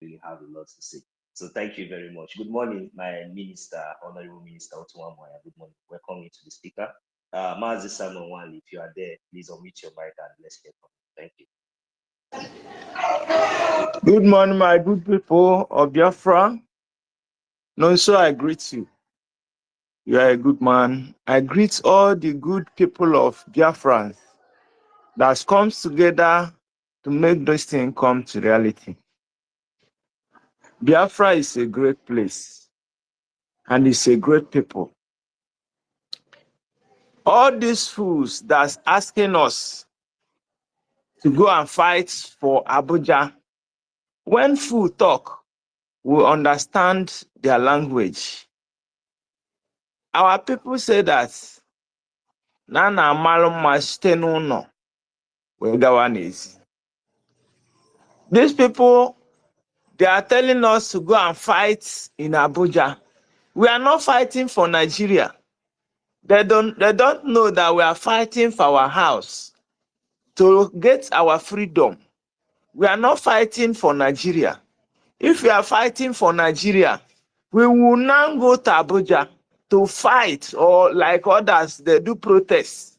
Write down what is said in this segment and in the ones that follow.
really have a lot to say. So thank you very much. Good morning, my minister, Honorable Minister Otuamoya. Good morning. Welcome you to the speaker. Mazi Simon Wali, if you are there, please unmute your mic and let's hear from you. Thank you. Good morning, my good people of Biafra. So I greet you. You are a good man. I greet all the good people of Biafra that comes together to make this thing come to reality. Biafra is a great place and it's a great people. All these fools that's asking us to go and fight for Abuja, when fool talk, we understand their language. Our people say that na na-amalụ mma site n'ụlọ wee gawa n'ezi. These people, they are telling us to go and fight in Abuja. We are not fighting for Nigeria. They don't know that we are fighting for our house to get our freedom. We are not fighting for Nigeria. If we are fighting for Nigeria, we will now go to Abuja to fight, or like others, they do protests.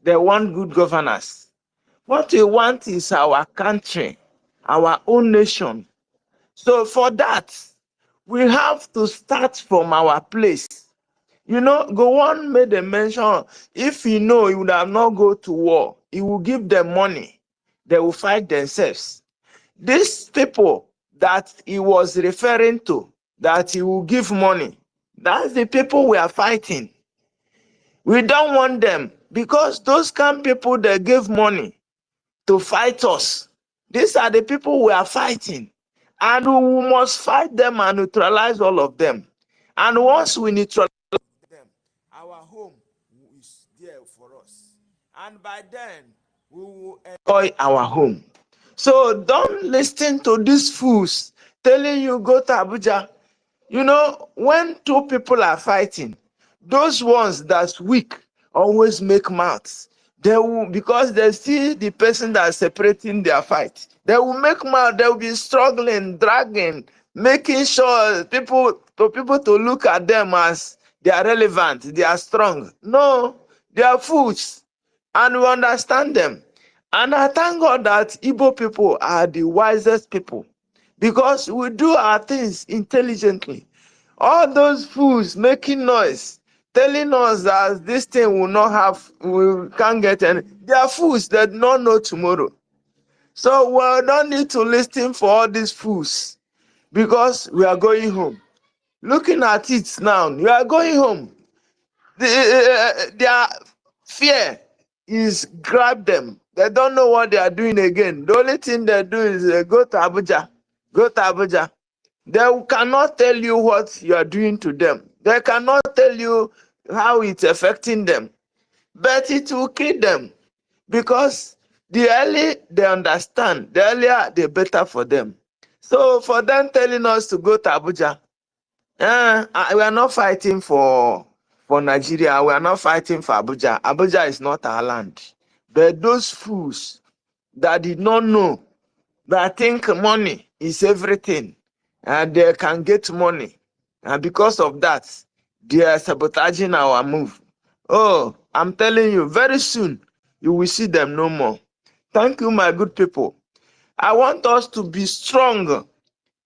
They want good governance. What we want is our country, our own nation. So for that, we have to start from our place. You know, Gowon made a mention, if he know he would have not go to war, he will give them money. They will fight themselves. These people that he was referring to, that he will give money, that's the people we are fighting. We don't want them, because those kind of people that give money to fight us, these are the people we are fighting. And we must fight them and neutralize all of them. And once we neutralize them, our home is there for us. And by then, we will enjoy our home. So don't listen to these fools telling you go to Abuja. You know, when two people are fighting, those ones that's weak always make mouths. They will, because they see the person that's separating their fight. They will make mouth, they will be struggling, dragging, making sure people to look at them as they are relevant, they are strong. No, they are fools. And we understand them. And I thank God that Igbo people are the wisest people, because we do our things intelligently. All those fools making noise, telling us that this thing will not have, we can't get any. They are fools that do not know tomorrow. So we don't need to listen for all these fools, because we are going home. Looking at it now, we are going home. Their fear is grab them. They don't know what they are doing again. The only thing they do is go to Abuja. Go to Abuja. They cannot tell you what you are doing to them. They cannot tell you how it's affecting them. But it will kill them, because the earlier they understand, the earlier the better for them. So for them telling us to go to Abuja, we are not fighting for Nigeria. We are not fighting for Abuja. Abuja is not our land. But those fools that did not know, that think money is everything, and they can get money, and because of that, they are sabotaging our move. Oh, I'm telling you, very soon you will see them no more. Thank you, my good people. I want us to be strong.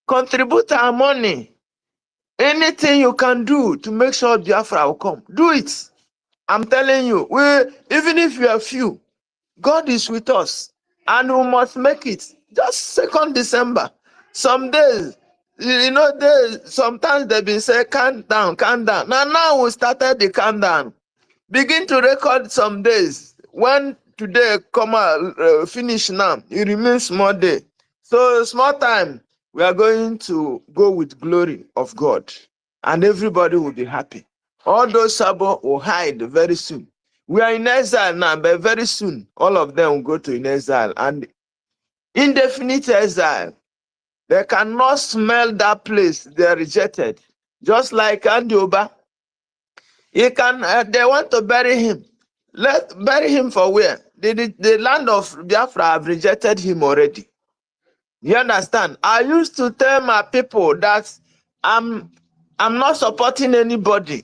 Contribute our money. Anything you can do to make sure Biafra will come, do it. I'm telling you, even if you are few, God is with us, and we must make it. Just 2nd December. Some days, you know, sometimes they've been saying, calm down, calm down. Now we started the countdown. Begin to record some days. When today come out, finish now, it remains small day. So small time, we are going to go with glory of God, and everybody will be happy. All those Sabo will hide very soon. We are in exile now, but very soon, all of them will go to in exile, and indefinite exile. They cannot smell that place they are rejected. Just like Andioba. He can, they want to bury him. Bury him for where? The land of Biafra have rejected him already. You understand? I used to tell my people that I'm not supporting anybody.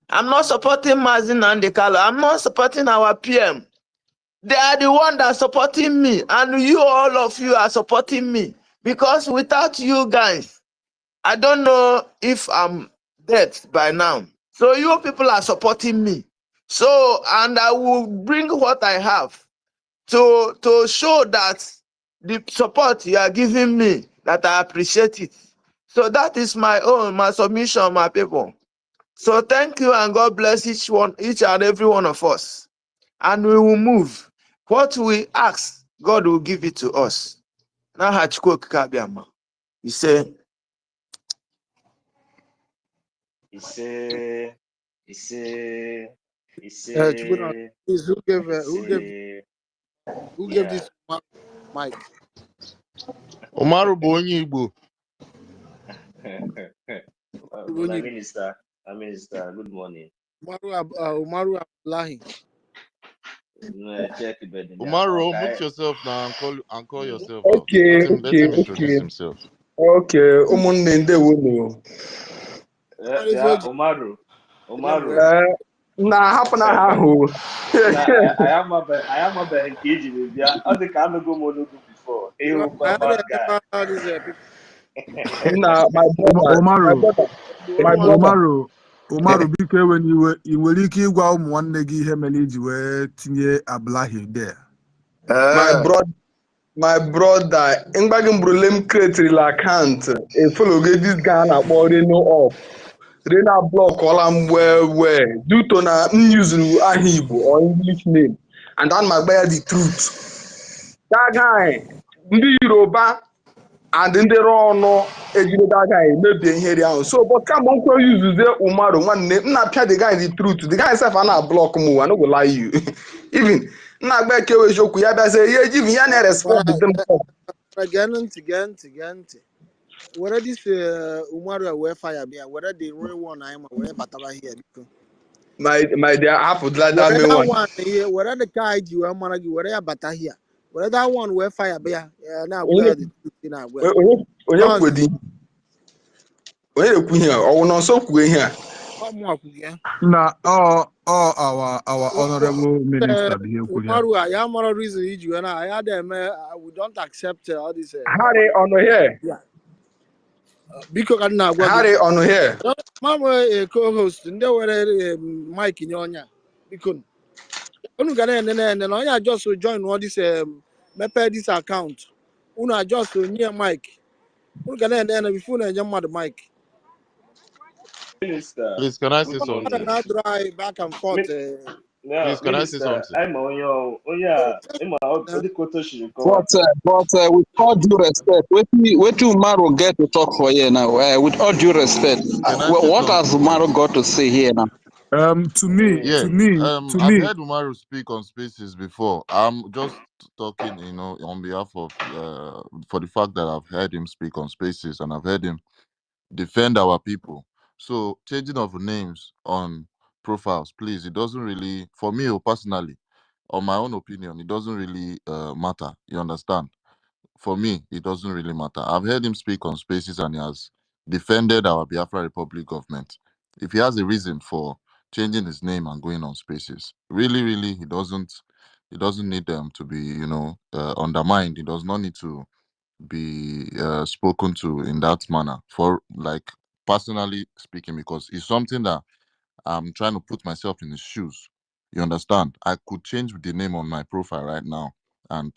I'm not supporting Mazin and Declar. I'm not supporting our PM. They are the one that are supporting me, and you, all of you, are supporting me. Because without you guys, I don't know if I'm dead by now. So you people are supporting me. So, and I will bring what I have to show that the support you are giving me, that I appreciate it. So that is my submission, my people. So thank you, and God bless each and every one of us. And we will move. What we ask, God will give it to us. Now Hachiko Kabiama. He say, He say, he say, he Chukuna, say, please, he say, who gave yeah. this mic? Umaru bụ onye Igbo. My minister, good morning. Umaru Abdullahi. Check it, Umaru, okay. mute yourself now and call yourself out. Okay, Let him introduce himself. okay. Ụmụnne ndewo. Yeah, Umaru. Na-ahapụ n'aha ahụ. I am a nke iji bịa. Ọ dị ka anụgo m olugo before. Ịhụkwa bad guy. Na my brother. Umaru biko ewe n'iwe, ị nwere ike ịgwa ụmụ nwanne gị ihe mere iji wee tinye Abdullahi there. My brother, mgba gị mbrule m kretirila akaụntụ efologo this guy na-akpọ Reno up. Reno block ọla m well due to na m yuzuru aha Igbo or English name, and then my gbaya the truth. That guy, ndị Yoruba and ndị ọnụ ejiri that guy mebie ihe dị ahụ. So but come on, use Umaru nwanne m na-apịa the guy the truth. The guy sef na block m, I no go lie you. Even na agba ekewe eziokwu ya bịa sị ya ejighị ya na-respond them. Gee where this Umaru where fire be, where the real one I'm where bataba here. My dear, half would like Where that that one. one here, where the guy you are managi, where bata here. Where that one where fire be, now where the now where. Onye kwedi. Onye ekwu ihe ọ nọ nso kwuo ihe a. Na our honorable minister be here. Umaru, I am one reason you and I had them. We don't accept all this. Harry on here. Yeah. Because I'm not Harry on here. Mama, co-host, and they were Mike in Yonya. Because you can and I just join all this mepe this account. Una just near Mike. You can end before your mother Mike. Minister. Please, can I say something? Now drive back and forth. Please, can I say something? I'm on your But with all due respect, what do Umaru get to talk for here now? With all due respect, what has Umaru got to say here now? To me, I've heard Umaru speak on spaces before. I'm just talking, on behalf of for the fact that I've heard him speak on spaces and I've heard him defend our people. So changing of names on profiles, please, it doesn't really, for me personally, on my own opinion, it doesn't really matter. You understand? For me, it doesn't really matter. I've heard him speak on spaces and he has defended our Biafra Republic government. If he has a reason for changing his name and going on spaces, really, he doesn't need them to be, undermined. He does not need to be spoken to in that manner, for like personally speaking, because it's something that I'm trying to put myself in his shoes. You understand? I could change the name on my profile right now and,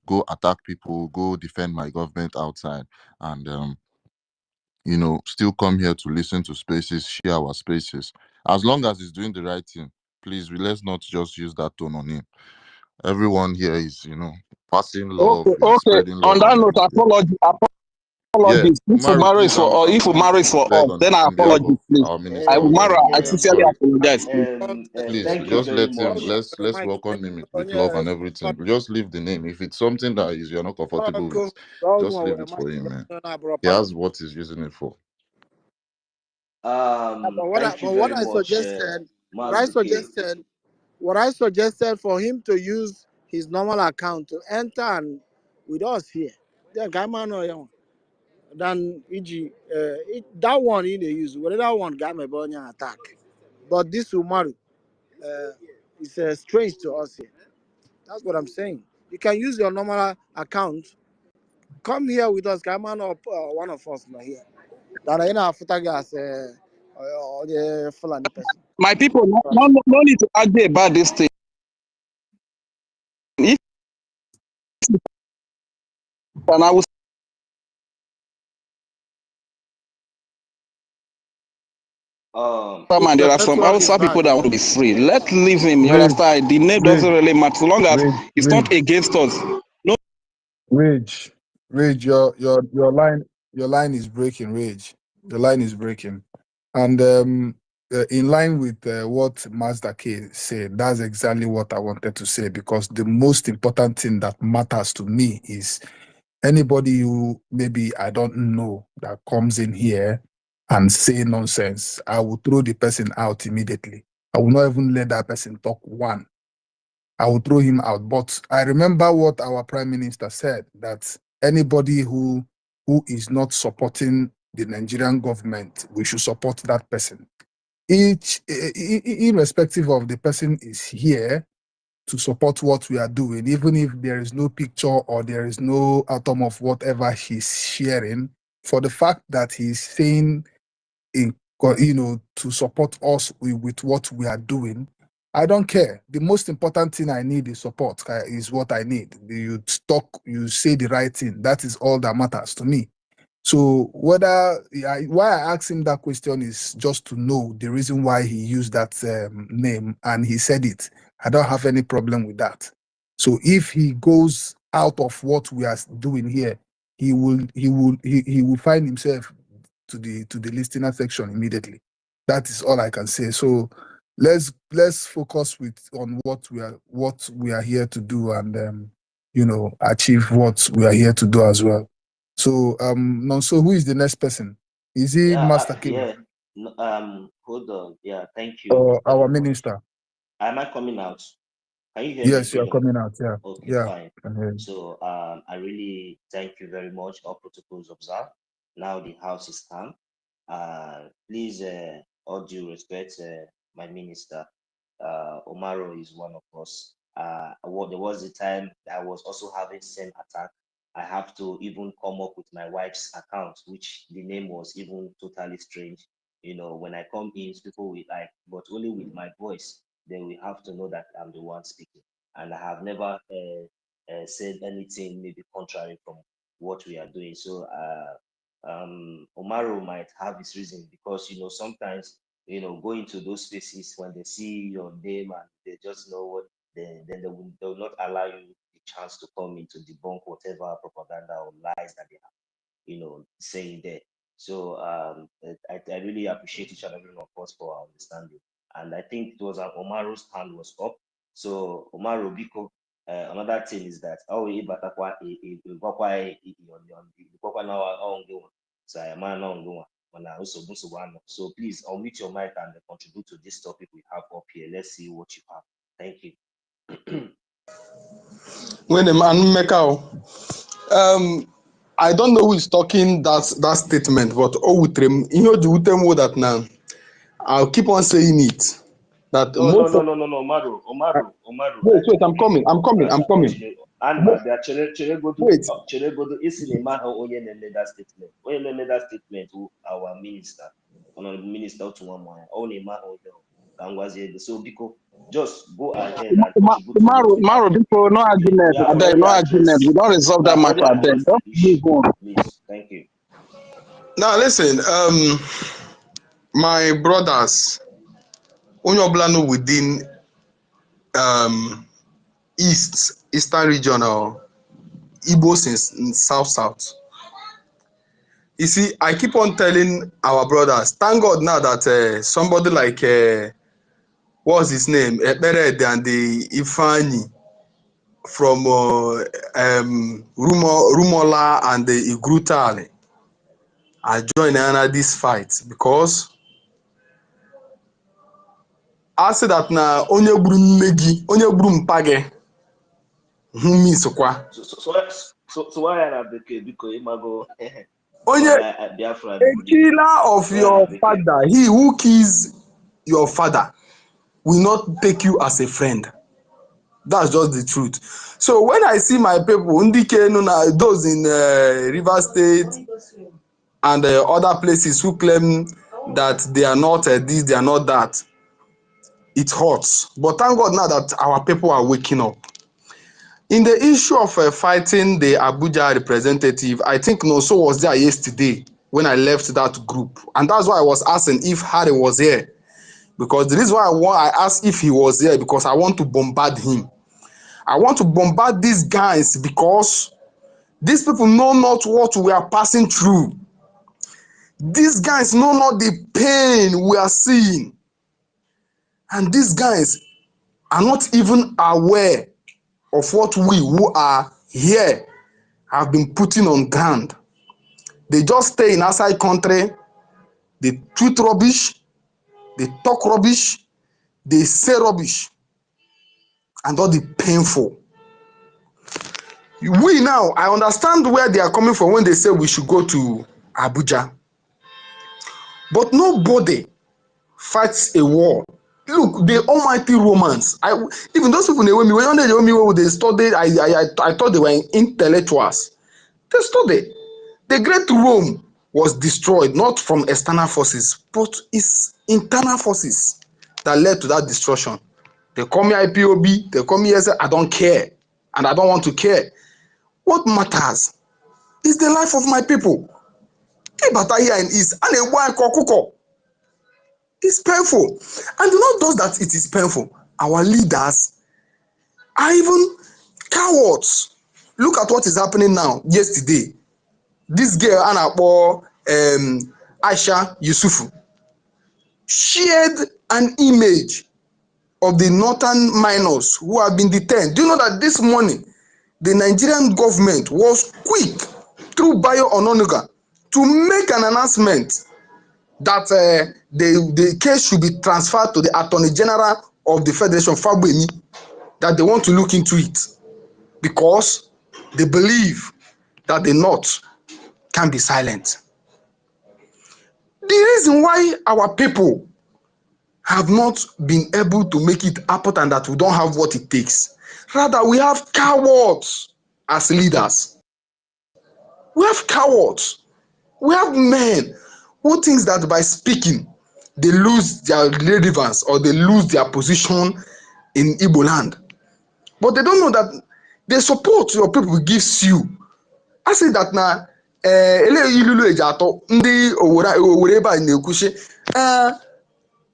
go attack people, go defend my government outside, and, still come here to listen to spaces, share our spaces. As long as he's doing the right thing, please, let's not just use that tone on him. Everyone here is, passing love, spreading love. On that note, apologies. Yeah, If Umaru is for all, if Umaru is for all, then I apologize, please. I sincerely apologize, please. Just let him. Let's welcome him with love and everything. Just leave the name. If it's something that you're not comfortable with, just leave it for him, man. He has what he's using it for. Thank you very much. What I suggested for him to use his normal account to enter and with us here. Yeah, Gamma young. Then that one in the use, whatever one Gamma Bonya attack. But this Umaru is strange to us here. That's what I'm saying. You can use your normal account. Come here with us, Gamma or one of us not here. Then I know Futagas or the Fulani person. My people, no need to argue about this thing. If and I will If there your are some network is outside people bad, that want to be free. Let leave him. You Rage, understand? The name rage, doesn't really matter. So long as it's not rage, against us. No. rage, rage. Your line is breaking. Rage, the line is breaking, and in line with what Mazda K said, that's exactly what I wanted to say because the most important thing that matters to me is anybody who maybe I don't know that comes in here and say nonsense, I will throw the person out immediately. I will not even let that person talk one. I will throw him out. But I remember what our prime minister said, that anybody who is not supporting the Nigerian government, we should support that person. Irrespective of the person is here to support what we are doing, even if there is no picture or there is no atom of whatever he's sharing, for the fact that he's saying, to support us with what we are doing, I don't care. The most important thing I need is support, is what I need. You say the right thing. That is all that matters to me. So why I asked him that question is just to know the reason why he used that name, and he said it. I don't have any problem with that. So if he goes out of what we are doing here, he will find himself to the listener section immediately. That is all I can say. So let's focus on what we are here to do, and achieve what we are here to do as well. So so who is the next person? Is it Master King Yeah. Hold on. Yeah, thank you or very our much. minister? Am I coming out? Can you hear me Yes, you are clearly? coming out. Yeah, Okay, yeah. fine. I can hear you. So I really thank you very much. All protocols observed. Now the house is calm. Please, all due respect, my minister, Omaro is one of us. There was a time I was also having same attack. I have to even come up with my wife's account, which the name was even totally strange. When I come in, people will like, but only with my voice, then we have to know that I'm the one speaking. And I have never said anything maybe contrary from what we are doing. So Omaro might have his reason because sometimes going to those spaces when they see your name and they just know what, then they will not allow you the chance to come in to debunk whatever propaganda or lies that they have saying there. So I really appreciate each and every one of us for our understanding. And I think it was Omaro's hand was up. So Omaro Biko, another thing is that so please unmute your mic and contribute to this topic we have up here. Let's see what you have. Thank you. When a man make out, I don't know who is talking that statement, but with them, that now. I'll keep on saying it. That No, most of, Omaru, I wait, beg you. I'm coming. Anna, they are Wait, Cheregodo is in a man who only made that statement. When they made that statement to our minister, honorable minister to one more, only man so because just go ahead and contribute to what we have Tomorrow, up here. people, no Okay, argument. we have Abeg, already no argument. We addressed don't resolve that matter. Abeg, the just move issue. on. Please, thank you. now listen. My brothers, onye ọbụla nọ within Eastern region or Igbo since South. You see, I keep on telling our brothers, thank God now that somebody like what's his name, Ekpere and the Ifani from Rumola and the Igrutali are joining this fight because I say that na onye gburu nne gị, onye gburu mpa gị, who means kwa. So So why are the because Imago Onye, Biafra a killer of your father, he who kills your father, will not take you as a friend. That's just the truth. So when I see my people, those in River State and other places who claim that they are not this, they are not that, it hurts. But thank God now that our people are waking up. In the issue of fighting the Abuja representative, I think Noso was there yesterday when I left that group. And that's why I was asking if Harry was here. Because the reason why I asked if he was here, because I want to bombard him. I want to bombard these guys because these people know not what we are passing through. These guys know not the pain we are seeing. And these guys are not even aware of what we who are here have been putting on ground. They just stay in outside country, they tweet rubbish, they talk rubbish, they say rubbish, and all the painful. We now, I understand where they are coming from when they say we should go to Abuja. But nobody fights a war. Look, the almighty Romans, even those people when they studied, I thought they were intellectuals. They studied. The great Rome was destroyed not from external forces, but its internal forces that led to that destruction. They call me IPOB, they call me yes, I don't care, and I don't want to care. What matters is the life of my people. It's painful. And not just that it is painful, our leaders are even cowards. Look at what is happening now. Yesterday, this girl, Aisha Yusufu, shared an image of the northern minors who have been detained. Do you know that this morning, the Nigerian government was quick through Bayo Ononuga to make an announcement that the case should be transferred to the Attorney General of the Federation, Fagbemi, that they want to look into it because they believe that the North can be silent. The reason why our people have not been able to make it happen and that we don't have what it takes, rather we have cowards as leaders. We have cowards. We have men who think that by speaking, they lose their relevance or they lose their position in Igbo land. But they don't know that the support your people gives you. I say that now,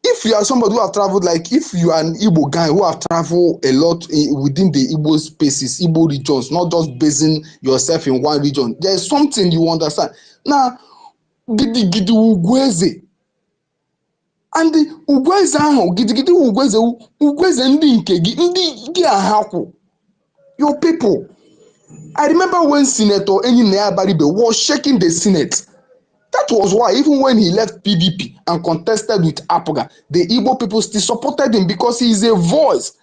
if you are somebody who have traveled, like if you are an Igbo guy who have traveled a lot within the Igbo spaces, Igbo regions, not just basing yourself in one region, there is something you understand. Now, gidigidi ugweze, and the ugweze ahụ, gidigidi ugweze ndị nke gị, ndị gị ahakwu, your people. I remember when Senator Enyinaya Baribe was shaking the Senate. That was why even when he left PDP and contested with Apoga, the Igbo people still supported him because he is a voice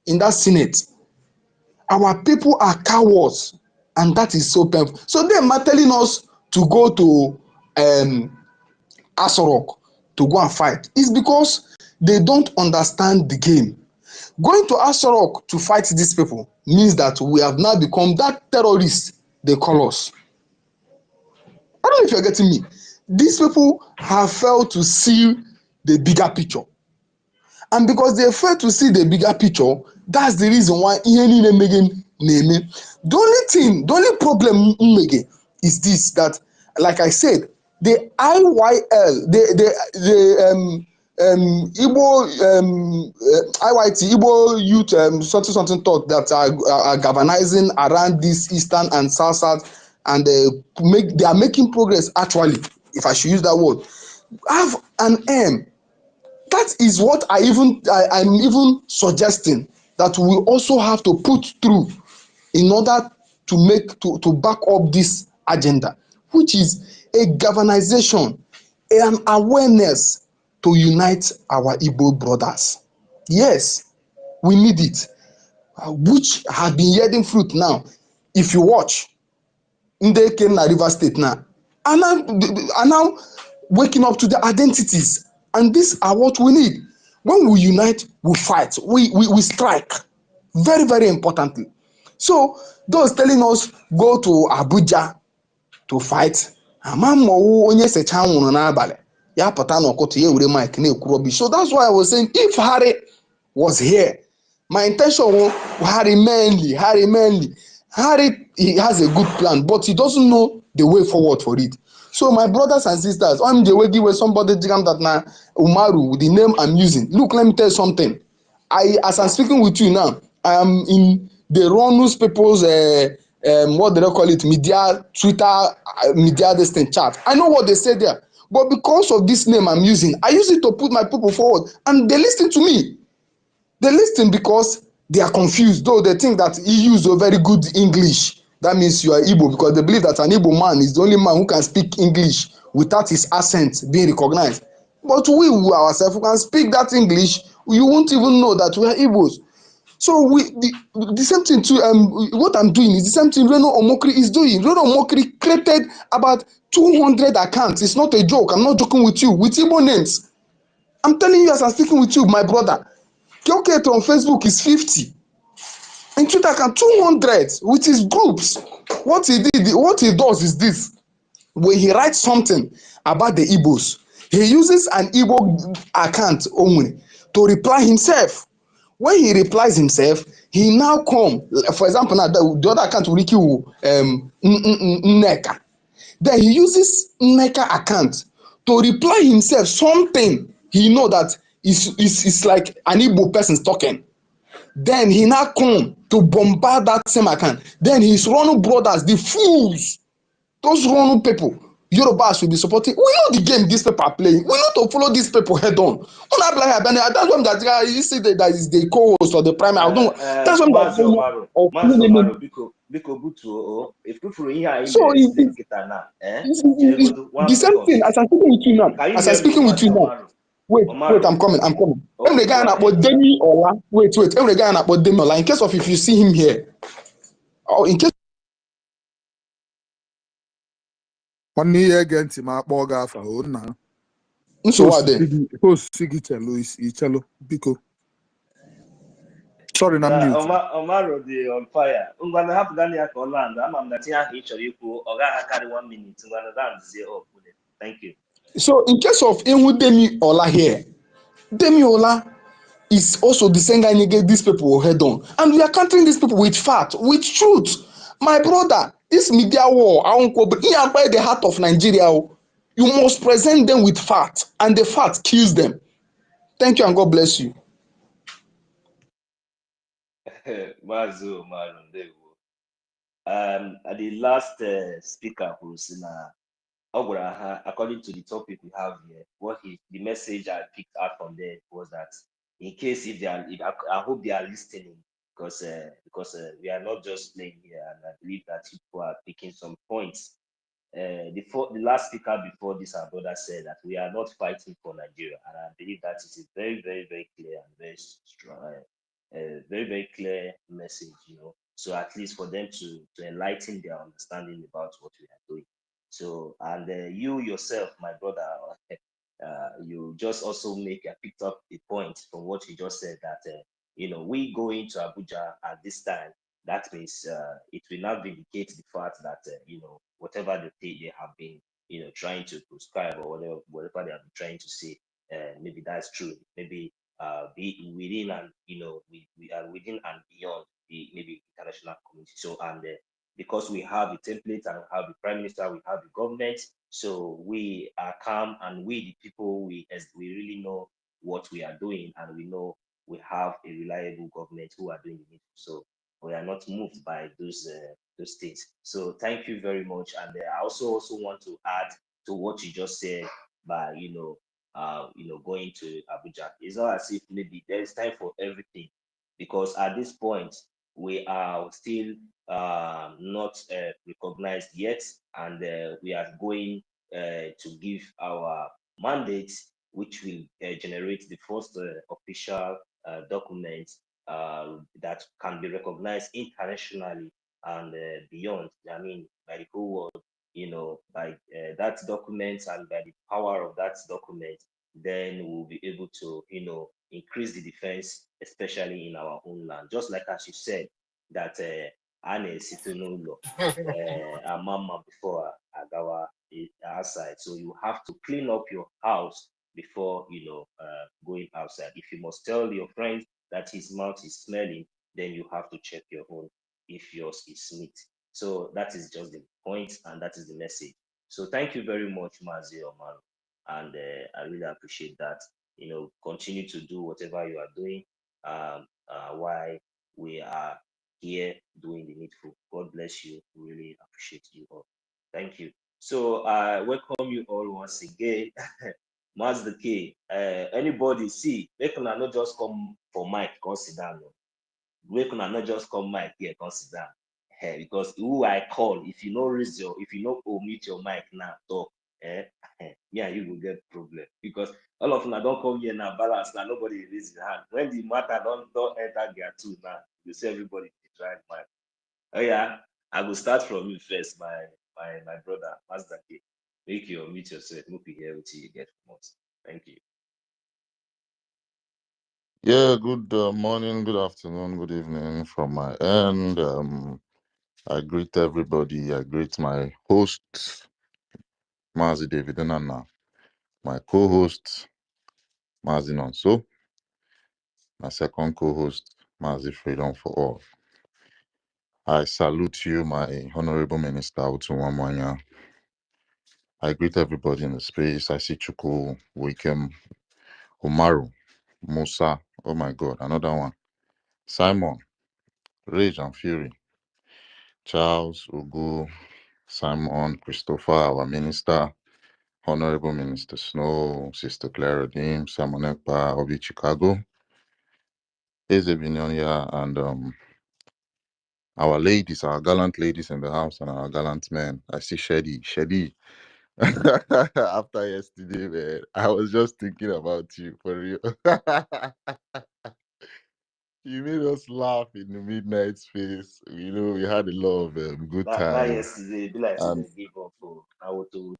in that Senate. Our people are cowards, and that is so painful. So they are telling us to go to Asorok to go and fight. It's because they don't understand the game. Going to Asorok to fight these people means that we have now become that terrorists they call us. I don't know if you're getting me. These people have failed to see the bigger picture. And because they fail to see the bigger picture, that's the reason why the only problem is this, that, like I said, the IYL, the Igbo IYT, Igbo youth something thought that are galvanizing around this eastern and south and they are making progress actually, if I should use that word, have an aim. That is what I'm even suggesting that we also have to put through in order to back up this agenda, which is a galvanization, an awareness to unite our Igbo brothers. Yes, we need it, which has been yielding fruit now. If you watch, Ndị came na River State now are now waking up to their identities, and these are what we need. When we unite, we fight, we strike. Very, very importantly. So those telling us go to Abuja to fight, ama mmọnwụ onye secha anwụrụ n'abalị ya pụta n'ụtụtụ ya were mic na-ekwu rubbish. So that's why I was saying if Harry was here, my intention was Harry mainly. Harry, he has a good plan, but he doesn't know the way forward for it. So my brothers and sisters, I'm the way give somebody jam that na Umaru with the name I'm using. Look, let me tell you something. As I'm speaking with you now, I am in the raw newspapers, what do they call it, media, Twitter, media, this thing, chat. I know what they say there, but because of this name I'm using, I use it to put my people forward, and they listen to me. They listen because they are confused, though they think that he used a very good English. That means you are Igbo, because they believe that an Igbo man is the only man who can speak English without his accent being recognized. But we ourselves, who can speak that English, you won't even know that we are Igbos. So the same thing too. What I'm doing is the same thing Reno Omokri is doing. Reno Omokri created about 200 accounts. It's not a joke. I'm not joking with you. With Igbo names. I'm telling you as I'm speaking with you, my brother. Kyoketo on Facebook is 50. In Twitter account 200 with his groups. What he does is this. When he writes something about the Igbos, he uses an Igbo account only to reply himself. When he replies himself, he now come. For example, now the other account will kill Nneka. Then he uses Nneka account to reply himself something he know that is like an Igbo person talking. Then he now come to bombard that same account. Then his Ronu brothers, the fools, those Ronu people, Yorubas will be supporting. We know the game these people are playing. We know to follow these people head on. That's why that you see that is the co-host or the primary. That's why Maazị Omaru, biko butuo if ifuru ihe a so ime nkịta na the same thing as I'm speaking with you now. As I'm speaking with you now. Wait, I'm coming. When the guy about Demi Ola, wait. When the guy about Demi Ola, in case of if you see him here, or in case. Nwanne ihe ege ntị ma akpọ gị afa o nna Nsogbu adị. Post gị chelo biko. Sorry na mute. Omaru dị on fire. Ngwana hapụ gani ya ka ọ land. Ama m na tinye ahụ ị chọrọ ikwu ọ gaghị akarị 1 minute. Ngwana roundzie up. Thank you. So in case of Ihu Demi Ola here, Demi Ola is also the same guy you get these people head on, and we are countering these people with fact, with truth. My brother, this media war, I won't go, but in by the heart of Nigeria, you must present them with fact, and the fact kills them. Thank you and God bless you. Maazị Omaru, ndewo. The last speaker who's in according to the topic we have here, the message I picked out from there was that in case if I hope they are listening, because we are not just playing here, and I believe that people are picking some points. The last speaker before this, our brother said that we are not fighting for Nigeria, and I believe that is a very, very, very clear and very strong, very, very clear message, So at least for them to enlighten their understanding about what we are doing. So, and you yourself, my brother, you just also picked up a point from what you just said that, we go into Abuja at this time. That means it will not vindicate the fact that, whatever they have been, trying to prescribe or whatever they have been trying to say, maybe that's true. Maybe be within and, we are within and beyond the maybe international community. So, and because we have a template and we have the prime minister, we have the government, so we are calm, and we the people, we really know what we are doing, and we know we have a reliable government who are doing it. So we are not moved by those things. So thank you very much. And I also want to add to what you just said by going to Abuja. It's not as if maybe there is time for everything, because at this point we are still not recognized yet, and we are going to give our mandate, which will generate the first official document that can be recognized internationally and beyond. I mean, by the whole world, by that document and by the power of that document, then we'll be able to, increase the defense, especially in our own land. Just like as you said, that Anne Situnulo, a mama before Agawa outside. So you have to clean up your house before, going outside. If you must tell your friend that his mouth is smelling, then you have to check your own if yours is neat. So that is just the point, and that is the message. So thank you very much, Mazi Omar, and I really appreciate that. Continue to do whatever you are doing, while we are here doing the needful. God bless you. Really appreciate you all. Thank you. So I welcome you all once again. Master K. Anybody see? Make una not just come for mic, come sit down. Make una not just come mic here, come sit down. Because who I call, if you no raise if you no omit your mic now, talk. Me and you will get problem, because all of una don't come here now balance now, nobody raise their hand. When the matter don't enter gear two now, you see everybody try mic. Oh yeah, I will start from you first, my brother, Master K. Make you unmute yourself, make you hear what you get from us. Thank you. Yeah, good morning, good afternoon, good evening from my end. I greet everybody. I greet my host, Mazi David Nana, my co-host, Mazi Nonso, my second co-host, Mazi Freedom for All. I salute you, my Honorable Minister Utumwamwanya. I greet everybody in the space. I see Chuku, Wikem, Umaru, Musa, oh my God, another one, Simon, Rage and Fury, Charles, Ugu, Simon, Christopher, our minister, Honorable Minister Snow, Sister Clara Deem, Simon Ekpa, Obi Chicago, Ezebinyonia, and our ladies, our gallant ladies in the house, and our gallant men. I see Shedi. After yesterday, man, I was just thinking about you for real. You made us laugh in the midnight space. We had a lot of good That times. yesterday, be like And they give up for Awoto.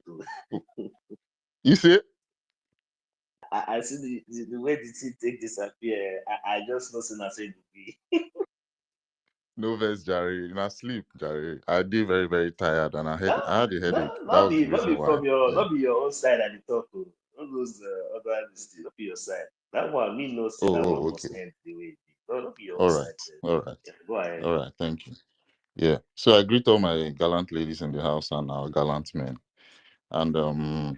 you see, I see the way the thing take disappear. I just know soon as it be. no verse, Jerry. In sleep, Jerry. I did very, very tired, and No, I had a no, headache. That was the not reason be why. from your, Yeah. not be your own side at the top. All those other things, not be your side. That one, me no say that one Okay. must end the way it be. No, not be your own All side. right. All right. Yeah, go ahead. All right. Thank you. Yeah. So I greet all my gallant ladies in the house and our gallant men, and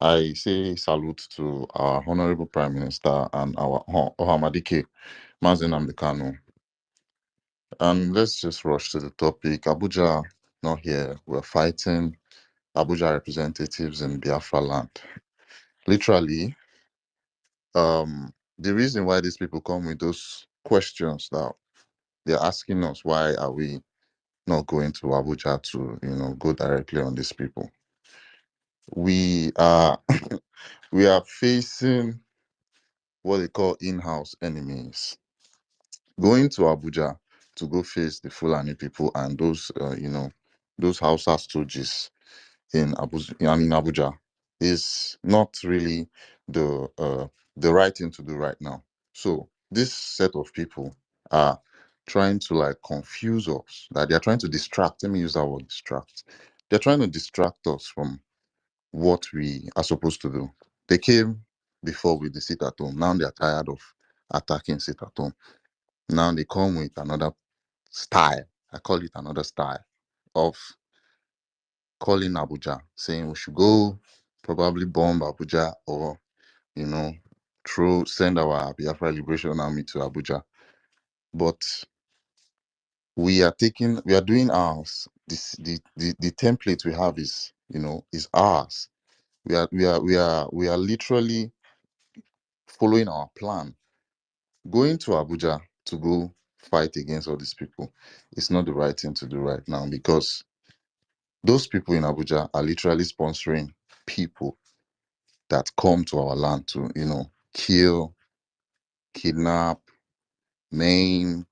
I say salute to our honorable Prime Minister and our Ohamadike Mazen Amdekano. And let's just rush to the topic. Abuja not here. We're fighting Abuja representatives in Biafra land. Literally, the reason why these people come with those questions that they're asking us, why are we not going to Abuja to, go directly on these people? We are we are facing what they call in-house enemies. Going to Abuja to go face the Fulani people and those, those Hausa stooges in Abuja is not really the right thing to do right now. So this set of people are trying to like confuse us, that they're trying to distract. Let me use that word, distract. They're trying to distract us from what we are supposed to do. They came before with the sit at home. Now they're tired of attacking sit at home. Now they come with another style. I call it another style of calling Abuja, saying we should go probably bomb Abuja or, you know, send our Biafra Liberation Army to Abuja. But we are doing ours. The template we have is ours. We are literally following our plan. Going to Abuja to go fight against all these people is not the right thing to do right now, because those people in Abuja are literally sponsoring people that come to our land to, kill, kidnap, maim,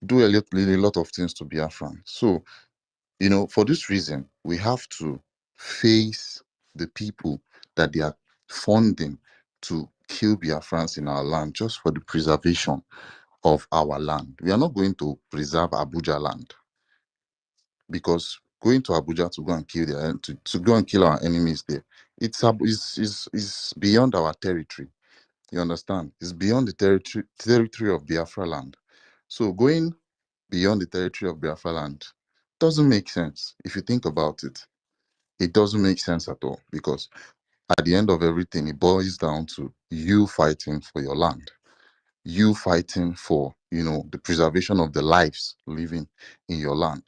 do a lot of things to Biafran. So, you know, for this reason, we have to face the people that they are funding to kill Biafrans in our land just for the preservation of our land. We are not going to preserve Abuja land, because going to Abuja to go and kill to go and kill our enemies there, it's beyond our territory. You understand? It's beyond the territory of Biafra land. So going beyond the territory of Biafra land doesn't make sense. If you think about it, it doesn't make sense at all, because at the end of everything, it boils down to you fighting for your land, you fighting for, you know, the preservation of the lives living in your land.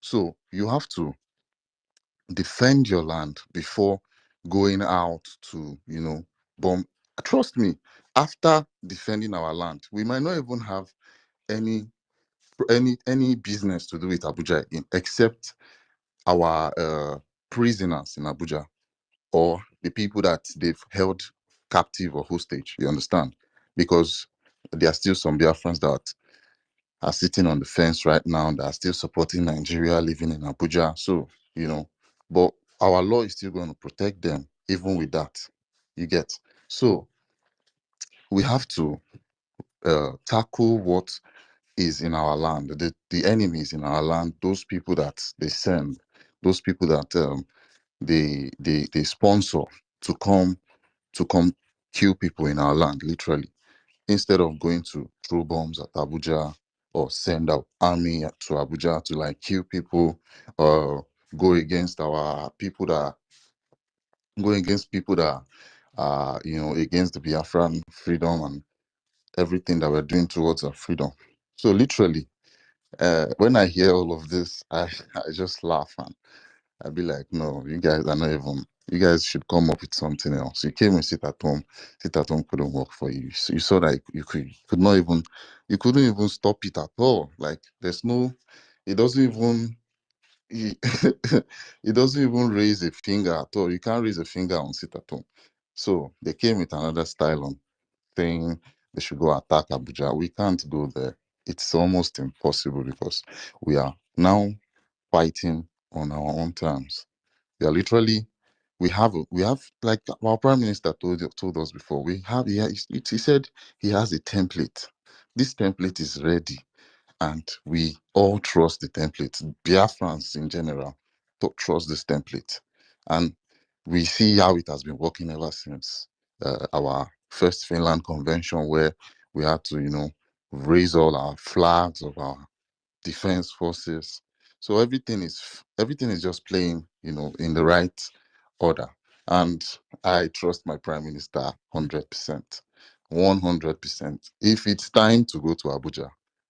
So you have to defend your land before going out to, you know, bomb. Trust me, after defending our land, we might not even have any any business to do with Abuja except our prisoners in Abuja, or the people that they've held captive or hostage. You understand? Because there are still some Biafrans that are sitting on the fence right now that are still supporting Nigeria, living in Abuja. So, you know, but our law is still going to protect them, even with that. You get? So we have to tackle what is in our land, the enemies in our land, those people that they send, those people that they sponsor to come kill people in our land, literally, instead of going to throw bombs at Abuja or send out army to Abuja to like kill people, or go against our people that go against people that you know, against the Biafran freedom and everything that we're doing towards our freedom. So literally, when I hear all of this, I just laugh, and I'd be like, no, you guys are not even, you guys should come up with something else. You came and sit at home couldn't work for you. So you saw that could not even, you couldn't even stop it at all. Like there's no, it doesn't even, it, it doesn't even raise a finger at all. You can't raise a finger on sit at home. So they came with another style on saying they should go attack Abuja. We can't go there. It's almost impossible, because we are now fighting on our own terms. We are literally, we have like our prime minister told us before. We have he said he has a template. This template is ready, and we all trust the template. Biafrans in general trust this template, and we see how it has been working ever since our first Finland convention, where we had to, you know, raise all our flags of our defense forces. So everything is just playing, you know, in the right order. And I trust my prime minister 100%. 100%. If it's time to go to Abuja,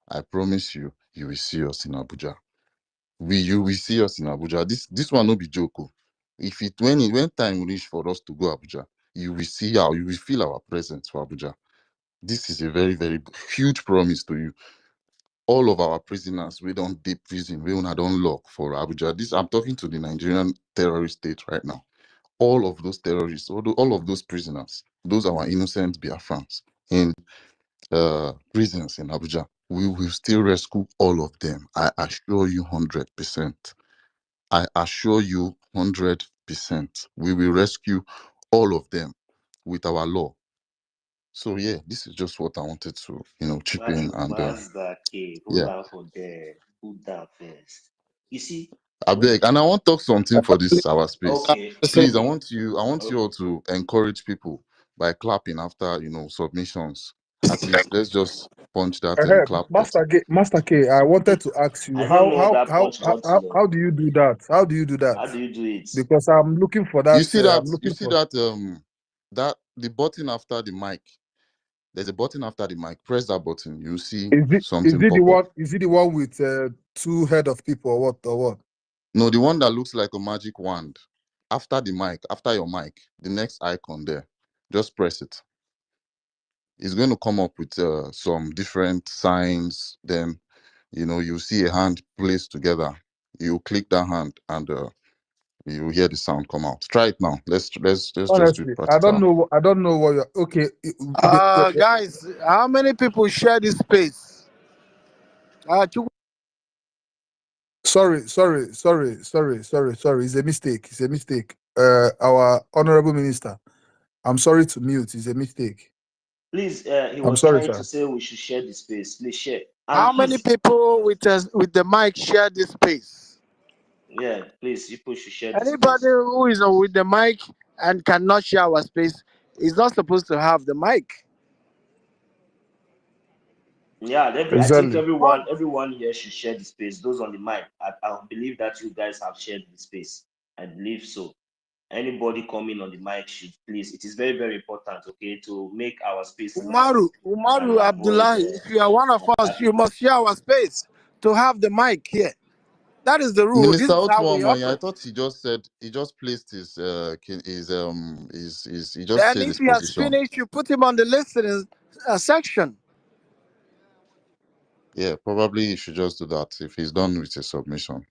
I promise you, you will see us in Abuja. You will see us in Abuja. This one no be joke. Oh. If it when time reach for us to go Abuja, you will see how you will feel our presence for Abuja. This is a very, very huge promise to you. All of our prisoners, we don't deep prison, we don't lock for Abuja. This I'm talking to the Nigerian terrorist state right now. All of those terrorists, all of those prisoners, those are our innocent Biafrans in prisons in Abuja. We will still rescue all of them. I assure you 100%. I assure you 100%. We will rescue all of them with our law. So yeah, this is just what I wanted to, you know, chip in and Mazda K, hold yeah. on for there. Hold down first. You see, I when beg, and I want to talk something for this our space. okay, Please, I okay, want you all to encourage people by clapping after, you know, submissions. At least let's just punch that and clap button. Master K, I wanted to ask you I don't know that punch button. how do you do that? How do you do that? How do you do it? Because I'm looking for You that. see that? I'm You looking see for. that? That the button after the mic. There's a button after the mic. Press that button. You see something pop up. Is it the one with two head of people or what or what? No, the one that looks like a magic wand. After the mic, after your mic, the next icon there. Just press it. It's going to come up with some different signs. Then, you know, you see a hand placed together. You click that hand, and you hear the sound come out. Try it now. Let's just do Honestly, it practical. I don't know what you're okay. Guys, how many people share this space? Sorry. It's a mistake. It's a mistake. Our honorable minister, I'm sorry to mute. It's a mistake. Please, he I'm was sorry, trying sir. to say we should share the space. Please share. How And many please, people with us with the mic share this space? yeah, please, people should share the Anybody space. who is with the mic and cannot share our space is not supposed to have the mic. Yeah, I think Exactly. everyone here should share the space. Those on the mic, I believe that you guys have shared the space. I believe so. Anybody coming on the mic should please. It is very, very important, okay, to make our space nice and Umaru avoid Abdullahi, if you are one of us, you attacking. must share our space to have the mic here. That is the rule. This Minister is how we Otmani, I operate. thought he just placed he just Then, said if his he has position. finished, you put him on the listening section. Yeah, probably he should just do that if he's done with his submission.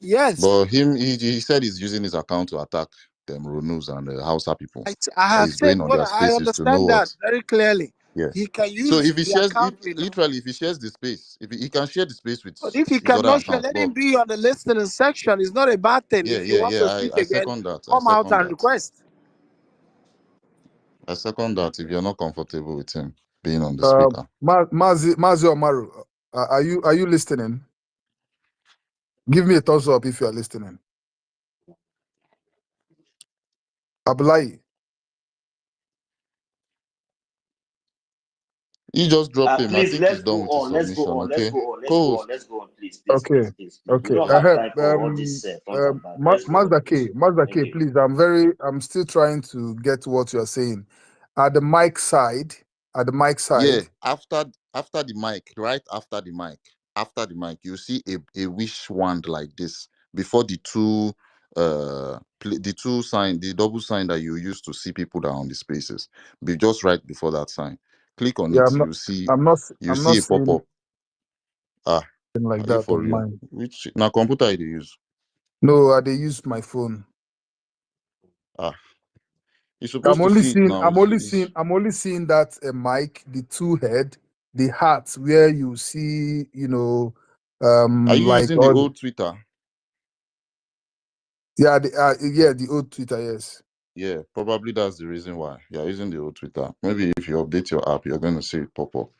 Yes, But he said he's using his account to attack them Runus and the Hausa people. I That have he's going said on what their I spaces to know understand that what. very clearly. Yes. He can So use if he the shares, if account with. literally if he shares the space, if he can share the space with But if he his other cannot share, account. let But him be on the listening section. It's not a bad thing. If you want to speak I again, second that. I come out second and that. request. I second that. If you're not comfortable with him being on the speaker. Mazi Omaru, are you listening? Give me a thumbs up if you are listening. Abdullahi. He just dropped him. I Please, think he's let's go done with his on. Let's go submission. on. Let's Okay. go on. Let's go on. Co-host. Let's go on. Please, please, Okay. please, please, please. We Okay. don't have time for all this front and back. Let's go on, please. Mazda Thank K, you. please. I'm still trying to get what you're saying. At the mic side, Yeah, after the mic, right after the mic, you see a wish wand like this before the two the two sign, the double sign that you use to see people that are on the spaces. Be just right before that sign. Click on yeah, it, you see I'm not a saying pop-up. Ah, like are you that for on real? mine. Which now computer you dey use? No, I they use my phone. Ah, you're supposed to see it now. I'm only seeing that mic, the two head, the hat where you see, Are you like using the all old Twitter? the old Twitter, yes. Yeah, probably that's the reason why. You're using the old Twitter. Maybe if you update your app, you're going to see it pop up.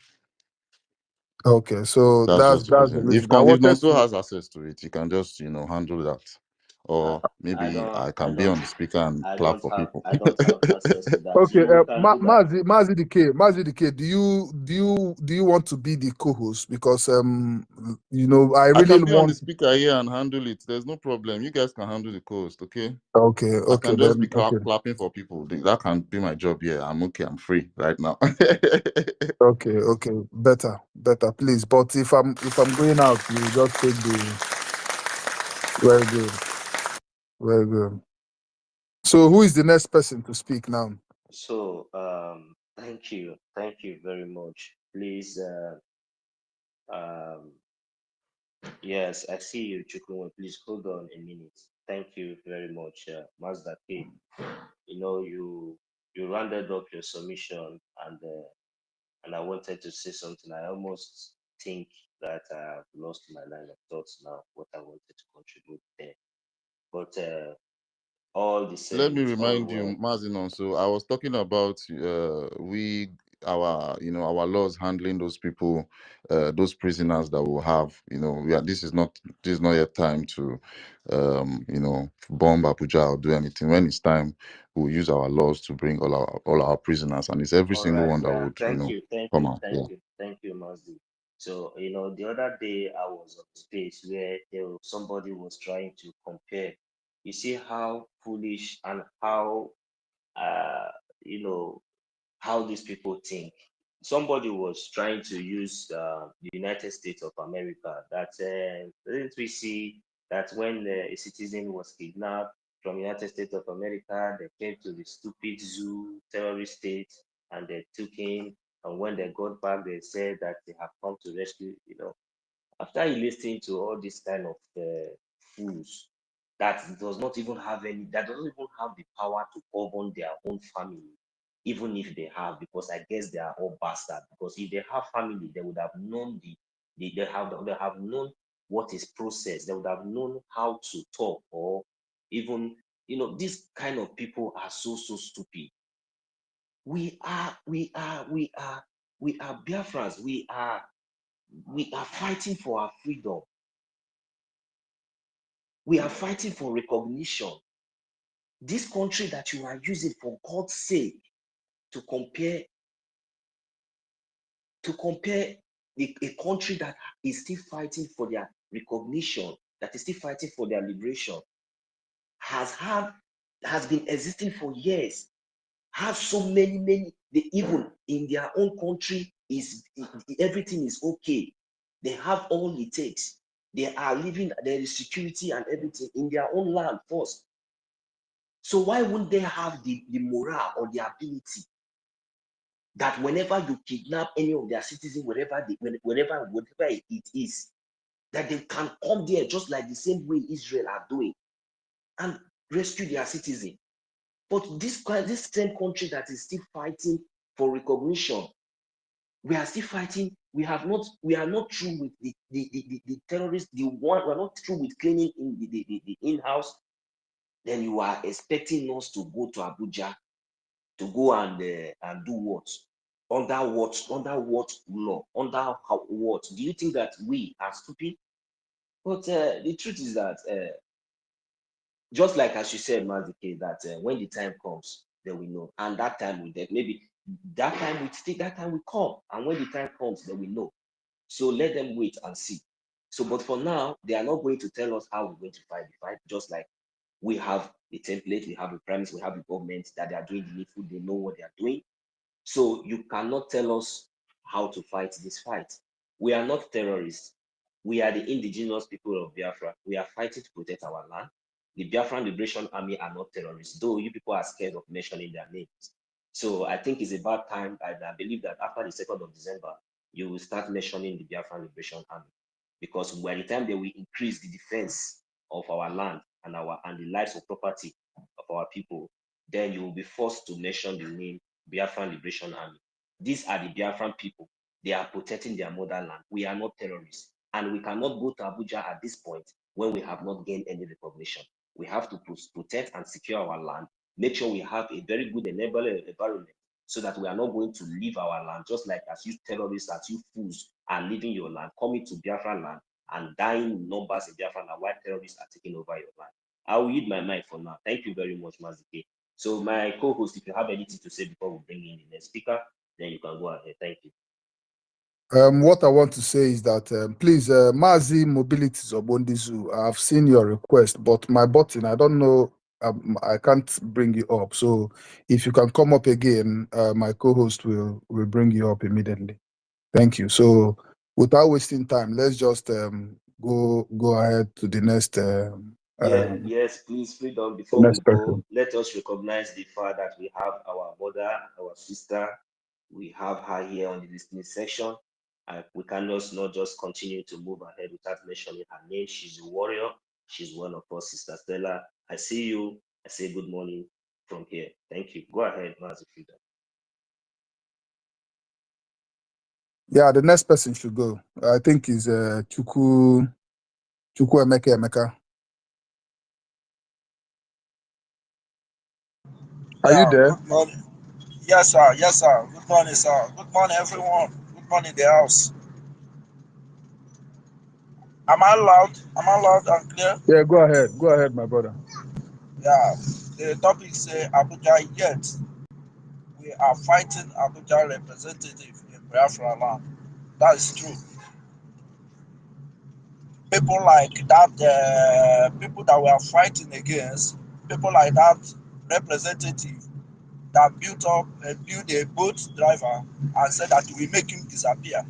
Okay, so That's just the that's the reason. reason. I If wanted Nonso to. has access to it, he can just handle that. Uh, Or maybe I can be on the speaker and clap for people. I don't have access to that. Okay, We can do that. Mazi the K, do you want to be the co-host? Because I I really can be on the want. speaker here and handle it. There's no problem. You guys can handle the coast, okay? Okay, I can just be then okay, clapping for people. That can be my job here. I'm okay. I'm free right now. okay, better, please. But if I'm going out, you just take the. Very good, very good. So who is the next person to speak now? So, thank you very much. Please, yes, I see you, Chukwuma. Please hold on a minute. Thank you very much, Mazda K. You rounded up your submission, and I wanted to say something. I almost think that I've lost my line of thoughts now. What I wanted to contribute there, but all the Let same, me it's all remind you, well. Mazinon. So I was talking about our laws handling those people, those prisoners that will have. This is not yet time to bomb Abuja or do anything. When it's time, we'll use our laws to bring all our prisoners, and it's every All single right. one that would come out. Yeah. Thank you, Mazdi. So, the other day I was on space where somebody was trying to compare. You see how foolish and how, uh, you know, how these people think. Somebody was trying to use the United States of America. That didn't we see that when a citizen was kidnapped from United States of America, they came to the stupid zoo terrorist state and they took him. And when they got back, they said that they have come to rescue. After you listening to all this kind of fools that does not even have that doesn't even have the power to govern their own family, even if they have, because I guess they are all bastards. Because if they have family, they would have known the They have known what is processed. They would have known how to talk, or even, these kind of people are so stupid. We are Biafrans. We are fighting for our freedom. We are fighting for recognition. This country that you are using, for God's sake, to compare a country that is still fighting for their recognition, that is still fighting for their liberation, has been existing for years, have so many, even in their own country, everything is okay. They have all it takes. They are living, there is security and everything in their own land first. So why wouldn't they have the morale or the ability that whenever you kidnap any of their citizens, whatever it is, that they can come there just like the same way Israel are doing and rescue their citizens? But this same country that is still fighting for recognition, we are still fighting. We are not through with the terrorists. We are not through with cleaning in the in-house. Then you are expecting us to go to Abuja to go and do what? Under what law? Under what? Do you think that we are stupid? But the truth is that, just like as you said, Mazike, that when the time comes, then we know, and that time will maybe that time will come, and when the time comes, then we know. So let them wait and see. So, but for now, they are not going to tell us how we're going to fight the fight. Just like we have the template, we have the premise, we have the government that they are doing the needful, they know what they are doing. So you cannot tell us how to fight this fight. We are not terrorists. We are the indigenous people of Biafra. We are fighting to protect our land. The Biafran Liberation Army are not terrorists, though you people are scared of mentioning their names. So I think it's about time. I believe that after the 2nd of December, you will start mentioning the Biafran Liberation Army, because by the time they will increase the defense of our land and the lives of property of our people, then you will be forced to mention the name Biafran Liberation Army. These are the Biafran people. They are protecting their motherland. We are not terrorists. And we cannot go to Abuja at this point when we have not gained any recognition. We have to protect and secure our land, make sure we have a very good enabling environment, so that we are not going to leave our land, just like as you terrorists, as you fools are leaving your land, coming to Biafra land and dying numbers in Biafra land, while terrorists are taking over your land. I will yield my mic for now. Thank you very much, Mazike. So my co-host, if you have anything to say before we bring in the next speaker, then you can go ahead. Thank you. What I want to say is that please, Mazi Mobility Zobondizu, I've seen your request, but my button, I don't know, I can't bring you up. So if you can come up again, my co-host will bring you up immediately. Thank you. So without wasting time, let's just go ahead to the next. Yes, please, freedom. Before we go, let us recognize the fact that we have our mother, our sister. We have her here on the listening section. We cannot not just continue to move ahead without mentioning her name. She's a warrior. She's one of us, Sister Stella. I see you. I say good morning from here. Thank you. Go ahead, Mazi Freedom. Yeah, the next person should go. I think is Chukwu Emeka. Are you there? Good morning. Yes, sir. Yes, sir. Good morning, sir. Good morning, everyone. Good morning, the house. Am I loud? Am I loud and clear? Yeah, go ahead. Go ahead, my brother. Yeah. The topic is Abuja, yet we are fighting Abuja representative in Biafra land. That is true. People like that, people that we are fighting against, people like that representative that built a boat driver and said that we make him disappear.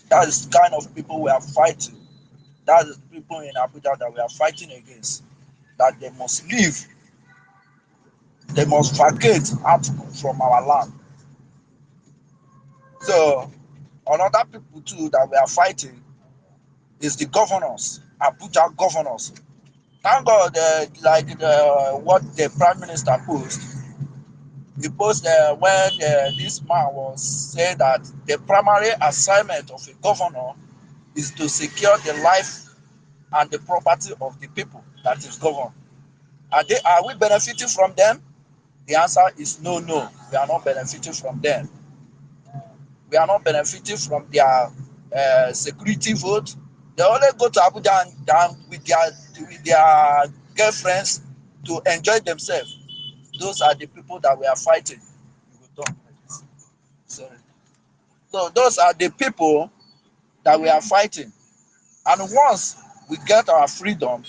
That is the kind of people we are fighting. That is people in Abuja that we are fighting against. That they must leave. They must vacate out from our land. So, another people too that we are fighting is the governors, Abuja governors. Thank God, what the Prime Minister posed, He posted when this man was saying that the primary assignment of a governor is to secure the life and the property of the people that is governed. Are we benefiting from them? The answer is no, no. We are not benefiting from them. We are not benefiting from their security vote. They only go to Abuja and with their girlfriends to enjoy themselves. Those are the people that we are fighting. Sorry. So those are the people that we are fighting. And once we get our freedom,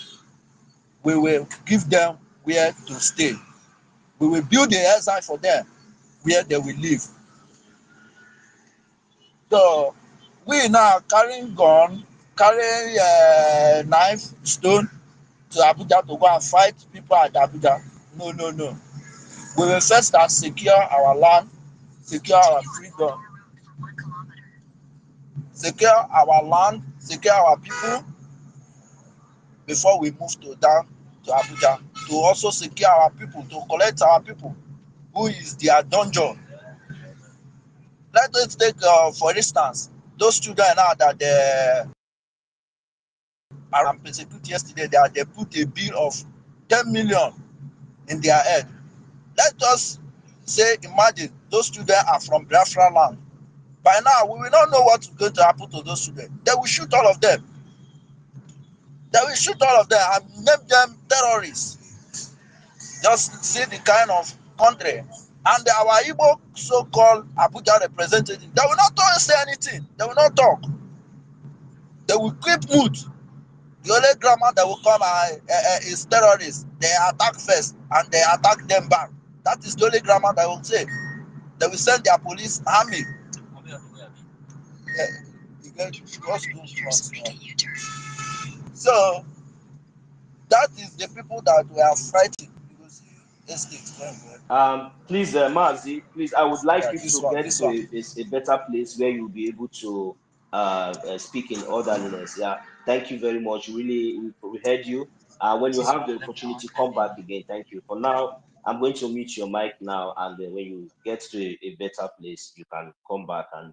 we will give them where to stay. We will build the exile for them where they will live. So we now carrying gun, carrying knife, stone to Abuja to go and fight people at Abuja. No, no, no. We will first start secure our land, secure our freedom, secure our land, secure our people before we move to down to Abuja. To also secure our people, to collect our people who is their dungeon. Let us take, for instance, those children now that they are persecuted yesterday, they put a bill of 10 million in their head. Let us say, imagine those children are from Biafra land. By now, we will not know what is going to happen to those children. They will shoot all of them. They will shoot all of them and name them terrorists. Just see the kind of country. And our Igbo so-called Abuja representative, they will not say anything. They will not talk. They will keep mute. The only grammar that will come is terrorists. They attack first and they attack them back. That is the only grammar that will say. They will send their police army. Yeah, so that is the people that we are fighting. Please, Mazi, please, I would like Yeah, you this to one, get this to one. a better place where you'll be able to speak in orderliness. Yeah, thank you very much. Really, we heard you. When you have the opportunity, come back again. Thank you. For now, I'm going to mute your mic now, and when you get to a better place, you can come back and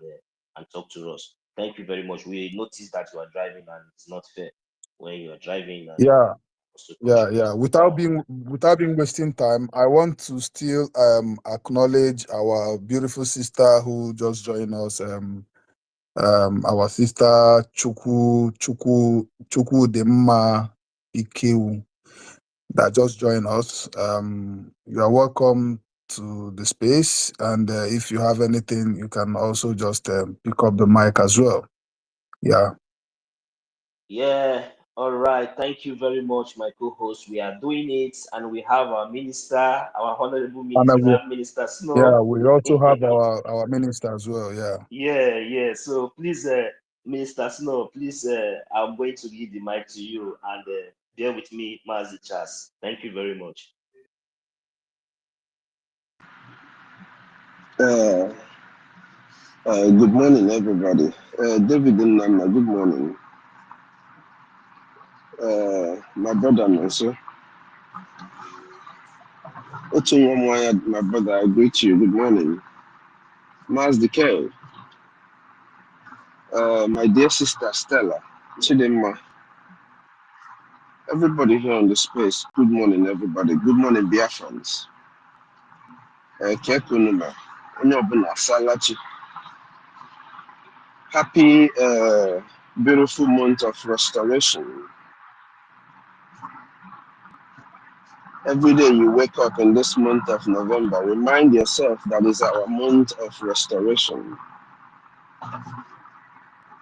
talk to us. Thank you very much. We noticed that you are driving, and it's not fair when you are driving and Yeah, also yeah, contribute. yeah. Without being wasting time, I want to still acknowledge our beautiful sister who just joined us. Our sister Chuku Demma Ikeu that just joined us. You are welcome to the space, and if you have anything, you can also just pick up the mic as well. Yeah. Yeah, all right. Thank you very much, my co-host. We are doing it, and we have our minister, our honorable Honorable. Minister Yeah, Snow. we also have our minister as well. Yeah. Yeah, yeah. So please, Minister Snow, please, I'm going to give the mic to you, and bear with me, Mazi Chas. Thank you very much. Good morning, everybody. David Nnamma, good morning. My brother, Nonso. Otunwamwaya, my brother, I greet you. Good morning. Maz Declar, my dear sister Stella, Chidemma, everybody here on the space, good morning, everybody. Good morning, Biafrans. Kekunuma, Onyobuna, Salachi. Happy, beautiful month of restoration. Every day you wake up in this month of November, remind yourself that is our month of restoration.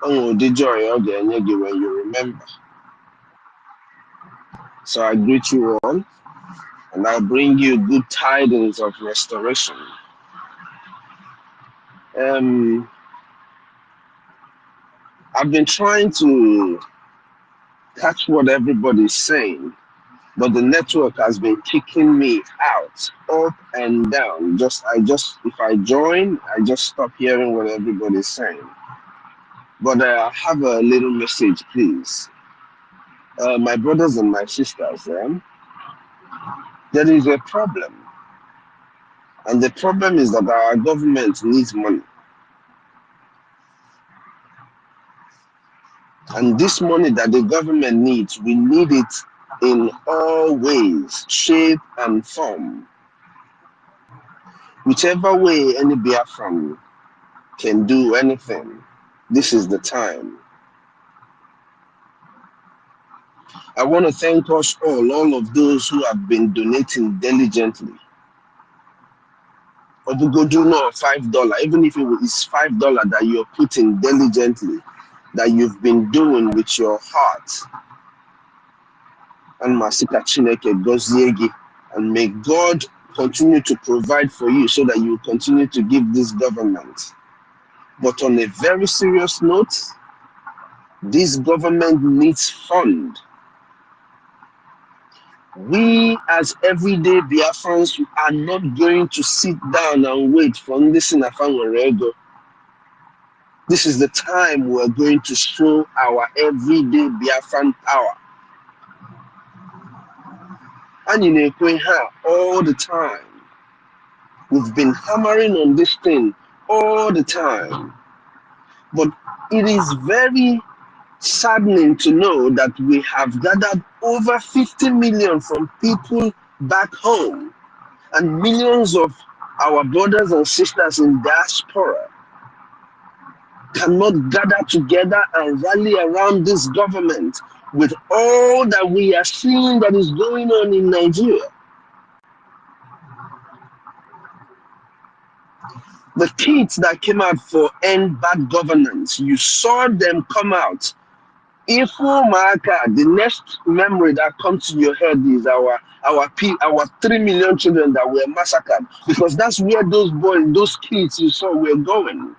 Oh, the joy of the energy when you remember. So I greet you all, and I bring you good tidings of restoration. I've been trying to catch what everybody's saying, but the network has been kicking me out, up and down. If I join, I just stop hearing what everybody's saying. But I have a little message, please. My brothers and my sisters, there is a problem. And the problem is that our government needs money. And this money that the government needs, we need it in all ways, shape and form. Whichever way any Biafran can do anything, this is the time. I want to thank us all of those who have been donating diligently. Obugodu no $5, even if it is $5 that you're putting diligently, that you've been doing with your heart. And Masika Chineke Goziegi, and may God continue to provide for you so that you continue to give this government. But on a very serious note, this government needs fund. We as everyday Biafrans are not going to sit down and wait for this Nafanwerego. This is the time we're going to show our everyday Biafran power. And in Ekpa all the time. We've been hammering on this thing all the time. But it is very saddening to know that we have gathered over 50 million from people back home and millions of our brothers and sisters in diaspora cannot gather together and rally around this government with all that we are seeing that is going on in Nigeria. The kids that came out for end bad governance, you saw them come out. If the next memory that comes to your head is our 3 million children that were massacred, because that's where those boys, those kids you saw were going.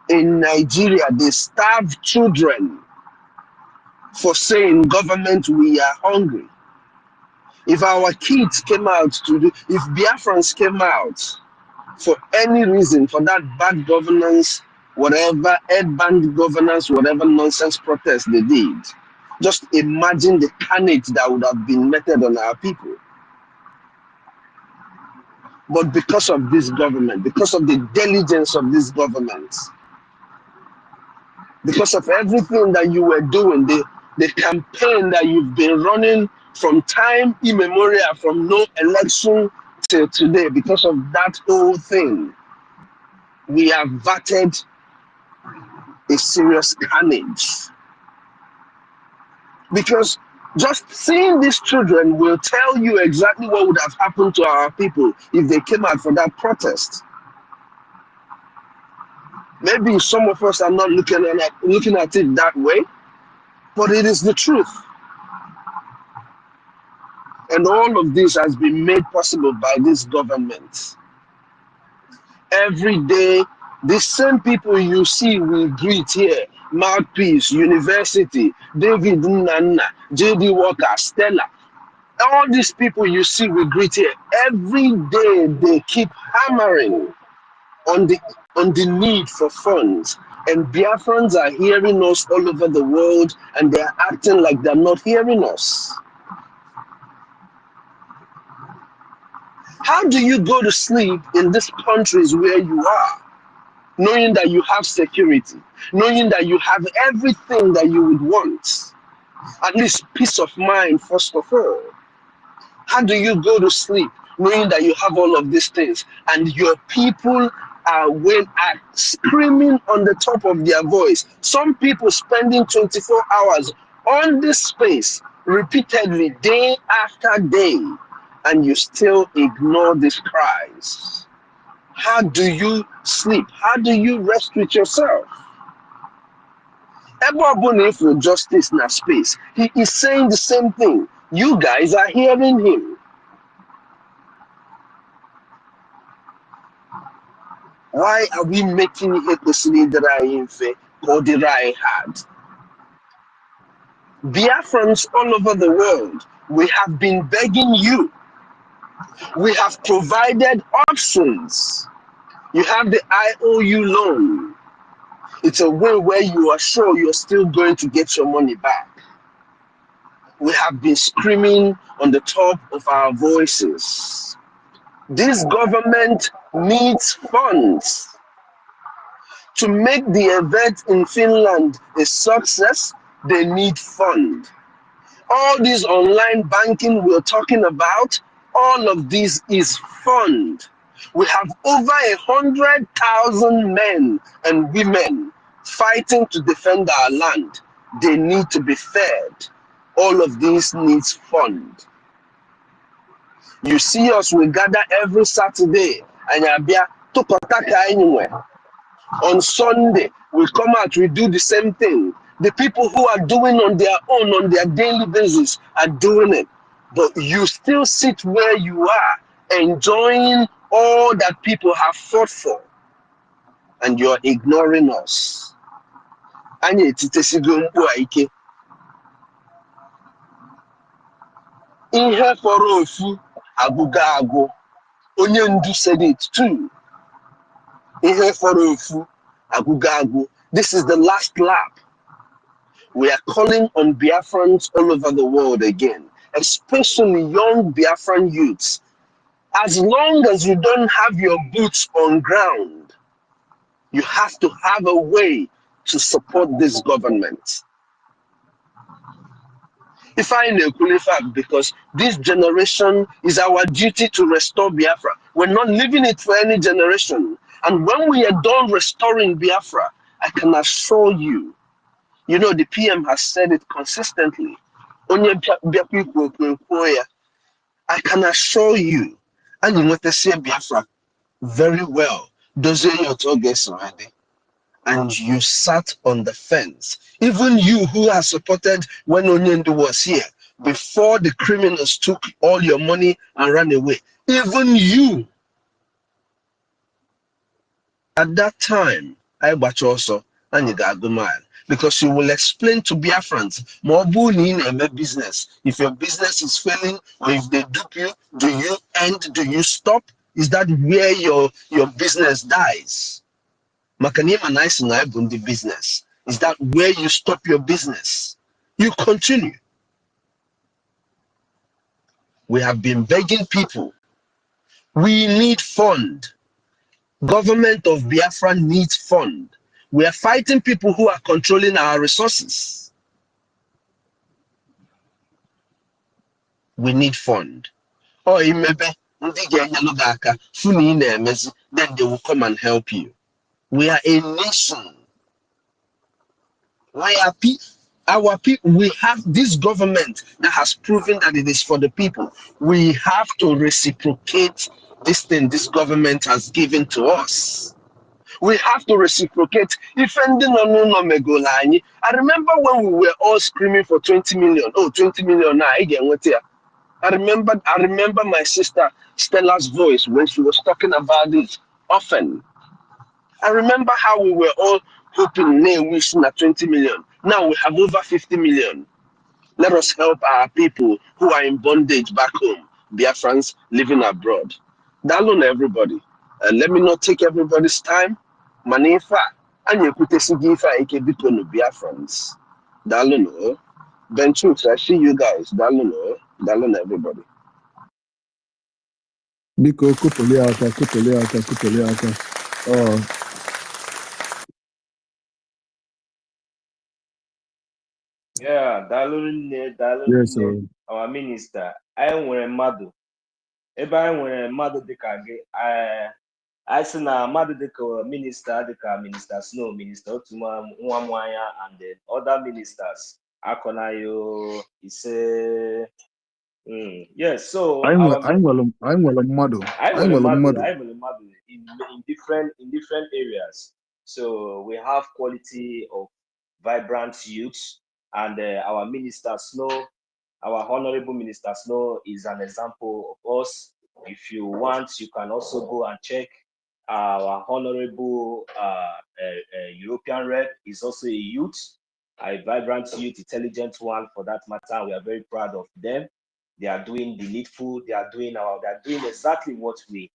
In Nigeria, they starve children for saying, government, we are hungry. If our kids came out if Biafrans came out for any reason, for that bad governance, whatever, band governance, whatever nonsense protest they did, just imagine the carnage that would have been meted on our people. But because of this government, because of the diligence of this government, because of everything that you were doing, the campaign that you've been running from time immemorial, from no election till today, because of that whole thing, we have averted a serious carnage. Because just seeing these children will tell you exactly what would have happened to our people if they came out for that protest. Maybe some of us are not looking at it that way, but it is the truth. And all of this has been made possible by this government. Every day, the same people you see we greet here, Mouthpiece, University, David Nana, JD Walker, Stella, all these people you see we greet here, every day they keep hammering on the need for funds. And Biafrans are hearing us all over the world, and they're acting like they're not hearing us. How do you go to sleep in these countries where you are, knowing that you have security, knowing that you have everything that you would want, at least peace of mind first of all? How do you go to sleep knowing that you have all of these things and your people are screaming on the top of their voice? Some people spending 24 hours on this space repeatedly, day after day, and you still ignore these cries. How do you sleep? How do you rest with yourself? Ebobune for justice in a space. He is saying the same thing. You guys are hearing him. Why are we making it the Sinidrainfe or the Rai had? Biafrans all over the world, we have been begging you. We have provided options. You have the IOU loan. It's a way where you are sure you're still going to get your money back. we have been screaming on the top of our voices. This government needs funds. To make the event in Finland a success, they need funds. All this online banking we're talking about, all of this is fund. We have over 100,000 men and women fighting to defend our land. They need to be fed. All of this needs fund. You see us, we gather every Saturday and Abia to Kotaka anywhere. On Sunday, we come out, we do the same thing. The people who are doing on their own, on their daily basis, are doing it. But you still sit where you are, enjoying all that people have fought for, and you're ignoring us. Anyị etitesigo mkpu a ike. Ihe fọrọ ofu agụga agụ. Onye ndu said it too. Ihe fọrọ ofu agụga agụ. This is the last lap. We are calling on Biafrans all over the world again, especially young Biafran youths. As long as you don't have your boots on ground, you have to have a way to support this government. If I know because this generation is our duty to restore Biafra. We're not leaving it for any generation. And when we are done restoring Biafra, I can assure you, you know, the PM has said it consistently. I can assure you, and you want to say Biafra very well. Those are your targets already. And you sat on the fence. Even you who have supported when Onyendu was here, before the criminals took all your money and ran away. Even you, at that time, I watch also, and you got the mile. Because you will explain to Biafrans, more in a business. If your business is failing or if they dupe you, do you end? Do you stop? Is that where your business dies? Makanima nice and I the business. Is that where you stop your business? You continue. We have been begging people. We need fund. Government of Biafra needs fund. We are fighting people who are controlling our resources. We need fund. Or maybe then they will come and help you. We are a nation. We are our people. We have this government that has proven that it is for the people. We have to reciprocate this thing this government has given to us. We have to reciprocate. I remember when we were all screaming for 20 million. Oh, 20 million now. I remember my sister Stella's voice when she was talking about this often. I remember how we were all hoping, wishing at 20 million. Now we have over 50 million. Let us help our people who are in bondage back home, Biafrans living abroad. Dalun everybody. Let me not take everybody's time. Manifa, and you could Gifa Ikebiko no Biafrans. Dalun, Benchuk, I see you guys. Dalun everybody. Biko kutuliaka. Oh, Yeah, yes, Dalun, our minister. I nwere mmadụ. Ebe anyị nwere mmadụ dịka gị, anyị sị na mmadụ dịka Minister Snow, Minister Otuma Nwamwanya, and the other ministers, Akonayo, Ise. Yes, so I'm well mado. in different areas. So we have quality of vibrant youths, and our Minister Snow, our Honorable Minister Snow, is an example of us. If you want, you can also go and check our Honorable European rep is also a youth, a vibrant youth, intelligent one for that matter. We are very proud of them. They are doing the needful. They are doing exactly what we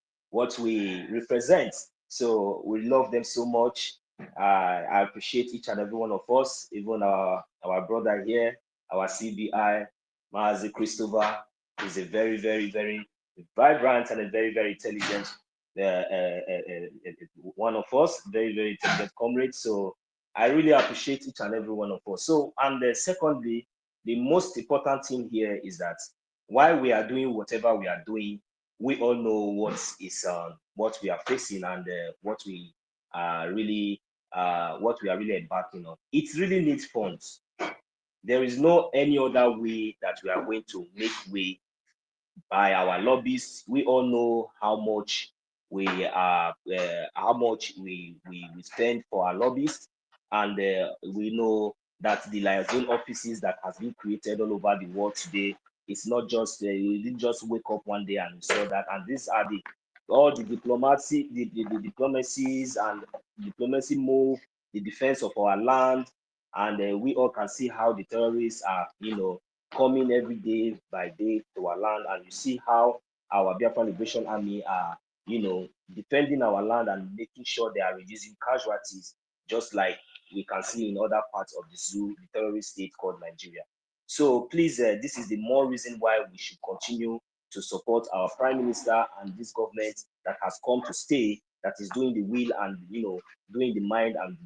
represent. So we love them so much. I appreciate each and every one of us, even our brother here, our CBI. Mazi Christopher is a very, very, very vibrant and a very, very intelligent one of us, very, very intelligent comrade. So I really appreciate each and every one of us. So, and secondly, the most important thing here is that while we are doing whatever we are doing, we all know what we are facing and what we are really embarking on. It really needs funds. There is no any other way that we are going to make way by our lobbyists. We all know how much we spend for our lobbyists, and we know that the liaison offices that has been created all over the world today, it's not just you didn't just wake up one day and saw that, and these are all the diplomacy, the diplomacies and diplomacy move, the defense of our land, and we all can see how the terrorists are, coming every day by day to our land, and you see how our Biafra Liberation Army are, defending our land and making sure they are reducing casualties, just like we can see in other parts of the zoo, the terrorist state called Nigeria. So please, this is the more reason why we should continue to support our Prime Minister and this government that has come to stay, that is doing the will and, doing the mind and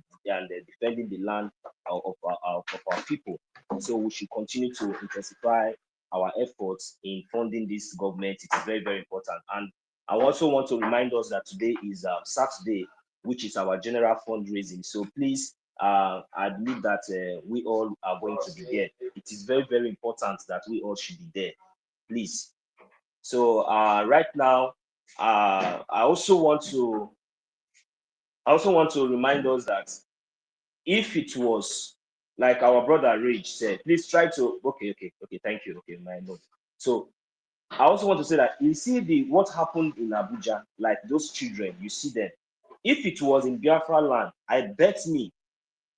defending the land of our people. So we should continue to intensify our efforts in funding this government. It's very, very important. And I also want to remind us that today is Saturday, which is our general fundraising. So please, I believe that we all are going to be there. It is very, very important that we all should be there, please. So right now, I also want to remind us that if it was like our brother Rage said, please try to okay, thank you. Okay, my note. So I also want to say that you see what happened in Abuja, like those children, you see them. If it was in Biafra land, I bet me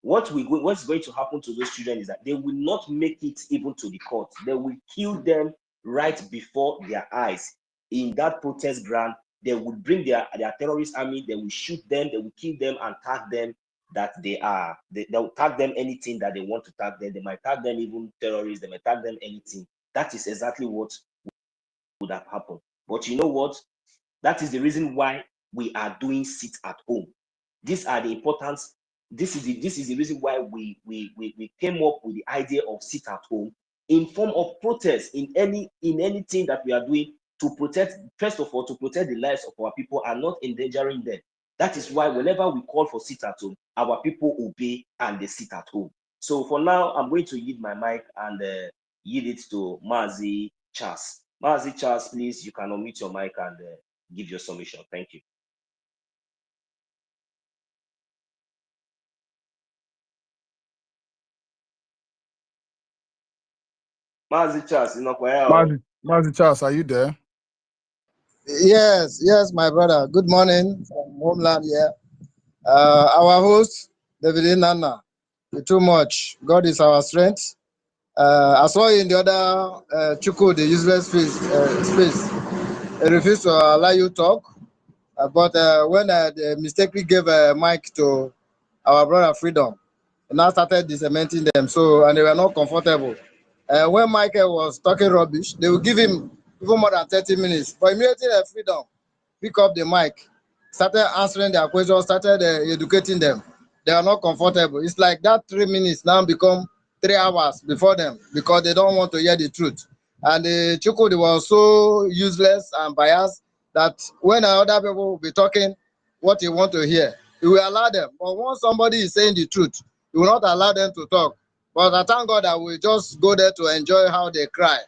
what's going to happen to those children is that they will not make it even to the court. They will kill them right before their eyes in that protest ground. They will bring their terrorist army, they will shoot them, they will kill them and tag them that they'll tag them anything that they want to tag them. They might tag them even terrorists, they might tag them anything. That is exactly what would have happened. But you know what? That is the reason why we are doing sit at home. These are the importance. This is the reason why we came up with the idea of sit at home in form of protest in anything that we are doing to protect, first of all, to protect the lives of our people and not endangering them. That is why whenever we call for sit at home, our people obey and they sit at home. So for now, I'm going to yield my mic and yield it to Mazi Charles. Mazi Charles, please, you can unmute your mic and give your submission. Thank you. Mazi Charles, Mazi Charles, are you there? Yes, my brother. Good morning from homeland here. Our host, David Nana. Too much. God is our strength. I saw in the other Chuku, the useless space. He refused to allow you talk. But when they mistakenly gave a mic to our brother Freedom, and now started disseminating them. So, and they were not comfortable. When Michael was talking rubbish, they would give him even more than 30 minutes. But immediately Freedom pick up the mic, started answering their questions, started educating them. They are not comfortable. It's like that 3 minutes now become 3 hours before them because they don't want to hear the truth. And Chukwudi was so useless and biased that when other people will be talking what you want to hear, you will allow them. But once somebody is saying the truth, you will not allow them to talk. But I thank God that we just go there to enjoy how they cry,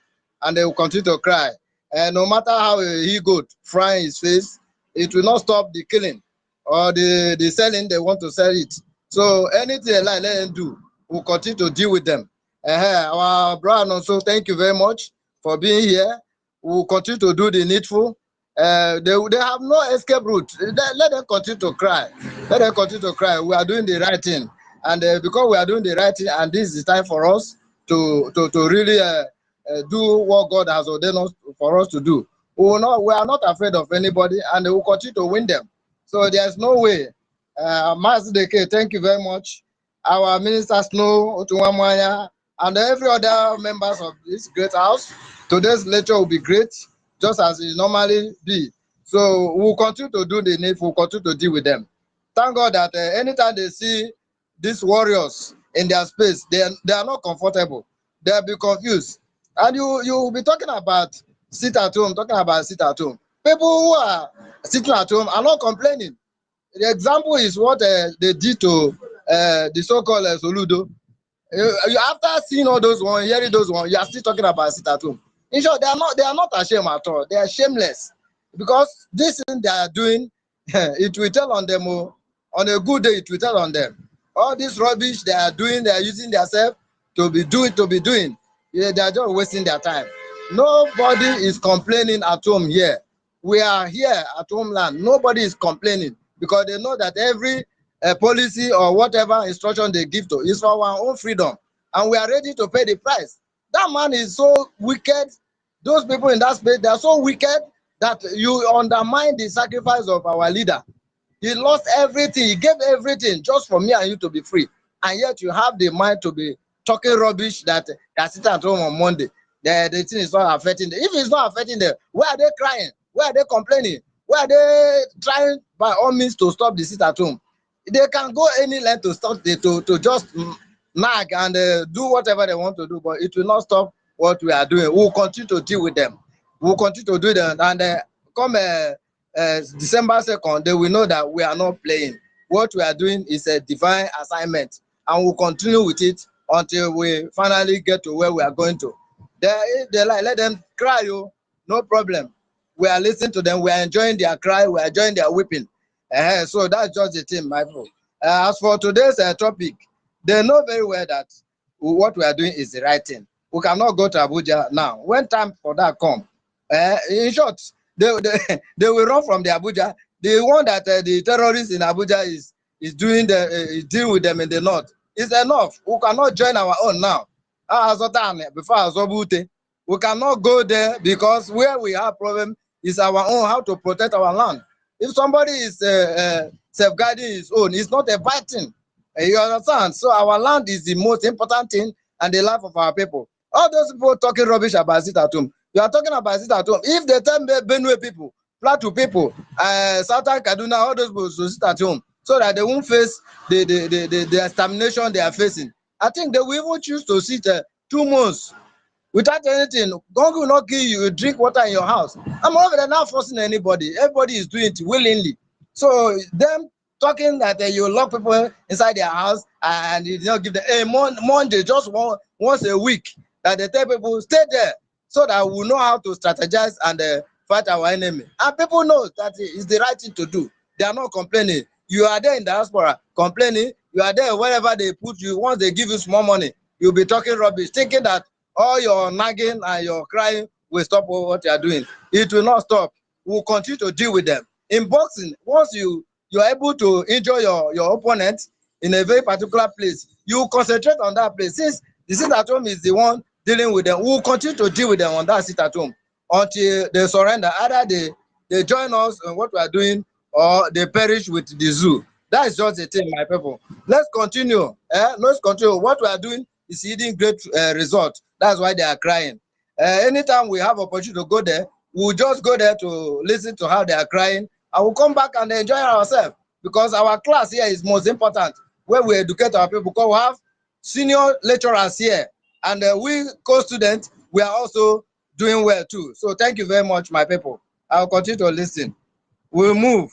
and they will continue to cry. And no matter how he goat frying his face, it will not stop the killing or the selling. They want to sell it. So anything they like, let them do. We'll continue to deal with them. Our brother also, thank you very much for being here. We'll continue to do the needful. They have no escape route. Let them continue to cry. Let them continue to cry. We are doing the right thing. And because we are doing the right thing, and this is time for us to really do what God has ordained us for us to do. We are not afraid of anybody, and we will continue to win them. So there's no way. Master Deke, thank you very much. Our minister Snow Otunwamwanya, and every other members of this great house. Today's lecture will be great, just as it normally be. So we'll continue to do the need, we'll continue to deal with them. Thank God that anytime they see these warriors in their space, they are not comfortable. They'll be confused. And you will be talking about sit at home, talking about sit at home. People who are sitting at home are not complaining. The example is what they did to the so-called Soludo. After seeing all those ones, hearing those ones, you are still talking about sit at home. In short, they are not ashamed at all. They are shameless because this thing they are doing, it will tell on them. Oh, on a good day, it will tell on them. All this rubbish they are doing, they are using themselves to be doing. Yeah, they are just wasting their time. Nobody is complaining at home here. We are here at homeland. Nobody is complaining because they know that every policy or whatever instruction they give to is for our own freedom, and we are ready to pay the price. That man is so wicked. Those people in that space, they are so wicked that you undermine the sacrifice of our leader. He lost everything. He gave everything just for me and you to be free. And yet you have the mind to be talking rubbish that they are sitting at home on Monday. The thing is not affecting them. If it's not affecting them, why are they crying? Why are they complaining? Why are they trying by all means to stop the sit at home? They can go any length to stop to just nag and do whatever they want to do, but it will not stop what we are doing. We'll continue to deal with them. We'll continue to do them, and come December 2nd, they will know that we are not playing. What we are doing is a divine assignment, and we'll continue with it until we finally get to where we are going to. If they like, let them cry, oh, no problem. We are listening to them. We are enjoying their cry. We are enjoying their weeping. So that's just the thing, my friend. As for today's topic, they know very well that what we are doing is the right thing. We cannot go to Abuja now. When time for that come, in short, they will run from the Abuja. The one that the terrorists in Abuja is doing deal with them in the north. It's enough. We cannot join our own now. We cannot go there because where we have problem is our own, how to protect our land. If somebody is safeguarding his own, it's not a bad thing. You understand? So our land is the most important thing and the life of our people. All those people talking rubbish about sit at home, you are talking about sit at home. If they tell Benue people, Plateau people, Southern Kaduna, all those people to sit at home so that they won't face the extermination they are facing, I think they will even choose to sit 2 months without anything. God will not give you drink water in your house. I'm over there not forcing anybody. Everybody is doing it willingly. So them talking that you lock people inside their house and you don't give them a Monday just once a week that they tell people stay there so that we know how to strategize and fight our enemy. And people know that it's the right thing to do. They are not complaining. You are there in diaspora complaining. You are there wherever they put you. Once they give you small money, you'll be talking rubbish, thinking that all your nagging and your crying will stop what you are doing. It will not stop. We'll continue to deal with them. In boxing, once you are able to injure your opponent in a very particular place, you concentrate on that place. Since the sit at home is the one dealing with them, we'll continue to deal with them on that sit at home until they surrender. Either they join us in what we are doing or they perish with the zoo. That is just the thing, my people. Let's continue. Let's continue. What we are doing is yielding great result. That's why they are crying. Anytime we have opportunity to go there, we'll just go there to listen to how they are crying. And we'll come back and enjoy ourselves because our class here is most important where we educate our people, because we have senior lecturers here and we co-students, we are also doing well too. So thank you very much, my people. I'll continue to listen. We'll move.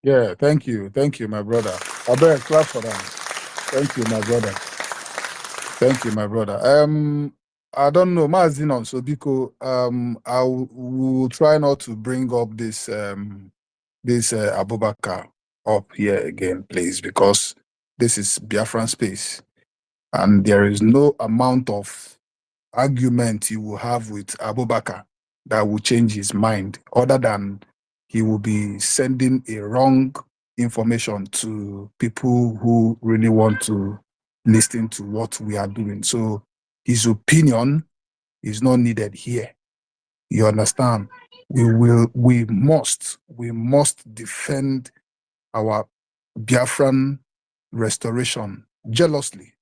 Yeah, thank you, my brother. I better clap for that. Thank you, my brother. Thank you, my brother. I don't know, Mazinon, so Biko, I will try not to bring up this Abubakar up here again, please, because this is Biafran space, and there is no amount of argument you will have with Abubakar that will change his mind, other than he will be sending a wrong information to people who really want to listen to what we are doing. So his opinion is not needed here. You understand? We must defend our Biafran restoration jealously.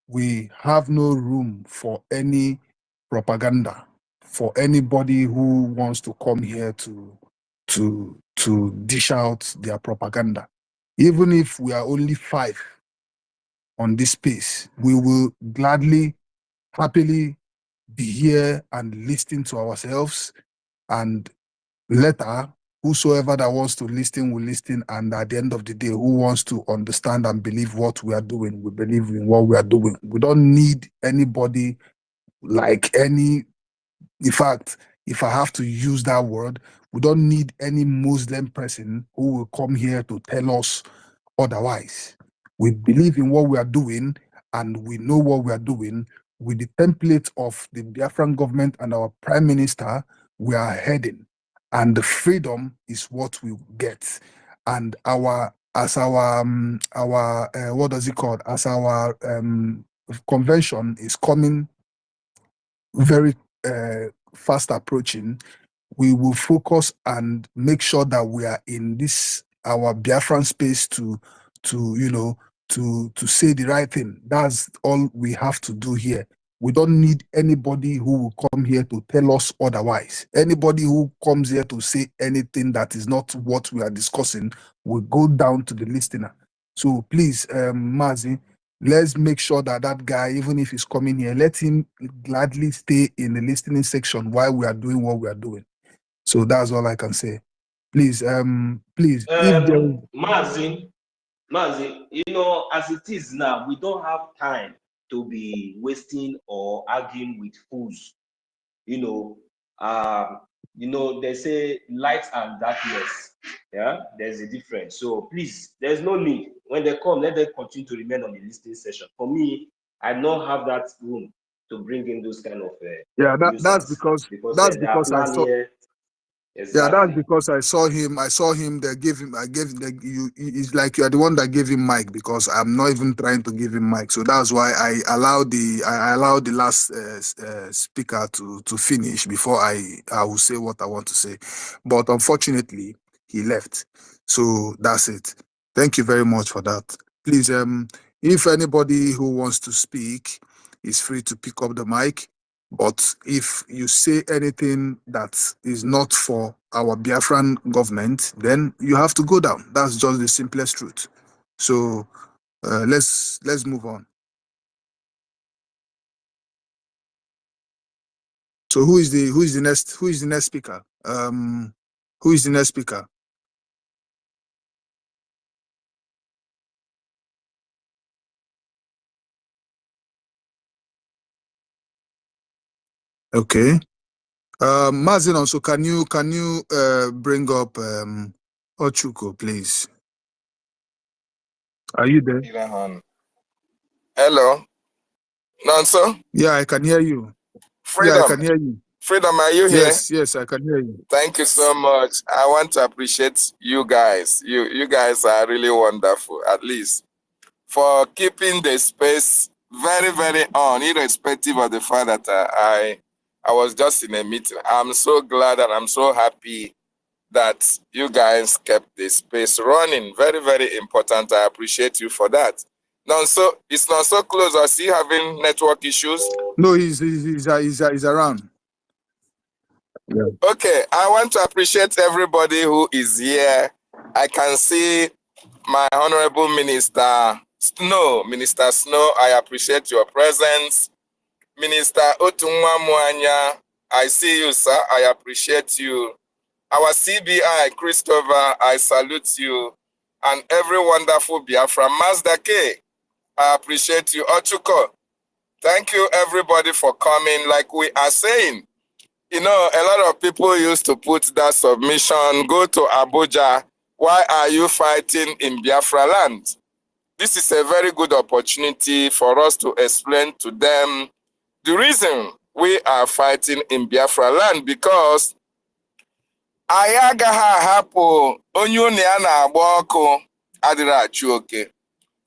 we have no room for any propaganda, for anybody who wants to come here to dish out their propaganda. Even if we are only 5 on this space, we will gladly, happily be here and listen to ourselves, and later whosoever that wants to listen will listen, and at the end of the day, who wants to understand and believe what we are doing, we believe in what we are doing. We don't need anybody like any, in fact, if I have to use that word, we don't need any Muslim person who will come here to tell us otherwise. We believe in what we are doing, and we know what we are doing. With the template of the Biafran government and our prime minister, we are heading, and the freedom is what we get. And our what does it called? As our convention is coming very fast approaching, we will focus and make sure that we are in this our Biafran space to say the right thing. That's all we have to do here. We don't need anybody who will come here to tell us otherwise. Anybody who comes here to say anything that is not what we are discussing will go down to the listener. So please, Mazi, let's make sure that that guy, even if he's coming here, let him gladly stay in the listening section while we are doing what we are doing. So that's all I can say. Please, if there Mazi, you know, as it is now, we don't have time to be wasting or arguing with fools. You know, they say light and darkness. Yeah, there's a difference. So please, there's no need. When they come, let them continue to remain on the listening session. For me, I don't have that room to bring in those kind of that's because they are planning here. Exactly. Yeah, that's because I saw him. They gave him. It's like you are the one that gave him mic, because I'm not even trying to give him mic. So that's why I allowed the last speaker to finish before I will say what I want to say. But unfortunately, he left. So that's it. Thank you very much for that. Please, if anybody who wants to speak is free to pick up the mic. But if you say anything that is not for our Biafran government, then you have to go down. That's just the simplest truth. So let's move on. So who is the next speaker? Who is the next speaker? Okay. Mazin, so can you bring up Ochuko, please? Are you there? Hello. Nonso? Yeah, I can hear you. Freedom. Yeah, I can hear you. Freedom, are you here? Yes, I can hear you. Thank you so much. I want to appreciate you guys. You guys are really wonderful, at least, for keeping the space very, very on, irrespective of the fact that I was just in a meeting. I'm so glad and I'm so happy that you guys kept the space running. Very, very important. I appreciate you for that. It's not so close. I see having network issues. No, he's around. Yeah. Okay, I want to appreciate everybody who is here. I can see my honorable Minister Snow. Minister Snow, I appreciate your presence. Minister Otunwa Mwanya, I see you, sir. I appreciate you. Our CBI, Christopher, I salute you. And every wonderful Biafra. Mazda K, I appreciate you. Ochuko, thank you, everybody, for coming. Like we are saying, you know, a lot of people used to put that submission, go to Abuja. Why are you fighting in Biafra land? This is a very good opportunity for us to explain to them the reason we are fighting in Biafra land, because Ayagaha Hapo Onyunyana Aboko Adirachuoke.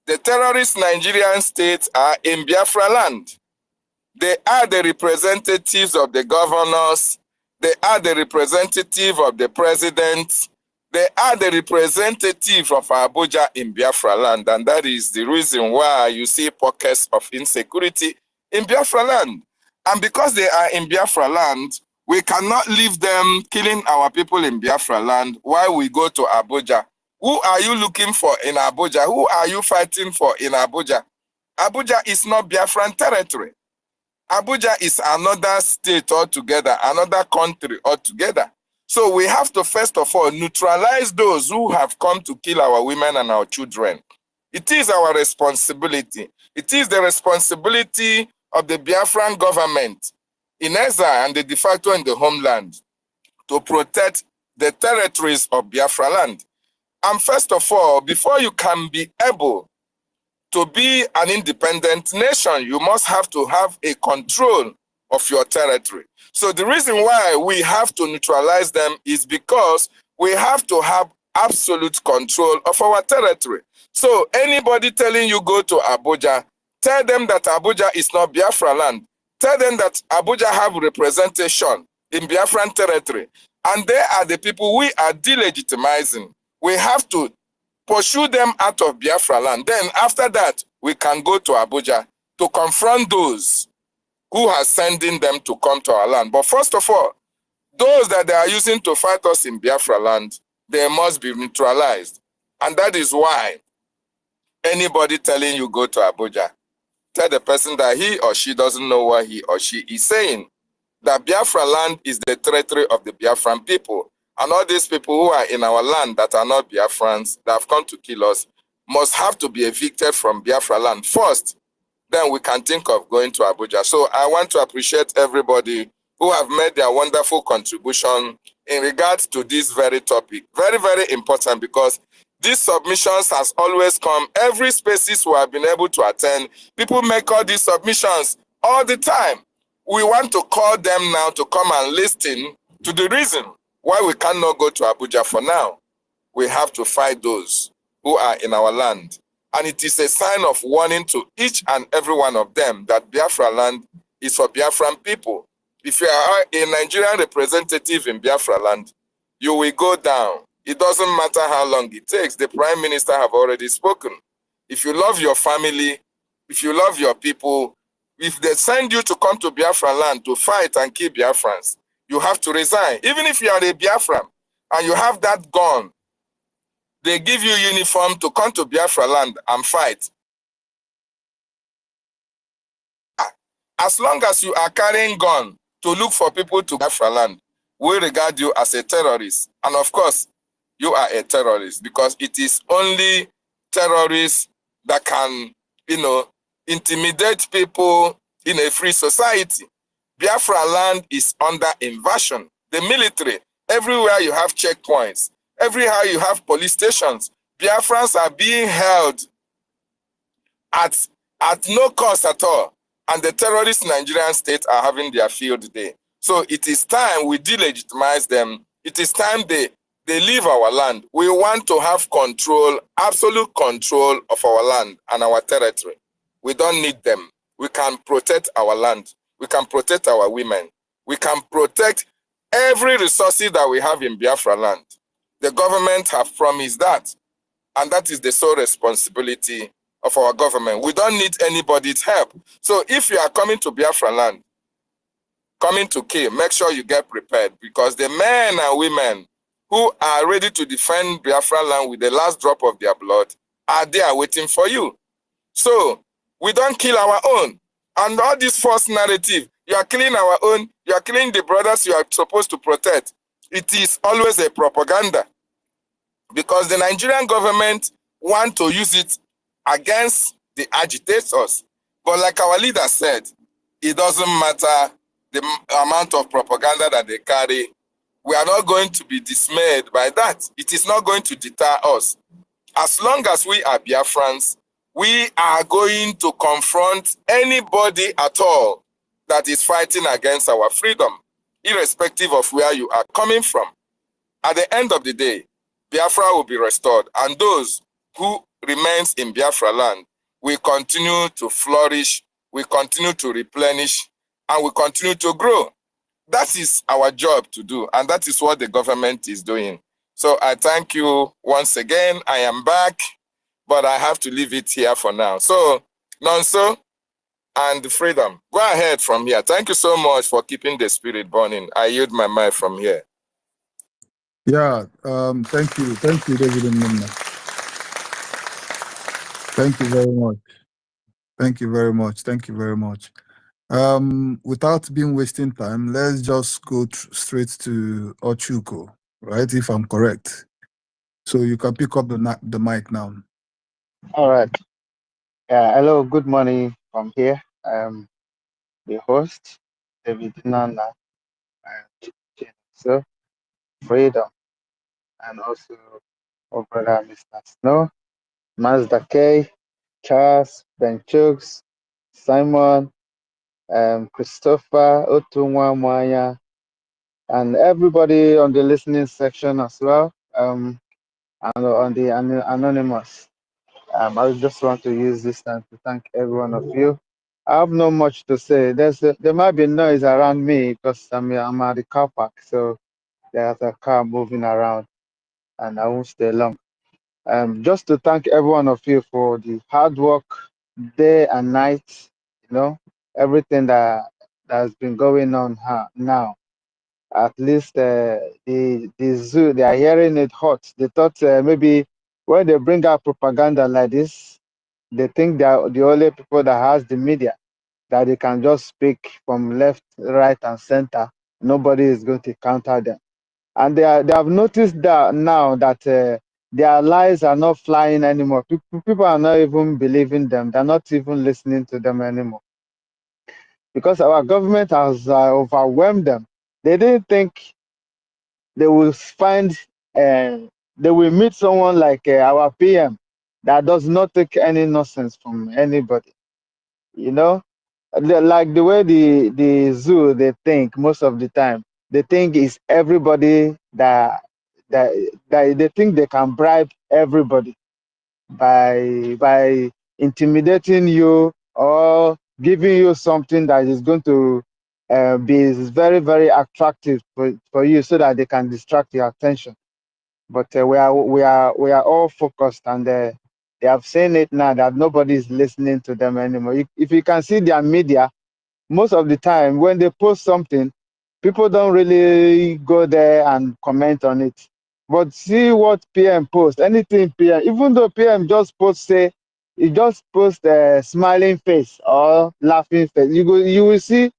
The terrorist Nigerian states are in Biafra land. They are the representatives of the governors. They are the representative of the president. They are the representative of Abuja in Biafra land, and that is the reason why you see pockets of insecurity in Biafra land. And because they are in Biafra land, we cannot leave them killing our people in Biafra land while we go to Abuja. Who are you looking for in Abuja? Who are you fighting for in Abuja? Abuja is not Biafran territory. Abuja is another state altogether, another country altogether. So we have to first of all neutralize those who have come to kill our women and our children. It is our responsibility. It is the responsibility of the Biafran government in exile and the de facto in the homeland to protect the territories of Biafra land. And first of all, before you can be able to be an independent nation, you must have to have a control of your territory. So the reason why we have to neutralize them is because we have to have absolute control of our territory. So anybody telling you go to Abuja, tell them that Abuja is not Biafra land. Tell them that Abuja have representation in Biafran territory. And they are the people we are delegitimizing. We have to pursue them out of Biafra land. Then after that, we can go to Abuja to confront those who are sending them to come to our land. But first of all, those that they are using to fight us in Biafra land, they must be neutralized. And that is why anybody telling you go to Abuja, tell the person that he or she doesn't know what he or she is saying. That Biafra land is the territory of the Biafran people. And all these people who are in our land that are not Biafrans, that have come to kill us, must have to be evicted from Biafra land first. Then we can think of going to Abuja. So I want to appreciate everybody who have made their wonderful contribution in regards to this very topic. Very, very important, because these submissions has always come. Every spaces we have been able to attend, people make all these submissions all the time. We want to call them now to come and listen to the reason why we cannot go to Abuja for now. We have to fight those who are in our land. And it is a sign of warning to each and every one of them that Biafra land is for Biafran people. If you are a Nigerian representative in Biafra land, you will go down. It doesn't matter how long it takes. The Prime Minister have already spoken. If you love your family, if you love your people, if they send you to come to Biafra land to fight and kill Biafrans, you have to resign. Even if you are a Biafran and you have that gun, they give you uniform to come to Biafra land and fight. As long as you are carrying gun to look for people to Biafra land, we regard you as a terrorist. And of course, you are a terrorist, because it is only terrorists that can, intimidate people in a free society. Biafra land is under invasion. The military, everywhere you have checkpoints, everywhere you have police stations, Biafrans are being held at no cost at all. And the terrorist Nigerian state are having their field day. So it is time we delegitimize them. It is time they leave our land. We want to have control, absolute control of our land and our territory. We don't need them. We can protect our land. We can protect our women. We can protect every resources that we have in Biafra land. The government have promised that. And that is the sole responsibility of our government. We don't need anybody's help. So if you are coming to Biafra land, coming to kill, make sure you get prepared, because the men and women who are ready to defend Biafra land with the last drop of their blood are there waiting for you. So we don't kill our own. And all this false narrative, you are killing our own, you are killing the brothers you are supposed to protect. It is always a propaganda, because the Nigerian government want to use it against the agitators. But like our leader said, it doesn't matter the amount of propaganda that they carry. We are not going to be dismayed by that. It is not going to deter us. As long as we are Biafrans, we are going to confront anybody at all that is fighting against our freedom, irrespective of where you are coming from. At the end of the day, Biafra will be restored, and those who remains in Biafra land will continue to flourish, will continue to replenish, and will continue to grow. That is our job to do, and that is what the government is doing. So I thank you once again. I am back, but I have to leave it here for now. So, Nonso and Freedom, go ahead from here. Thank you so much for keeping the spirit burning. I yield my mind from here. Yeah, thank you, David and Nina. Thank you very much. Thank you very much. Thank you very much. Without being wasting time, let's just go straight to Ochuko, right? If I'm correct. So you can pick up the mic now. All right. Hello, good morning from here. I'm the host, David Nana, and so Freedom, and also our brother Mr. Snow, Mazda K, Charles, Ben Chooks, Simon, Christopher, Otunwa Mwanya, and everybody on the listening section as well, and on the anonymous. I just want to use this time to thank every one of you. I have not much to say. There might be noise around me because I'm at the car park, so there's a car moving around, and I won't stay long. Just to thank every one of you for the hard work, day and night. You know, everything that has been going on now. At least the zoo, they are hearing it hot. They thought maybe when they bring out propaganda like this, they think they are the only people that has the media, that they can just speak from left, right, and center. Nobody is going to counter them. And they have noticed that now that their lies are not flying anymore. People are not even believing them. They're not even listening to them anymore. Because our government has overwhelmed them. They didn't think they will find, they will meet someone like our PM that does not take any nonsense from anybody. You know, like the way the zoo they think most of the time, they think is everybody that they think they can bribe everybody by intimidating you or giving you something that is going to be very attractive for you so that they can distract your attention. But we are all focused, and they have seen it now that nobody is listening to them anymore. If you can see their media, most of the time when they post something, people don't really go there and comment on it. But see what PM post, anything PM, even though PM just post, say, he just post a smiling face or laughing face, you will see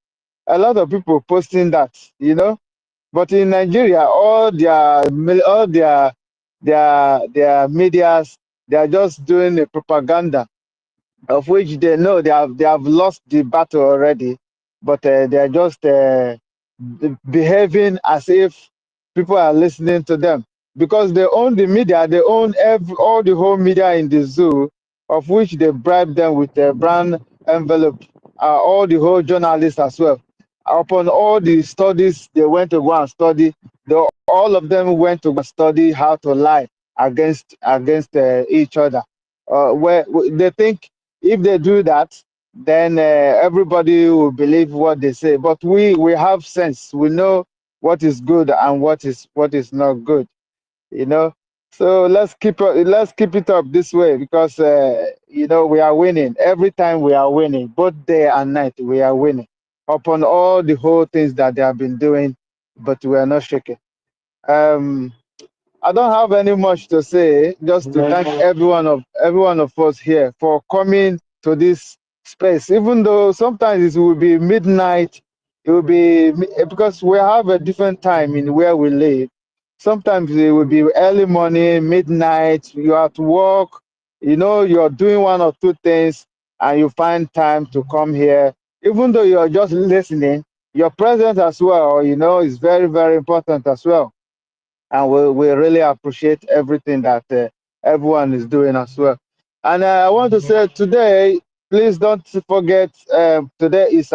a lot of people posting that, you know. But in Nigeria, all their medias, they are just doing a propaganda of which they know they have lost the battle already, but they are just behaving as if people are listening to them because they own the media, they own all the whole media in the zoo, of which they bribe them with a brand envelope, all the whole journalists as well. Upon all the studies they went to go and study, all of them went to go study how to lie against each other. Where they think if they do that, then everybody will believe what they say. But we have sense. We know what is good and what is not good. You know. So let's keep it up this way because we are winning every time. We are winning both day and night. We are winning upon all the whole things that they have been doing, but we are not shaking. Um, I don't have any much to say. Just to thank every one of us here for coming to this space. Even though sometimes it will be midnight, it will be because we have a different time in where we live. Sometimes it will be early morning, midnight. You have to work. You're doing one or two things, and you find time to come here. Even though you're just listening, your presence as well, is very important as well, and we really appreciate everything that everyone is doing as well. And I want to say today, please don't forget, today is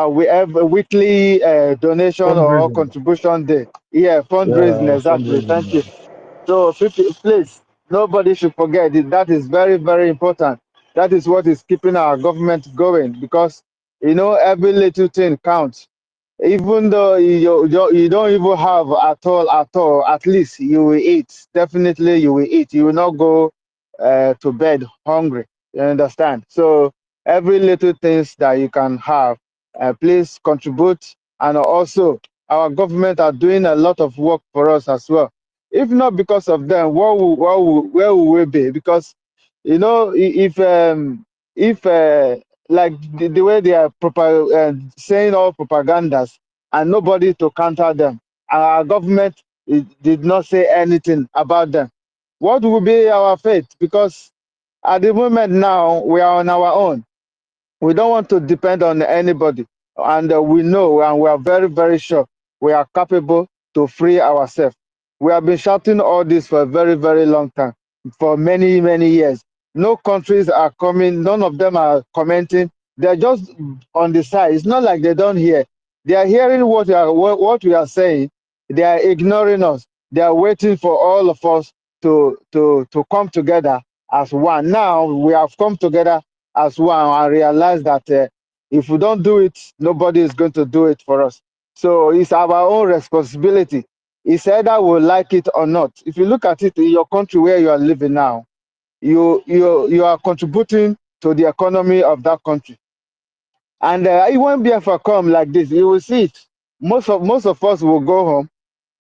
we have a weekly donation or Fundraising. contribution day. Yeah, fundraising, Yeah, exactly. Thank you. fundraising. So please, nobody should forget it. That is very important. That is what is keeping our government going because every little thing counts. Even though you don't even have at all, at least you will eat. Definitely you will eat. You will not go to bed hungry. You understand? So every little things that you can have, please contribute. And also our government are doing a lot of work for us as well. If not because of them, where will we be? Because you know, if like the way they are saying all propagandas and nobody to counter them, and our government did not say anything about them, what will be our fate? Because at the moment now we are on our own. We don't want to depend on anybody, and we know and we are very, very sure we are capable to free ourselves. We have been shouting all this for a very, very long time, for many, many years. No countries are coming, none of them are commenting. They're just on the side. It's not like they don't hear. They are hearing what we are saying. They are ignoring us. They are waiting for all of us to come together as one. Now we have come together as one and realize that if we don't do it, nobody is going to do it for us. So it's our own responsibility. It's either we like it or not. If you look at it in your country where you are living now, you are contributing to the economy of that country. And it won't be ever come like this. You will see it. Most of us will go home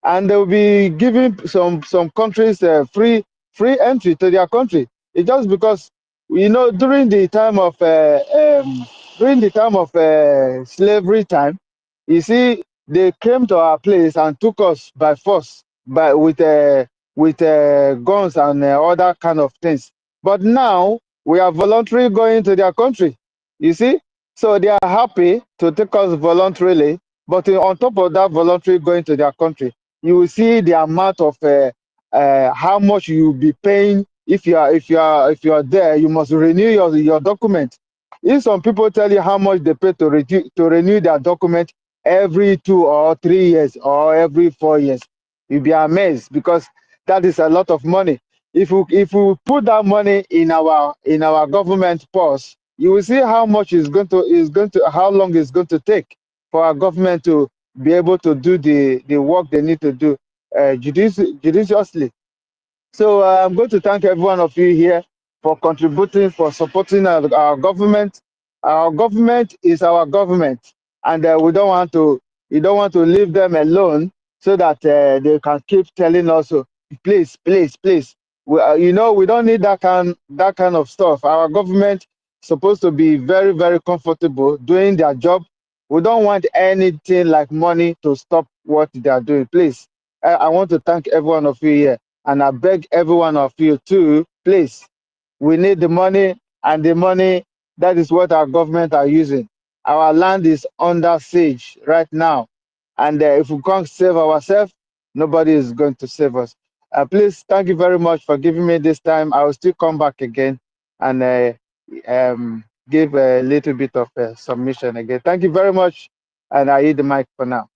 and they will be giving some countries free entry to their country. It's just because during the time of slavery time, you see they came to our place and took us by force by with guns and other kind of things. But now we are voluntarily going to their country. You see, so they are happy to take us voluntarily. But on top of that, voluntary going to their country, you will see the amount of how much you will be paying if you are there. You must renew your document. If some people tell you how much they pay to renew their document every 2 or 3 years or every 4 years, you'll be amazed because that is a lot of money. If we put that money in our government purse, you will see how much is going to how long it's going to take for our government to be able to do the work they need to do judiciously. So I'm going to thank every one of you here for contributing, for supporting our government. Our government is our government, and we don't want to leave them alone so that they can keep telling us, "Oh, please, please, please." We don't need that kind of stuff. Our government supposed to be very, very comfortable doing their job. We don't want anything like money to stop what they are doing. Please, I want to thank every one of you here. And I beg every one of you to, please, we need the money, and the money, that is what our government are using. Our land is under siege right now. And if we can't save ourselves, nobody is going to save us. Please, thank you very much for giving me this time. I will still come back again and give a little bit of submission again. Thank you very much. And I yield the mic for now.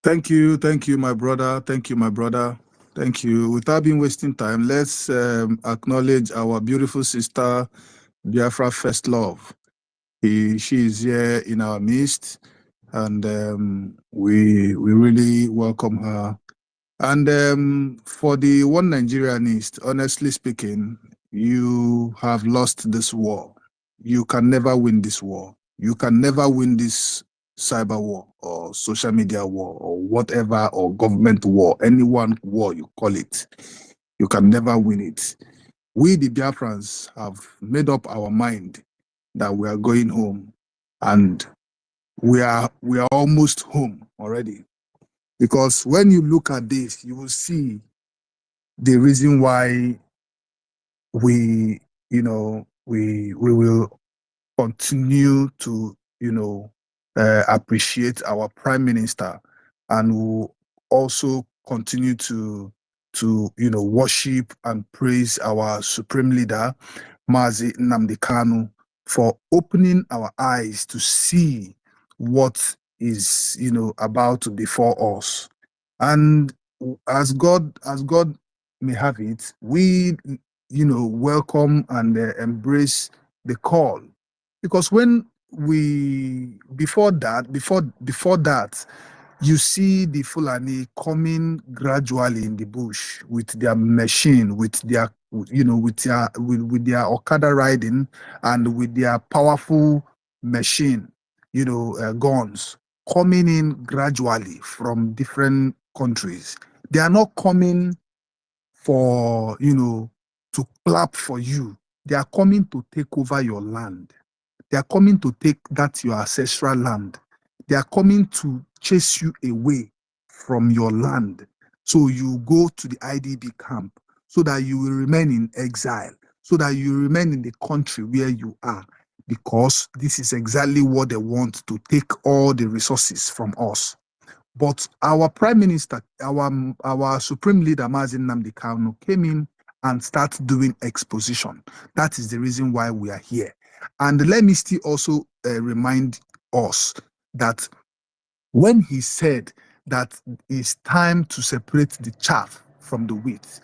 Thank you, my brother. Thank you, my brother. Thank you. Without being wasting time, let's acknowledge our beautiful sister, Biafra First Love. She is here in our midst, and we really welcome her. And for the one Nigerianist, honestly speaking, you have lost this war. You can never win this war. You can never win this cyber war or social media war or whatever, or government war, any one war you call it. You can never win it. We, the Biafrans, have made up our mind that we are going home, and we are almost home already. Because when you look at this, you will see the reason why we will continue to appreciate our prime minister, and will also continue to worship and praise our supreme leader, Mazi Nnamdi Kanu, for opening our eyes to see what is about to befall us. And as God may have it, we welcome and embrace the call, because when before that, you see the Fulani coming gradually in the bush with their machine, with their with their Okada riding, and with their powerful machine, guns, coming in gradually from different countries. They are not coming for to clap for you. They are coming to take over your land. They are coming to take that your ancestral land. They are coming to chase you away from your land. So you go to the IDB camp so that you will remain in exile, so that you remain in the country where you are, because this is exactly what they want, to take all the resources from us. But our prime minister, our supreme leader, Mazin Nnamdi Kanu, came in and started doing exposition. That is the reason why we are here. And let me still also remind us that when he said that it's time to separate the chaff from the wheat,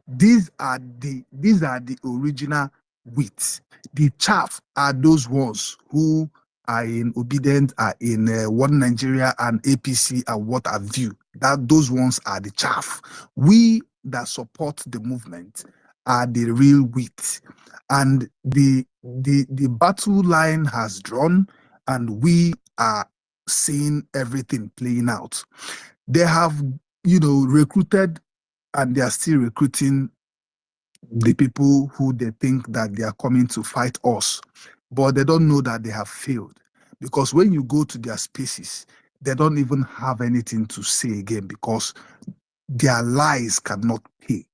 these are the original wheat. The chaff are those ones who are in obedient, are in One Nigeria and APC and what have you. That those ones are the chaff. We that support the movement are the real wheat, and the battle line has drawn, and we are seeing everything playing out. They have recruited, and they are still recruiting the people who they think that they are coming to fight us, but they don't know that they have failed, because when you go to their spaces, they don't even have anything to say again, because their lies cannot pay.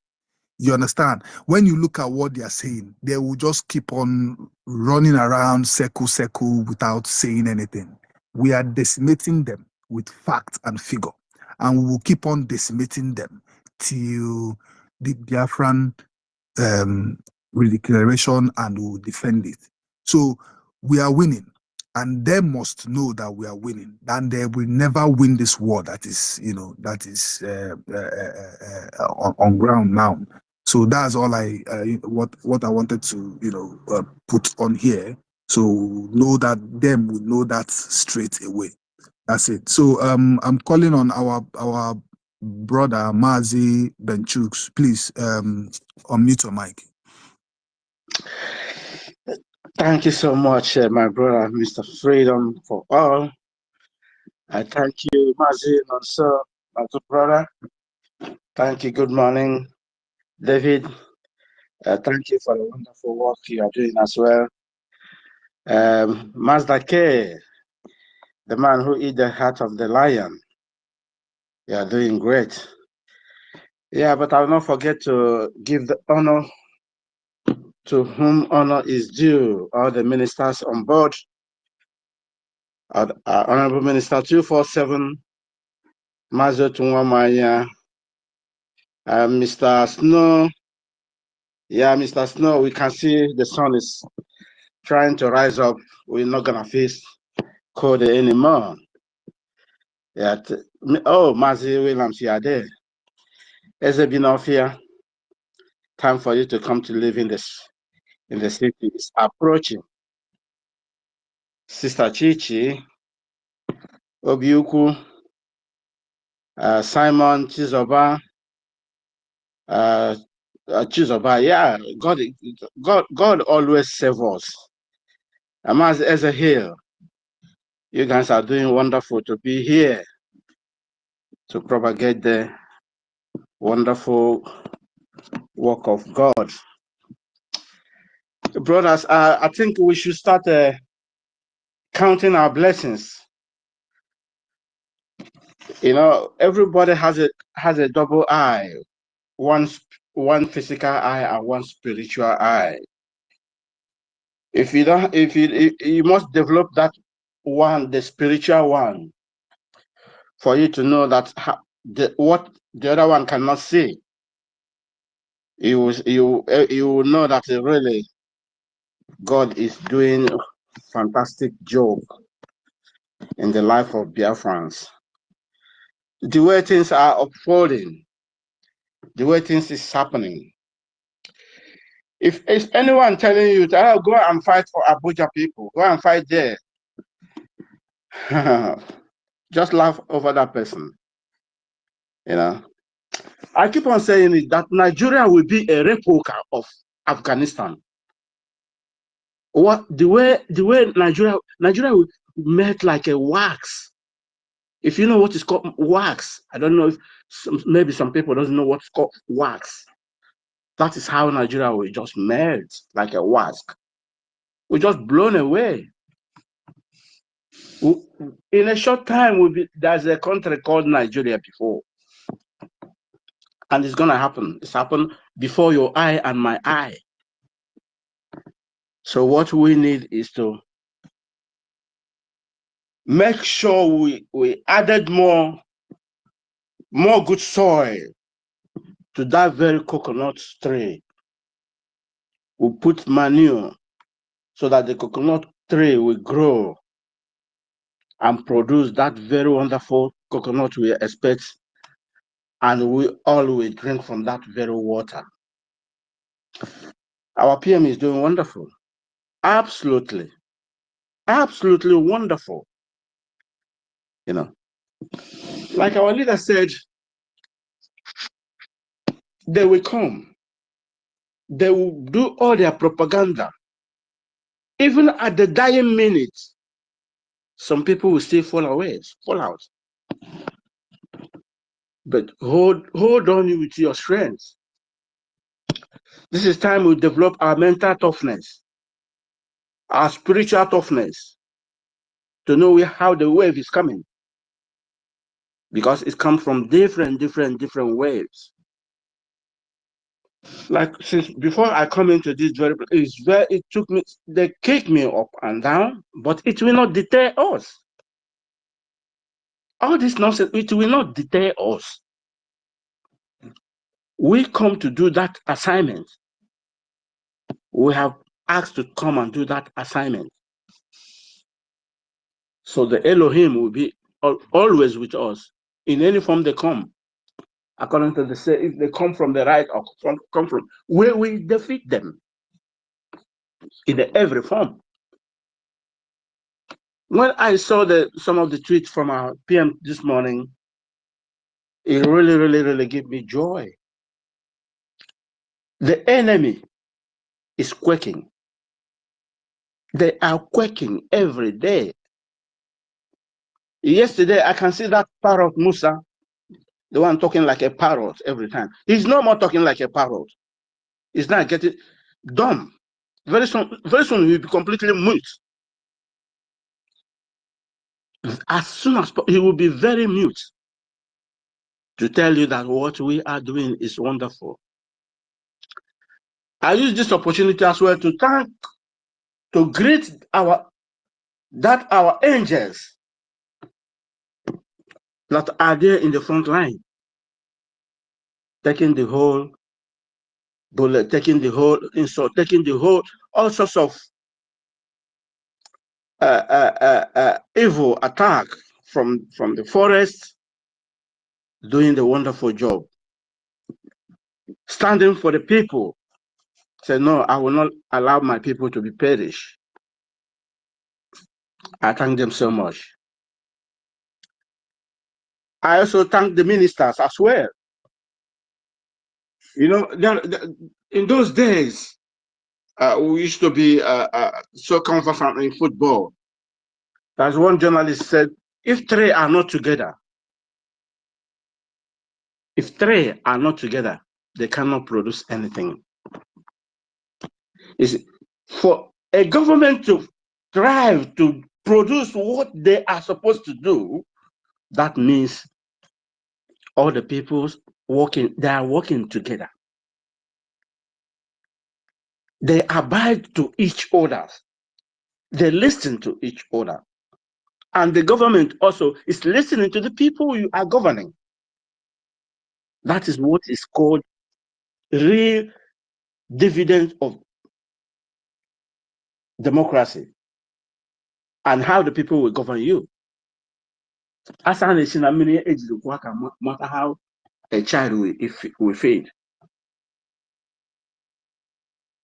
You understand? When you look at what they are saying, they will just keep on running around circle without saying anything. We are decimating them with fact and figure, and we will keep on decimating them till the Biafran redeclaration, and we will defend it. So we are winning, and they must know that we are winning, and they will never win this war that is on ground now. So that's all what I wanted to put on here. So know that them will know that straight away. That's it. So I'm calling on our brother Mazi Benchooks. Please unmute your mic. Thank you so much, my brother, Mr. Freedom for All. I thank you, Mazi, also, my good brother. Thank you. Good morning, David. Thank you for the wonderful work you are doing as well. Mazda K, the man who eat the heart of the lion. You are doing great. Yeah, but I will not forget to give the honor to whom honor is due, all the ministers on board. Our Honorable Minister 247, Mazo Tunwamaya, Mr. Snow. Yeah, Mr. Snow, we can see the sun is trying to rise up. We're not going to face cold anymore. Yeah. Oh, Mazi Williams, you are there. Has it been off here? Time for you to come to live in the city is approaching. Sister Chichi, Obiuku, Simon Chizoba, Chizoba, yeah, God always saves us. Amaz Ezehil, you guys are doing wonderful to be here to propagate the wonderful work of God. Brothers, I think we should start counting our blessings. You know, everybody has a double eye, one physical eye and one spiritual eye. If you must develop that one, the spiritual one, for you to know that what the other one cannot see. You will know that really God is doing a fantastic job in the life of Biafrans. The way things are unfolding, the way things is happening, If it's anyone telling you to go and fight for Abuja people, go and fight there, just laugh over that person. You know, I keep on saying it, that Nigeria will be a replica of Afghanistan. What the way Nigeria will melt like a wax. If you know what is called wax, I don't know if maybe some people doesn't know what's called wax. That is how Nigeria will just melt like a wax. We're just blown away. In a short time, there's a country called Nigeria before. And it's gonna happen. It's happened before your eye and my eye. So what we need is to make sure we added more good soil to that very coconut tree. We put manure so that the coconut tree will grow and produce that very wonderful coconut we expect, and we all will drink from that very water. Our PM is doing wonderful. Absolutely wonderful. You know, like our leader said, they will come. They will do all their propaganda. Even at the dying minute, some people will still fall out. But hold on with your strength. This is time we develop our mental toughness, our spiritual toughness, to know how the wave is coming. Because it comes from different waves. Like since before I come into this it took me, they kicked me up and down, but it will not deter us. All this nonsense, it will not deter us. We come to do that assignment. We have asked to come and do that assignment. So the Elohim will be always with us in any form they come. According to the say, if they come from the right or come from, we will defeat them in every form. When I saw some of the tweets from our PM this morning, it really gave me joy. The enemy is quaking. They are quaking every day. Yesterday, I can see that parrot Musa, the one talking like a parrot every time. He's no more talking like a parrot. He's not getting dumb. Very soon he'll be completely mute. As soon as he will be very mute to tell you that what we are doing is wonderful. I use this opportunity as well to greet our angels that are there in the front line, taking the whole bullet, taking the whole insult, taking the whole all sorts of evil attack from the forest, doing the wonderful job, standing for the people. Say, no, I will not allow my people to be perished. I thank them so much. I also thank the ministers as well. You know, in those days, we used to be so conversant in football. As one journalist said, if three are not together, they cannot produce anything. It's for a government to strive to produce what they are supposed to do, that means all the people they are working together. They abide to each other. They listen to each other. And the government also is listening to the people you are governing. That is what is called real dividend of democracy and how the people will govern you. As an nation, no matter how a child will fade.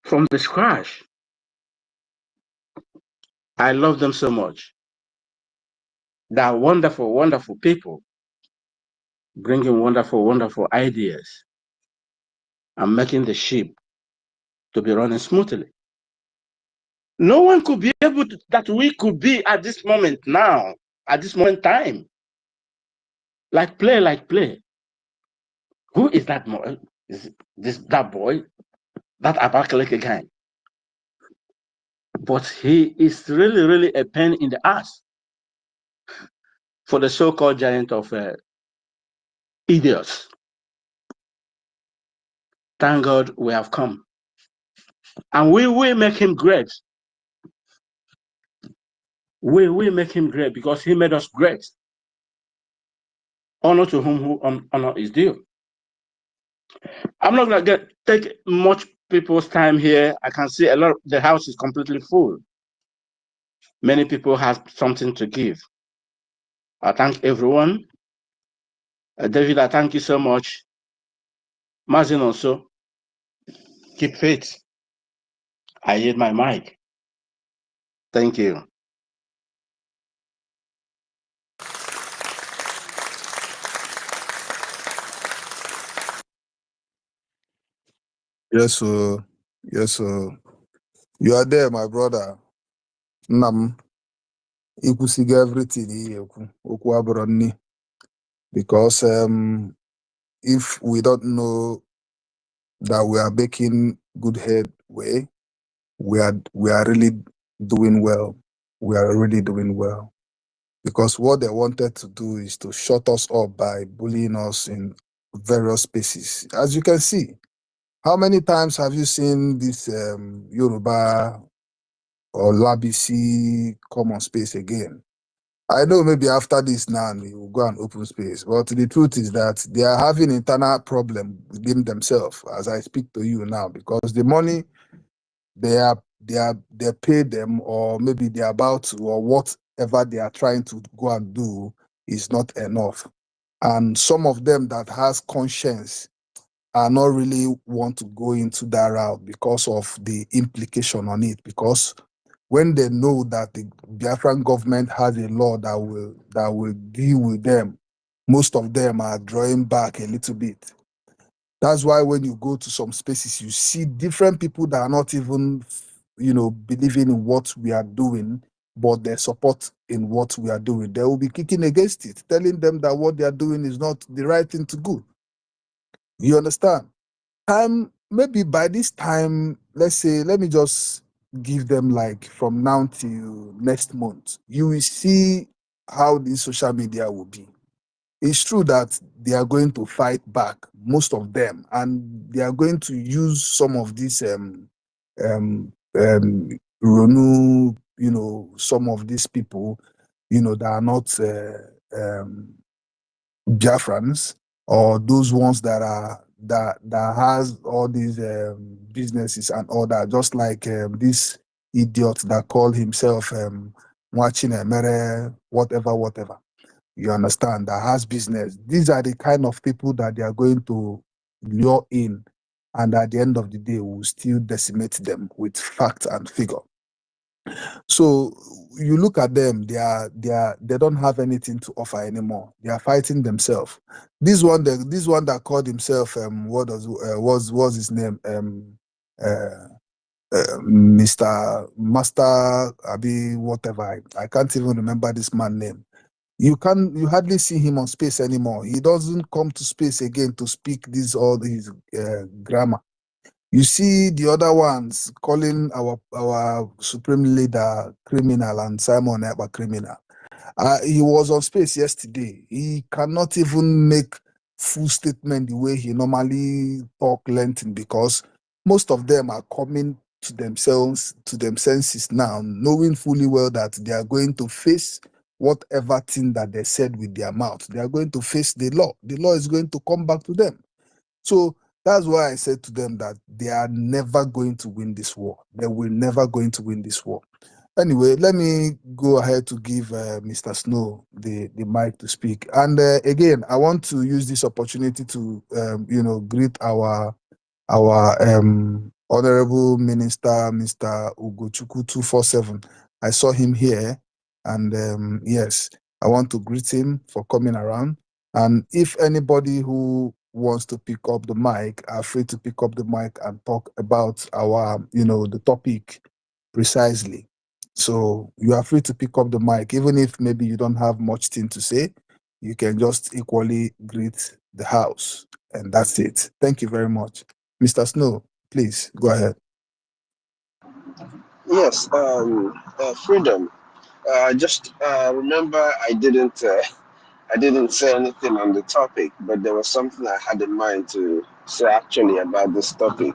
from the scratch. I love them so much. They are wonderful, wonderful people, bringing wonderful, wonderful ideas and making the ship to be running smoothly. No one could be able to, that we could be at this moment now, at this moment time. Like play. Who is that boy? Is that boy? That Abakaleke guy? But he is really, really a pain in the ass for the so-called giant of idiots. Thank God we have come. And we will make him great. We will make him great because he made us great. Honor to whom honor is due. I'm not going to take much people's time here. I can see a lot. The house is completely full. Many people have something to give. I thank everyone. David, I thank you so much. Mazin also, keep faith. I yield my mic. Thank you. Yes, sir. Yes, sir. You are there, my brother. Nam. Ikusiga everything here. Okwu abụrụ nni. Because if we don't know that we are making good headway, we are really doing well. We are really doing well. Because what they wanted to do is to shut us up by bullying us in various spaces. As you can see, how many times have you seen this Yoruba or Labisi come on space again? I know maybe after this now we will go and open space, but the truth is that they are having internal problem within themselves as I speak to you now, because the money they pay them, or maybe they're about to, or whatever they are trying to go and do is not enough. And some of them that has conscience are not really want to go into that route because of the implication on it, because when they know that the Biafran government has a law that will deal with them, most of them are drawing back a little bit. That's why when you go to some spaces, you see different people that are not even, believing in what we are doing, but they support in what we are doing. They will be kicking against it, telling them that what they are doing is not the right thing to do. You understand? Maybe by this time, let's say, let me just give them like from now till next month, you will see how this social media will be. It's true that they are going to fight back, most of them, and they are going to use some of these Ronu, some of these people, that are not Biafrans, or those ones that has all these businesses and all that, just like this idiot that called himself watching Mere, whatever. You understand, that has business. These are the kind of people that they are going to lure in, and at the end of the day will still decimate them with fact and figure. So you look at them, they don't have anything to offer anymore. They are fighting themselves. This one that called himself what was his name? Mr. Master Abi whatever. I can't even remember this man's name. You hardly see him on space anymore. He doesn't come to space again to speak all his grammar. You see the other ones calling our supreme leader criminal and Simon Ekpa criminal. He was on space yesterday. He cannot even make full statement the way he normally talk lengthen, because most of them are coming to themselves, to them senses now, knowing fully well that they are going to face whatever thing that they said with their mouth. They are going to face the law. The law is going to come back to them. So that's why I said to them that they are never going to win this war. They will never going to win this war. Anyway, let me go ahead to give Mr. Snow the mic to speak. And again, I want to use this opportunity to, greet our Honorable Minister, Mr. Ugochukwu 247. I saw him here, and yes, I want to greet him for coming around. And if anybody who wants to pick up the mic are free to pick up the mic and talk about our, the topic precisely. So you are free to pick up the mic, even if maybe you don't have much thing to say, you can just equally greet the house. And that's it. Thank you very much. Mr. Snow, please go ahead. Yes, freedom. Just remember, I didn't say anything on the topic, but there was something I had in mind to say actually about this topic.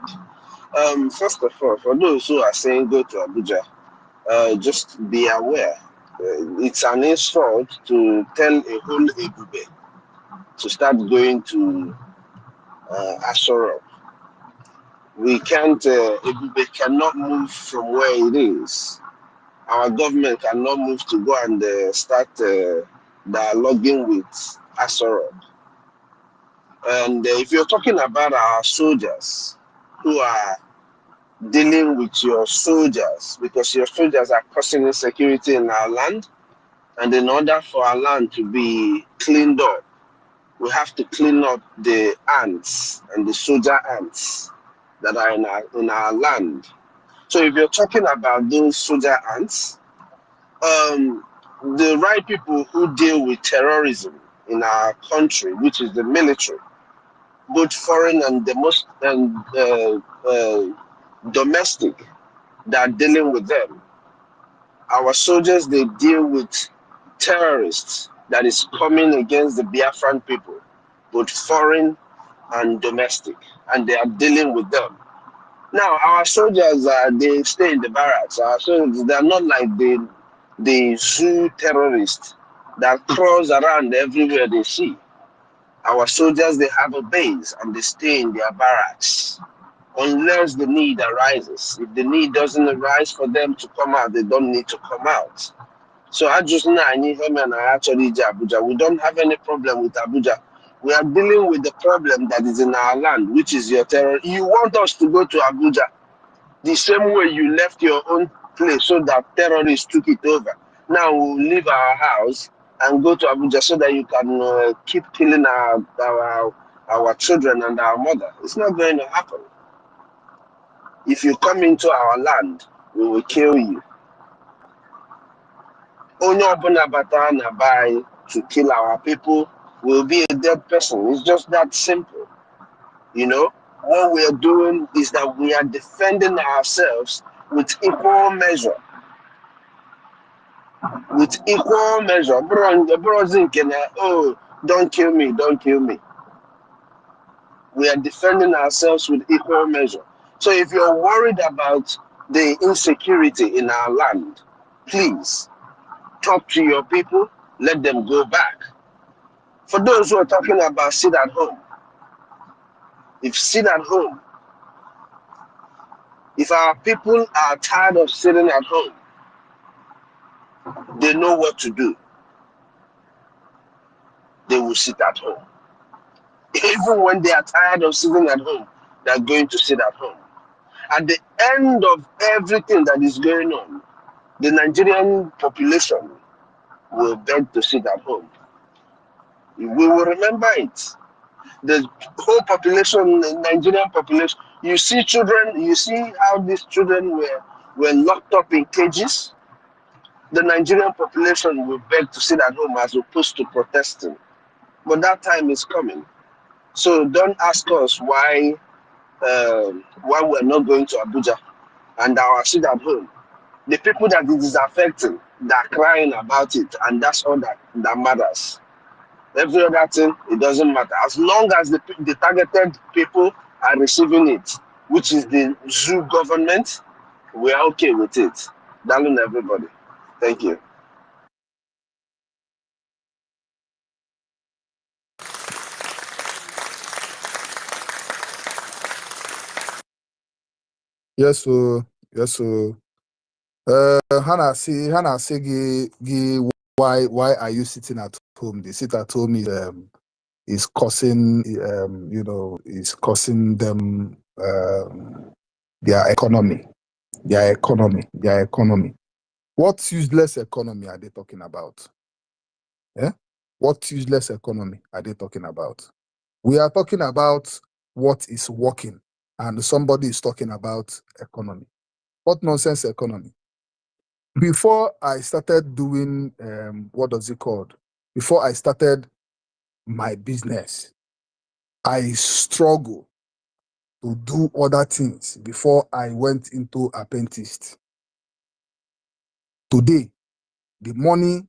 First of all, for those who are saying go to Abuja, just be aware. It's an insult to tell a whole Ebube to start going to Asoro. We can't, Ebube cannot move from where it is. Our government cannot move to go and start dialoguing with Asoro. And if you're talking about our soldiers who are dealing with your soldiers, because your soldiers are causing insecurity in our land, and in order for our land to be cleaned up, we have to clean up the ants and the soldier ants that are in our land. So if you're talking about those soldier ants, the right people who deal with terrorism in our country, which is the military, both foreign and the most and domestic, that are dealing with them. Our soldiers, they deal with terrorists that is coming against the Biafran people, both foreign and domestic, and they are dealing with them. Now, our soldiers, they stay in the barracks. Our soldiers, they are not like the zoo terrorists that crawls around everywhere they see. Our soldiers, they have a base and they stay in their barracks unless the need arises. If the need doesn't arise for them to come out, they don't need to come out. So I just know I need him and I actually Abuja. We don't have any problem with Abuja. We are dealing with the problem that is in our land, which is your terror. You want us to go to Abuja the same way you left your own place so that terrorists took it over. Now we'll leave our house and go to Abuja so that you can keep killing our children and our mother. It's not going to happen. If you come into our land, we will kill you. Only ọbụla bata na buy to kill our people will be a dead person. It's just that simple. You know, what we are doing is that we are defending ourselves with equal measure. With equal measure. Oh, don't kill me, don't kill me. We are defending ourselves with equal measure. So if you're worried about the insecurity in our land, please talk to your people, let them go back. For those who are talking about sit at home, if sit at home, if our people are tired of sitting at home, they know what to do. They will sit at home. Even when they are tired of sitting at home, they are going to sit at home. At the end of everything that is going on, the Nigerian population will beg to sit at home. We will remember it. The whole population, the Nigerian population, you see children, you see how these children were locked up in cages. The Nigerian population will beg to sit at home as opposed to protesting. But that time is coming. So don't ask us why we're not going to Abuja and our sit at home. The people that it is affecting, they're crying about it, and that's all that matters. Every other thing, it doesn't matter. As long as the targeted people are receiving it, which is the zoo government, we are okay with it. Darling everybody. Thank you. Yes, so Hannah, say, why are you sitting at home? The sit at home is causing, is causing them their economy. Their economy. Their economy. What useless economy are they talking about? Yeah? What useless economy are they talking about? We are talking about what is working, and somebody is talking about economy. What nonsense economy? Before I started doing, what does it called? Before I started my business, I struggled to do other things before I went into apprentice. Today, the money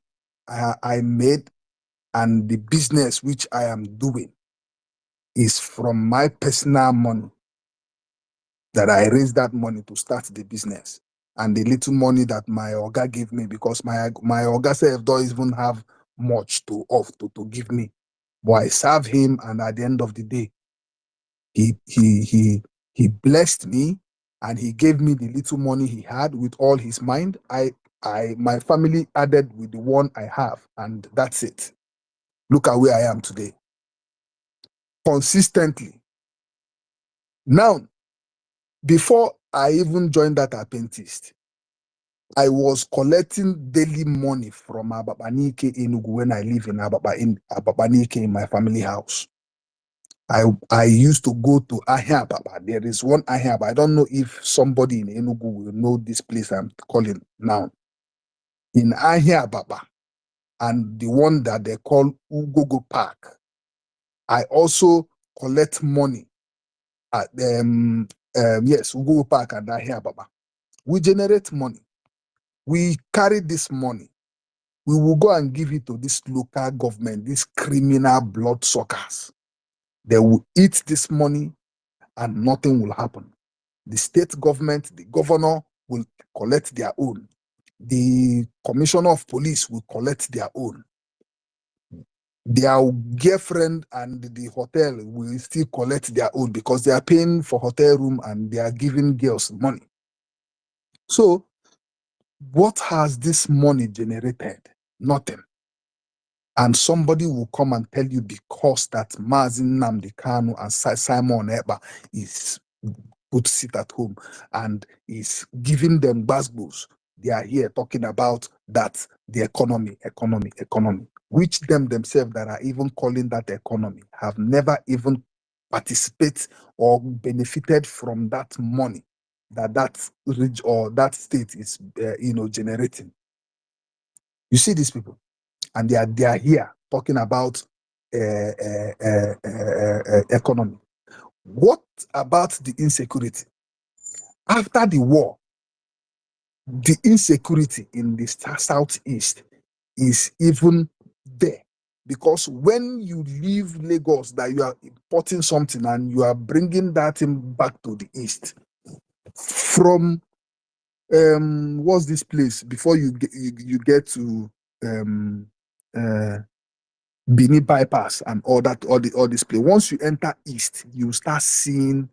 I made and the business which I am doing is from my personal money, that I raised that money to start the business, and the little money that my Oga gave me, because my Oga self don't even have much to give me. But I serve him, and at the end of the day, he blessed me, and he gave me the little money he had with all his mind. My family added with the one I have, and that's it. Look at where I am today. Consistently. Now, before I even joined that apprentice, I was collecting daily money from Ababanike Enugu when I live in Ababanike in my family house. I used to go to Ahia Ababa. There is one Ahia Ababa. I don't know if somebody in Enugu will know this place I'm calling now. In Ahia Ababa, and the one that they call Ugogo Park, I also collect money at yes, Ugogo Park and Ahia Ababa. We generate money. We carry this money. We will go and give it to this local government, these criminal bloodsuckers. They will eat this money and nothing will happen. The state government, the governor will collect their own. The commissioner of police will collect their own. Their girlfriend and the hotel will still collect their own, because they are paying for hotel room and they are giving girls money. So, what has this money generated? Nothing. And somebody will come and tell you, because that Mazin Nnamdi Kanu and Simon Ekpa is put sit at home and is giving them basbos, they are here talking about that the economy, which themselves that are even calling that economy have never even participated or benefited from that money that ridge or that state is generating. You see these people, and they are here talking about economy. What about the insecurity? After the war, the insecurity in the southeast is even there, because when you leave Lagos, that you are importing something and you are bringing that thing back to the east from what's this place before you get to Bini bypass and all this place. Once you enter east, you start seeing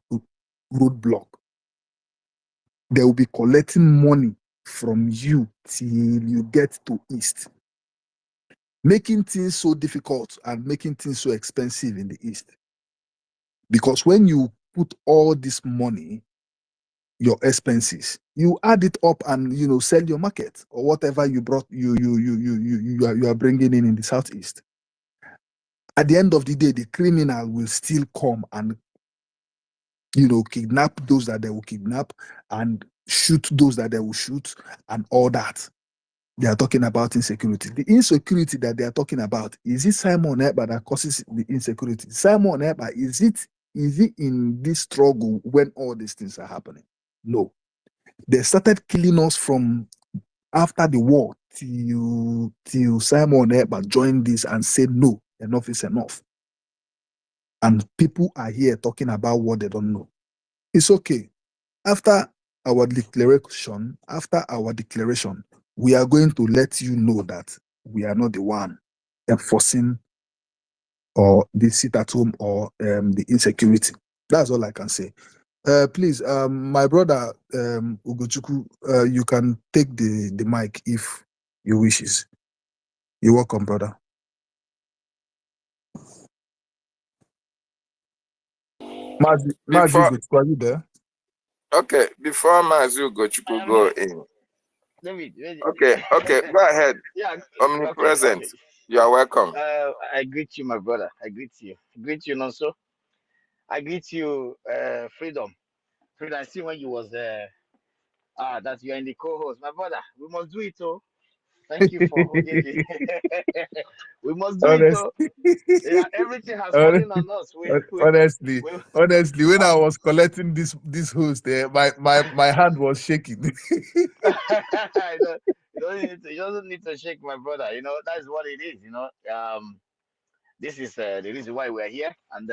roadblock. They will be collecting money from you till you get to east, making things so difficult and making things so expensive in the east. Because when you put all this money, your expenses, you add it up and sell your market or whatever you brought you are bringing in the southeast. At the end of the day, the criminal will still come and kidnap those that they will kidnap and shoot those that they will shoot and all that. They are talking about insecurity. The insecurity that they are talking about, is it Simon Ekpa that causes the insecurity? Simon Ekpa, is it in this struggle when all these things are happening? No. They started killing us from after the war till Simon Ekpa joined this and said, no, enough is enough. And people are here talking about what they don't know. It's okay. After our declaration, we are going to let you know that we are not the one enforcing or the sit at home or the insecurity. That's all I can say. Please, my brother Ugochukwu, you can take the mic if you wishes. You're welcome, brother. Mazi, Before are you there? Okay, before Mazu Gochuku go in. David. Okay, go ahead. Yeah. Omnipresent. Okay. You are welcome. I greet you, my brother. I greet you. Nonso. I greet you, Freedom. Freedom, I see when you was that you are in the co-host. My brother, we must do it, oh. Thank you for holding the we must do it, oh. Honestly, Yeah, everything has fallen on us. honestly, when I um, was collecting this host, my hand was shaking. you don't need to shake, my brother. That's what it is. This is the reason why we're here, and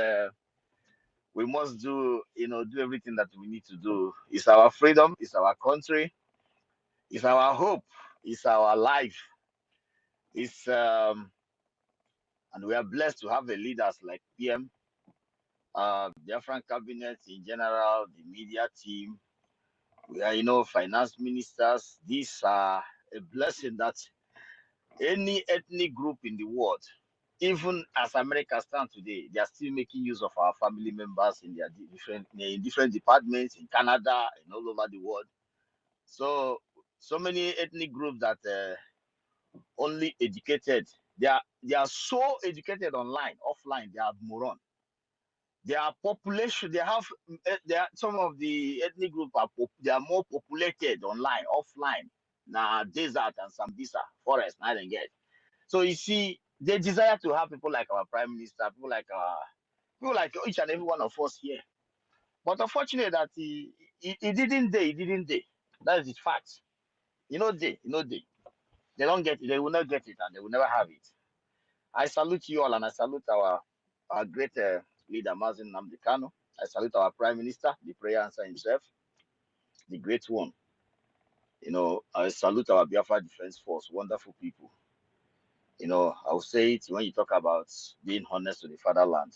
we must do everything that we need to do. It's our freedom, it's our country, it's our hope, it's our life. It's And we are blessed to have the leaders like PM, the Afran cabinet in general, the media team. We are, finance ministers. These are a blessing that any ethnic group in the world, even as America stands today, they are still making use of our family members in their different departments in Canada and all over the world. So many ethnic groups that only educated. They are so educated online, offline. They are moron. Their population, they are some of the ethnic group they are more populated online, offline. Now desert and Sambisa forest, I don't get. So you see, they desire to have people like our prime minister, people like each and every one of us here. But unfortunately, that he didn't. They didn't. They. That is the fact. They. They don't get it. They will not get it, and they will never have it. I salute you all, and I salute our great leader, Mazin Namdekano. I salute our prime minister, the prayer answer himself, the great one. I salute our Biafra Defense Force, wonderful people. I'll say it when you talk about being honest to the fatherland,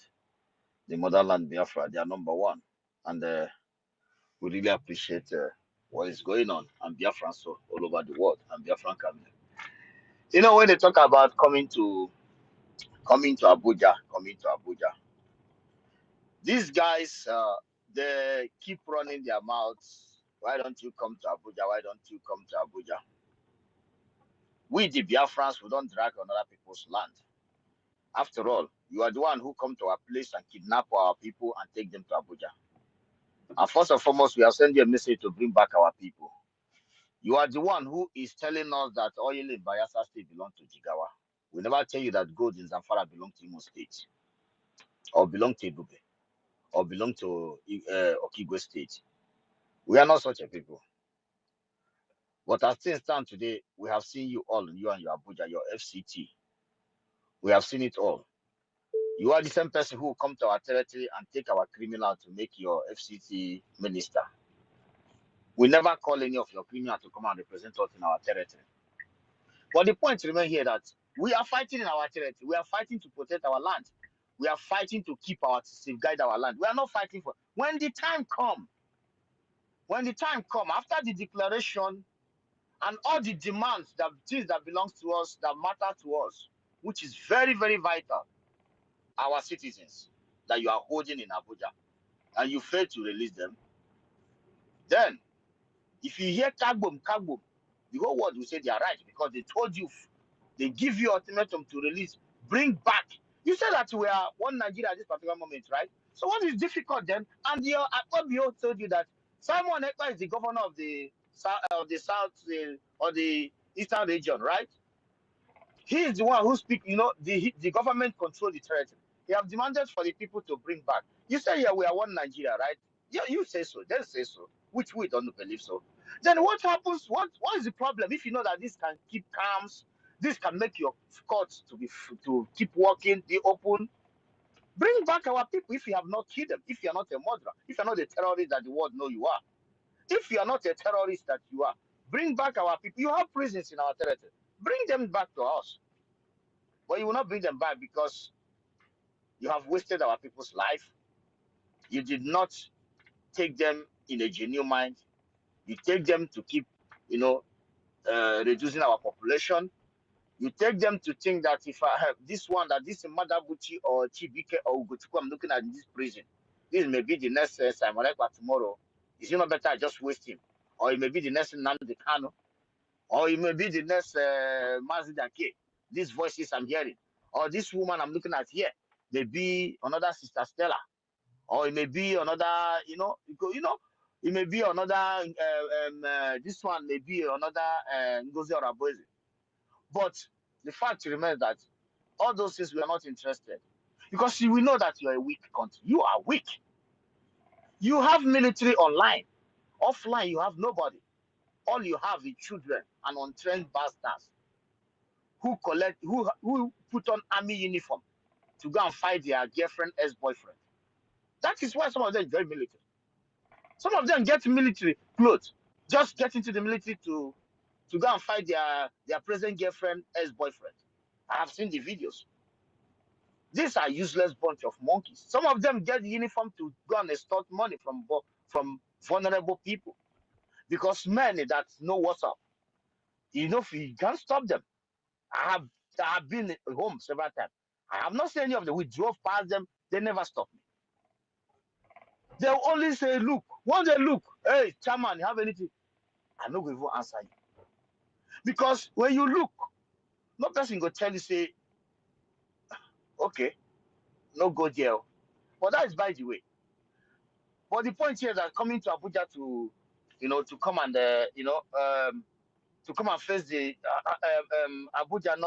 the motherland, Biafra, they are number one. And we really appreciate what is going on and Biafran so all over the world and Biafran cabinet. When they talk about coming to Abuja, these guys, they keep running their mouths. Why don't you come to Abuja? Why don't you come to Abuja? We, the Biafrans, we don't drag on other people's land. After all, you are the one who come to our place and kidnap our people and take them to Abuja. And first and foremost, we have sent you a message to bring back our people. You are the one who is telling us that oil in Bayelsa State belongs to Jigawa. We never tell you that gold in Zamfara belongs to Imo State, or belong to Ibube, or belong to Okigwe State. We are not such a people. But as things stand today, we have seen you all, you and your Abuja, your FCT. We have seen it all. You are the same person who will come to our territory and take our criminal to make your FCT minister. We never call any of your criminal to come and represent us in our territory. But the point remains here that we are fighting in our territory. We are fighting to protect our land. We are fighting to safeguard our land. We are not fighting for when the time come. After the declaration and all the demands, that things that belongs to us, that matter to us, which is very, very vital, our citizens that you are holding in Abuja, and you fail to release them, then if you hear kaboom, the whole world will say they are right because they told you, they give you ultimatum to release, bring back. You said that we are one Nigeria at this particular moment, right? So what is difficult then? And your Akpabio told you that Simon Ekpa is the governor of the or the eastern region, right? He is the one who speaks, the government control the territory. They have demanded for the people to bring back. You say, yeah, we are one Nigeria, right? Yeah, you say so. They say so, which we don't believe so. Then what happens? What is the problem? If you know that this can keep calms, this can make your courts to keep working, be open. Bring back our people if you have not killed them, if you are not a murderer, if you are not a terrorist that the world know you are. If you are not a terrorist that you are, bring back our people. You have prisons in our territory. Bring them back to us. But you will not bring them back because you have wasted our people's life. You did not take them in a genuine mind. You take them to keep, reducing our population. You take them to think that if I have this one, that this Madabuchi or Chibike or Ugochukwu I'm looking at in this prison, this may be the next Simon Ekpa tomorrow. Is it not better I just waste him? Or it may be the next Nnamdi Kanu, or it may be the next Mazida K. These voices I'm hearing, or this woman I'm looking at here, may be another Sister Stella, or it may be another, it may be another, this one may be another Ngozi Oraboeze. But the fact remains that all those things we are not interested, because we know that you are a weak country. You are weak. You have military online, offline you have nobody. All you have is children and untrained bastards who put on army uniform to go and fight their girlfriend, ex-boyfriend. That is why some of them join military. Some of them get military clothes, just get into the military to go and fight their present girlfriend, ex-boyfriend. I have seen the videos. These are useless bunch of monkeys. Some of them get the uniform to go and extort money from vulnerable people. Because men that know what's up, you can't stop them. I have been home several times. I have not seen any of them. We drove past them. They never stop me. They'll only say, look. Once they look, hey, chairman, you have anything? I'm not going to answer you. Because when you look, no person go tell you, say, okay, no go jail. But that is by the way. But the point here is that coming to Abuja to, to come and, to come and face the Abuja,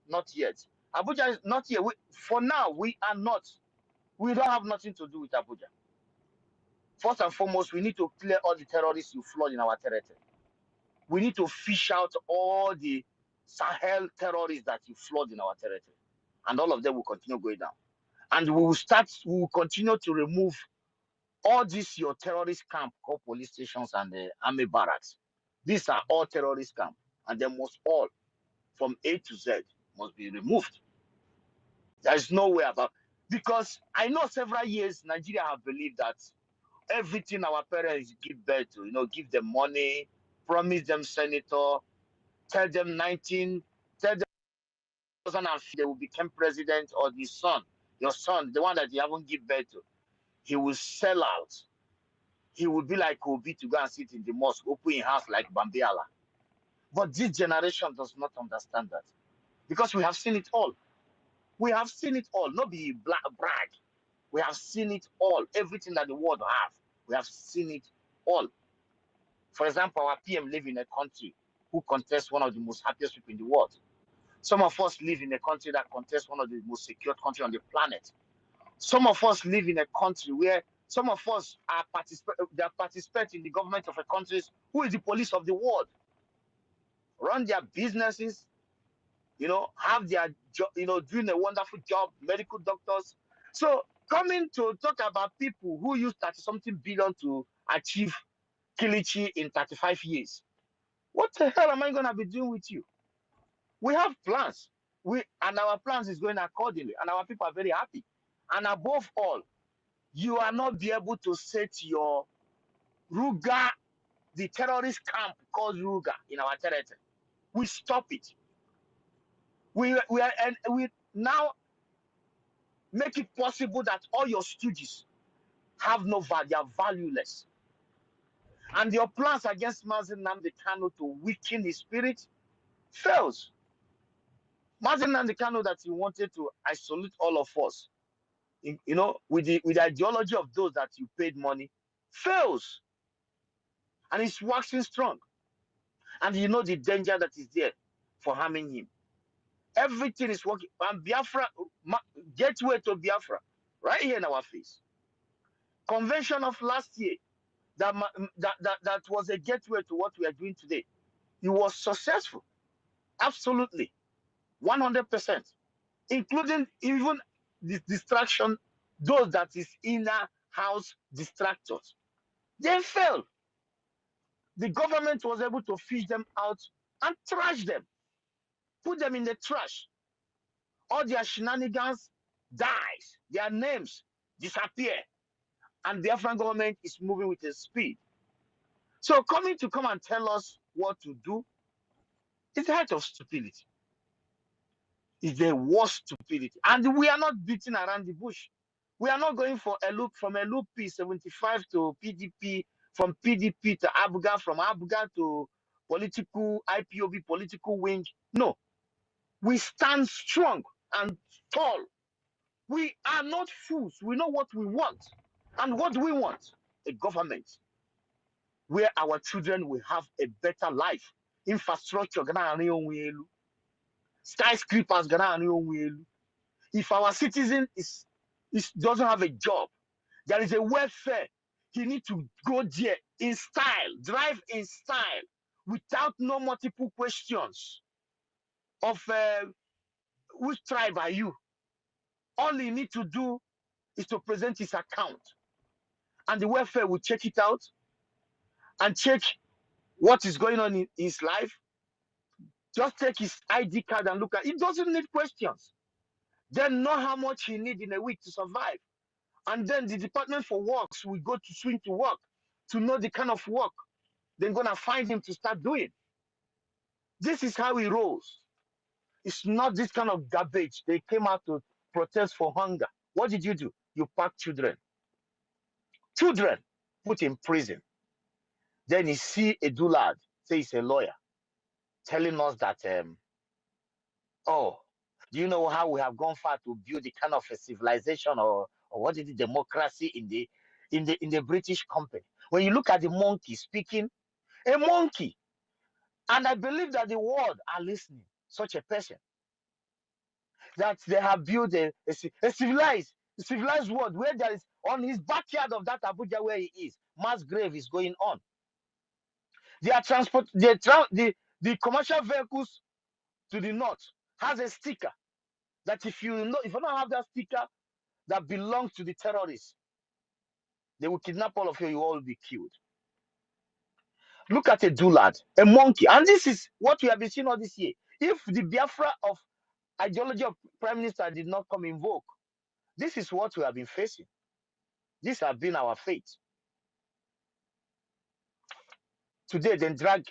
not yet. Abuja is not here. For now, we are not. We don't have nothing to do with Abuja. First and foremost, we need to clear all the terrorists you flood in our territory. We need to fish out all the Sahel terrorists that you flood in our territory. And all of them will continue going down. And we will continue to remove all these your terrorist camp called police stations and the army barracks. These are all terrorist camp. And they must all, from A to Z, must be removed. There is no way about, because I know several years Nigeria have believed that everything our parents give birth to, give them money, promise them senator, tell them 2005 they will become president, or the son, your son, the one that you haven't give birth to, he will sell out. He will be like Obi to go and sit in the mosque, open his house like Bambiala. But this generation does not understand that, because we have seen it all. We have seen it all. Not be brag. We have seen it all. Everything that the world have, we have seen it all. For example, our PM live in a country who contests one of the most happiest people in the world. Some of us live in a country that contests one of the most secure countries on the planet. Some of us live in a country where some of us are participate in the government of a country who is the police of the world. Run their businesses, have their job, doing a wonderful job, medical doctors. So coming to talk about people who use 30-something billion to achieve Kilichi in 35 years. What the hell am I going to be doing with you? We have plans. And our plans is going accordingly. And our people are very happy. And above all, you are not be able to set your Ruga, the terrorist camp called Ruga in our territory. We stop it. We now make it possible that all your stooges have no value, they are valueless. And your plans against Mazi Nnamdi Kanu to weaken his spirit fails. Mazi Nnamdi Kanu that he wanted to isolate all of us, with the ideology of those that you paid money, fails. And he's waxing strong. And you know the danger that is there for harming him. Everything is working. And Biafra, gateway to Biafra, right here in our face. Convention of last year, that was a gateway to what we are doing today. It was successful. Absolutely. 100%. Including even the distraction, those that is inner house distractors. They failed. The government was able to fish them out and trash them. Put them in the trash. All their shenanigans dies. Their names disappear. And the Afghan government is moving with a speed. So come and tell us what to do is the height of stupidity. It's the worst stupidity. And we are not beating around the bush. We are not going for a loop from a loop P75 to PDP from PDP to Abuga, from Abuga to political IPOB, political wing. No, we stand strong and tall. We are not fools. We know what we want. And what do we want? A government where our children will have a better life. Infrastructure, skyscrapers, if our citizen doesn't have a job, there is a welfare. He needs to go there in style, drive in style, without no multiple questions of which tribe are you. All he needs to do is to present his account, and the welfare will check it out and check what is going on in his life. Just take his ID card and look at it. It doesn't need questions. Then know how much he needs in a week to survive. And then the Department for Works will go to swing to work to know the kind of work they're going to find him to start doing. This is how he rolls. It's not this kind of garbage. They came out to protest for hunger. What did you do? You packed children. Children put in prison. Then you see a dullard, say he's a lawyer, telling us that, oh, do you know how we have gone far to build the kind of a civilization or what is it, democracy in the British company? When you look at the monkey speaking, a monkey, and I believe that the world are listening, such a person, that they have built a civilized world where there is, on his backyard of that Abuja where he is, mass grave is going on. They are the commercial vehicles to the north has a sticker that if you don't have that sticker that belongs to the terrorists, they will kidnap all of you, you all will be killed. Look at a dullard, a monkey. And this is what we have been seeing all this year. If the Biafra of ideology of Prime Minister did not come in vogue, this is what we have been facing. This has been our fate. Today, then drag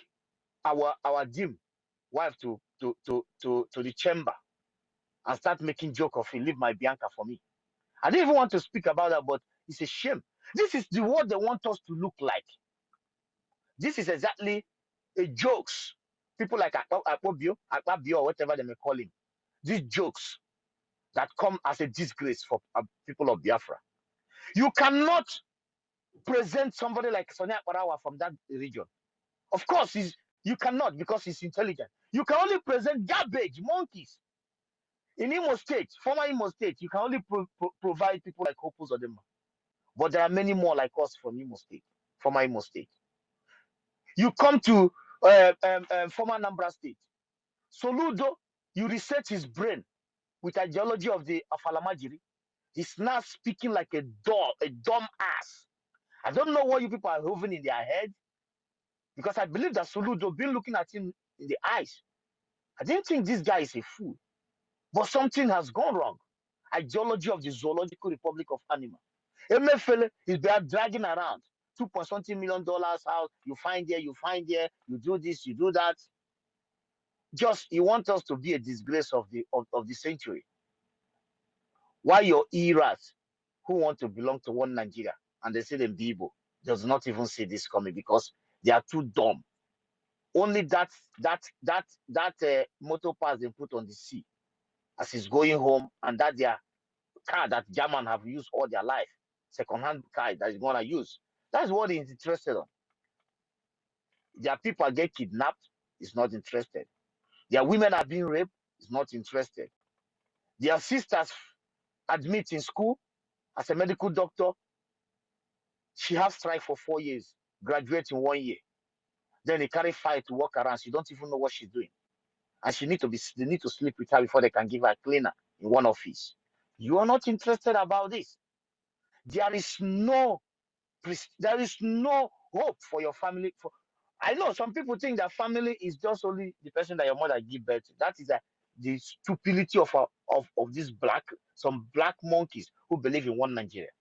our dim wife to the chamber and start making joke of it. Leave my Bianca for me. I didn't even want to speak about that, but it's a shame. This is the world they want us to look like. This is exactly a jokes. People like Akpabio, or whatever they may call him. These jokes that come as a disgrace for people of Biafra. You cannot present somebody like Sonia Parawa from that region. Of course, you cannot because he's intelligent. You can only present garbage, monkeys. In Imo State, former Imo State, you can only provide people like Hopus or them. But there are many more like us from Imo State, former Imo State. You come to former Anambra State. Soludo, you reset his brain with ideology of Alamajiri. He's now speaking like a dumb ass. I don't know what you people are hovering in their head, because I believe that Soludo been looking at him in the eyes. I didn't think this guy is a fool, but something has gone wrong. Ideology of the Zoological Republic of Animal. Emefele is dragging around $2.something million house. You find there, you do this, you do that. Just you want us to be a disgrace of the century. Why your eras who want to belong to one Nigeria and they say them Bibo does not even see this coming because they are too dumb. Only that motor pass they put on the sea as he's going home, and that their car that German have used all their life, second-hand car that he's gonna use. That's what he's interested on. Their people get kidnapped, he's not interested. Their women are being raped, he's not interested. Their sisters admit in school as a medical doctor, she has strike for 4 years, graduate in 1 year. Then they carry fire to walk around. She don't even know what she's doing. And they need to sleep with her before they can give her a cleaner in one office. You are not interested about this. There is no hope for your family. I know some people think that family is just only the person that your mother give birth to. That is the stupidity of these some black monkeys who believe in one Nigeria.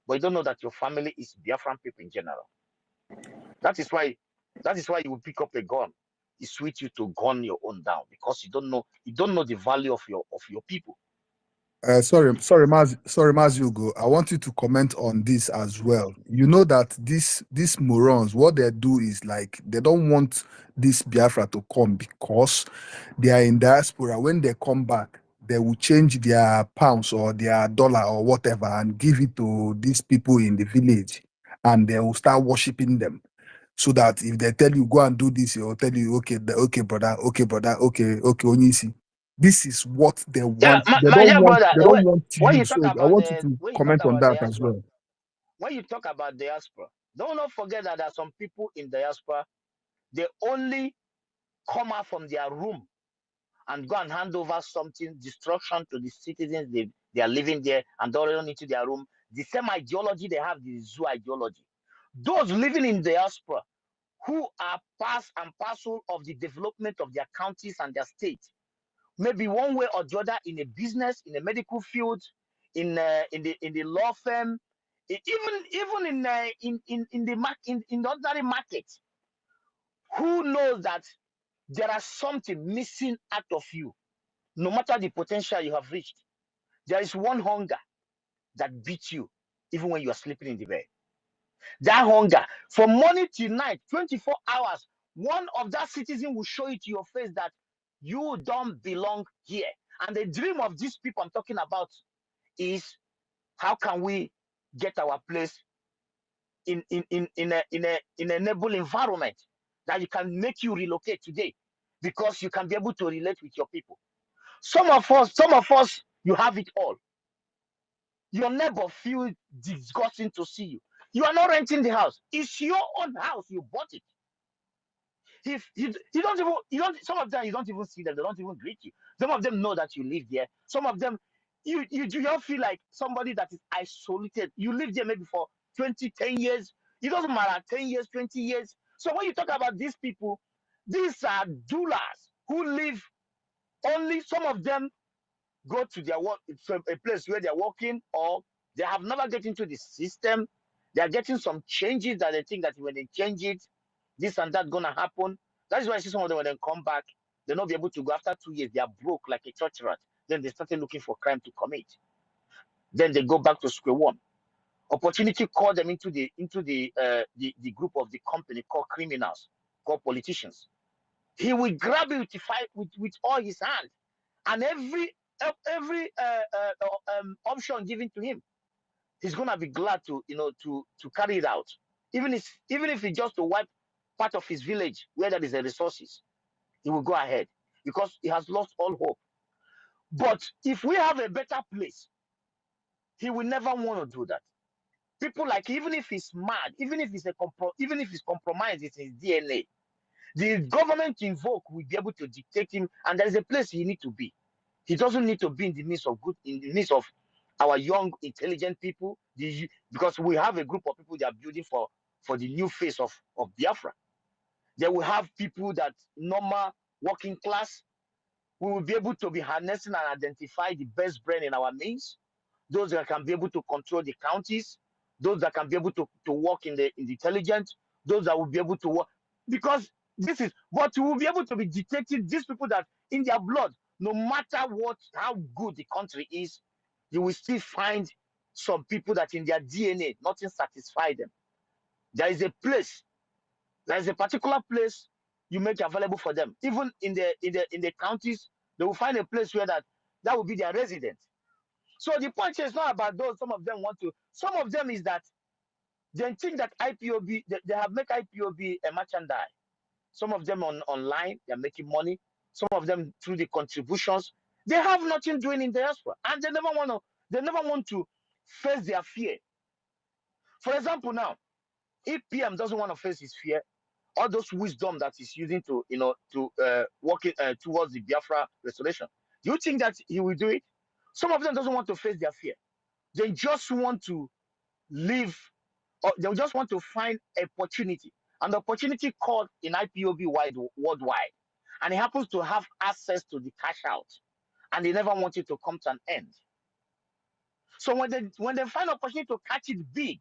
But you don't know that your family is Biafran people in general. That is why you will pick up a gun. It's sweet you to gun your own down because you don't know the value of your people. Sorry, Maz Hugo. I want you to comment on this as well. You know that these morons, what they do is like they don't want this Biafra to come because they are in diaspora. When they come back, they will change their pounds or their dollar or whatever and give it to these people in the village, and they will start worshiping them. So that if they tell you go and do this, they'll tell you, okay, okay, brother, okay, Onyisi. This is what they Yeah, want. my dear brother, They don't want when you. you talk So I about want you the to when you talk comment on about that as diaspora, well. when you talk about diaspora, don't not forget that there are some people in diaspora, they only come out from their room and go and hand over something, destruction to the citizens they are living there, and they run into their room. The same ideology they have, the zoo ideology. Those living in diaspora who are part and parcel of the development of their counties and their state, maybe one way or the other, in a business, in a medical field, in the law firm, even in the ordinary market. Who knows that there is something missing out of you, no matter the potential you have reached? There is one hunger that beats you, even when you are sleeping in the bed. That hunger, from morning till night, 24 hours, one of that citizen will show it to your face that you don't belong here. And the dream of these people I'm talking about is, how can we get our place in a noble environment that you can make you relocate today, because you can be able to relate with your people. Some of us, you have it all. Your neighbor feel disgusting to see you. You are not renting the house. It's your own house. You bought it. If you don't even, some of them you don't even see them. They don't even greet you. Some of them know that you live there. Some of them, you don't feel like somebody that is isolated. You live there maybe for 20, 10 years. It doesn't matter, 10 years, 20 years. So when you talk about these people, these are doulas who live only. Some of them go to their work, a place where they're working, or they have never get into the system. They are getting some changes that they think that when they change it, this and that gonna happen. That is why I see some of them when they come back, they'll not be able to go. After 2 years, they are broke like a church rat. Then they started looking for crime to commit. Then they go back to square one. Opportunity call them into the group of the company called criminals, called politicians. He will grab it with all his hand, and every option given to him, he's gonna be glad to to carry it out, even if it's just to wipe part of his village where there is a resources. He will go ahead because he has lost all hope. But if we have a better place, he will never want to do that. People like, even if he's mad, even if he's compromised in his DNA, the government invoke will be able to dictate him, and there is a place he need to be. He doesn't need to be in the midst of our young, intelligent people. Because we have a group of people that are building for the new face of Biafra. They will have people that normal working class. We will be able to be harnessing and identify the best brain in our means, those that can be able to control the counties, those that can be able to work in the intelligence, those that will be able to work. Because but we will be able to be detecting these people that in their blood, no matter how good the country is, you will still find some people that in their DNA, nothing satisfies them. There is a place, there is a particular place you make available for them. Even in the counties, they will find a place where that will be their residence. So the point is not about those. Some of them want to. Some of them is that they think that IPOB, they have made IPOB a merchandise. Some of them online, they're making money. Some of them through the contributions. They have nothing doing in diaspora, and they never want to. They never want to face their fear. For example, now, if PM doesn't want to face his fear, all those wisdom that he's using to work towards the Biafra restoration, do you think that he will do it? Some of them doesn't want to face their fear. They just want to live, or they just want to find opportunity. An opportunity called in IPOB worldwide. And he happens to have access to the cash out. And they never want it to come to an end. So when they find opportunity to catch it big,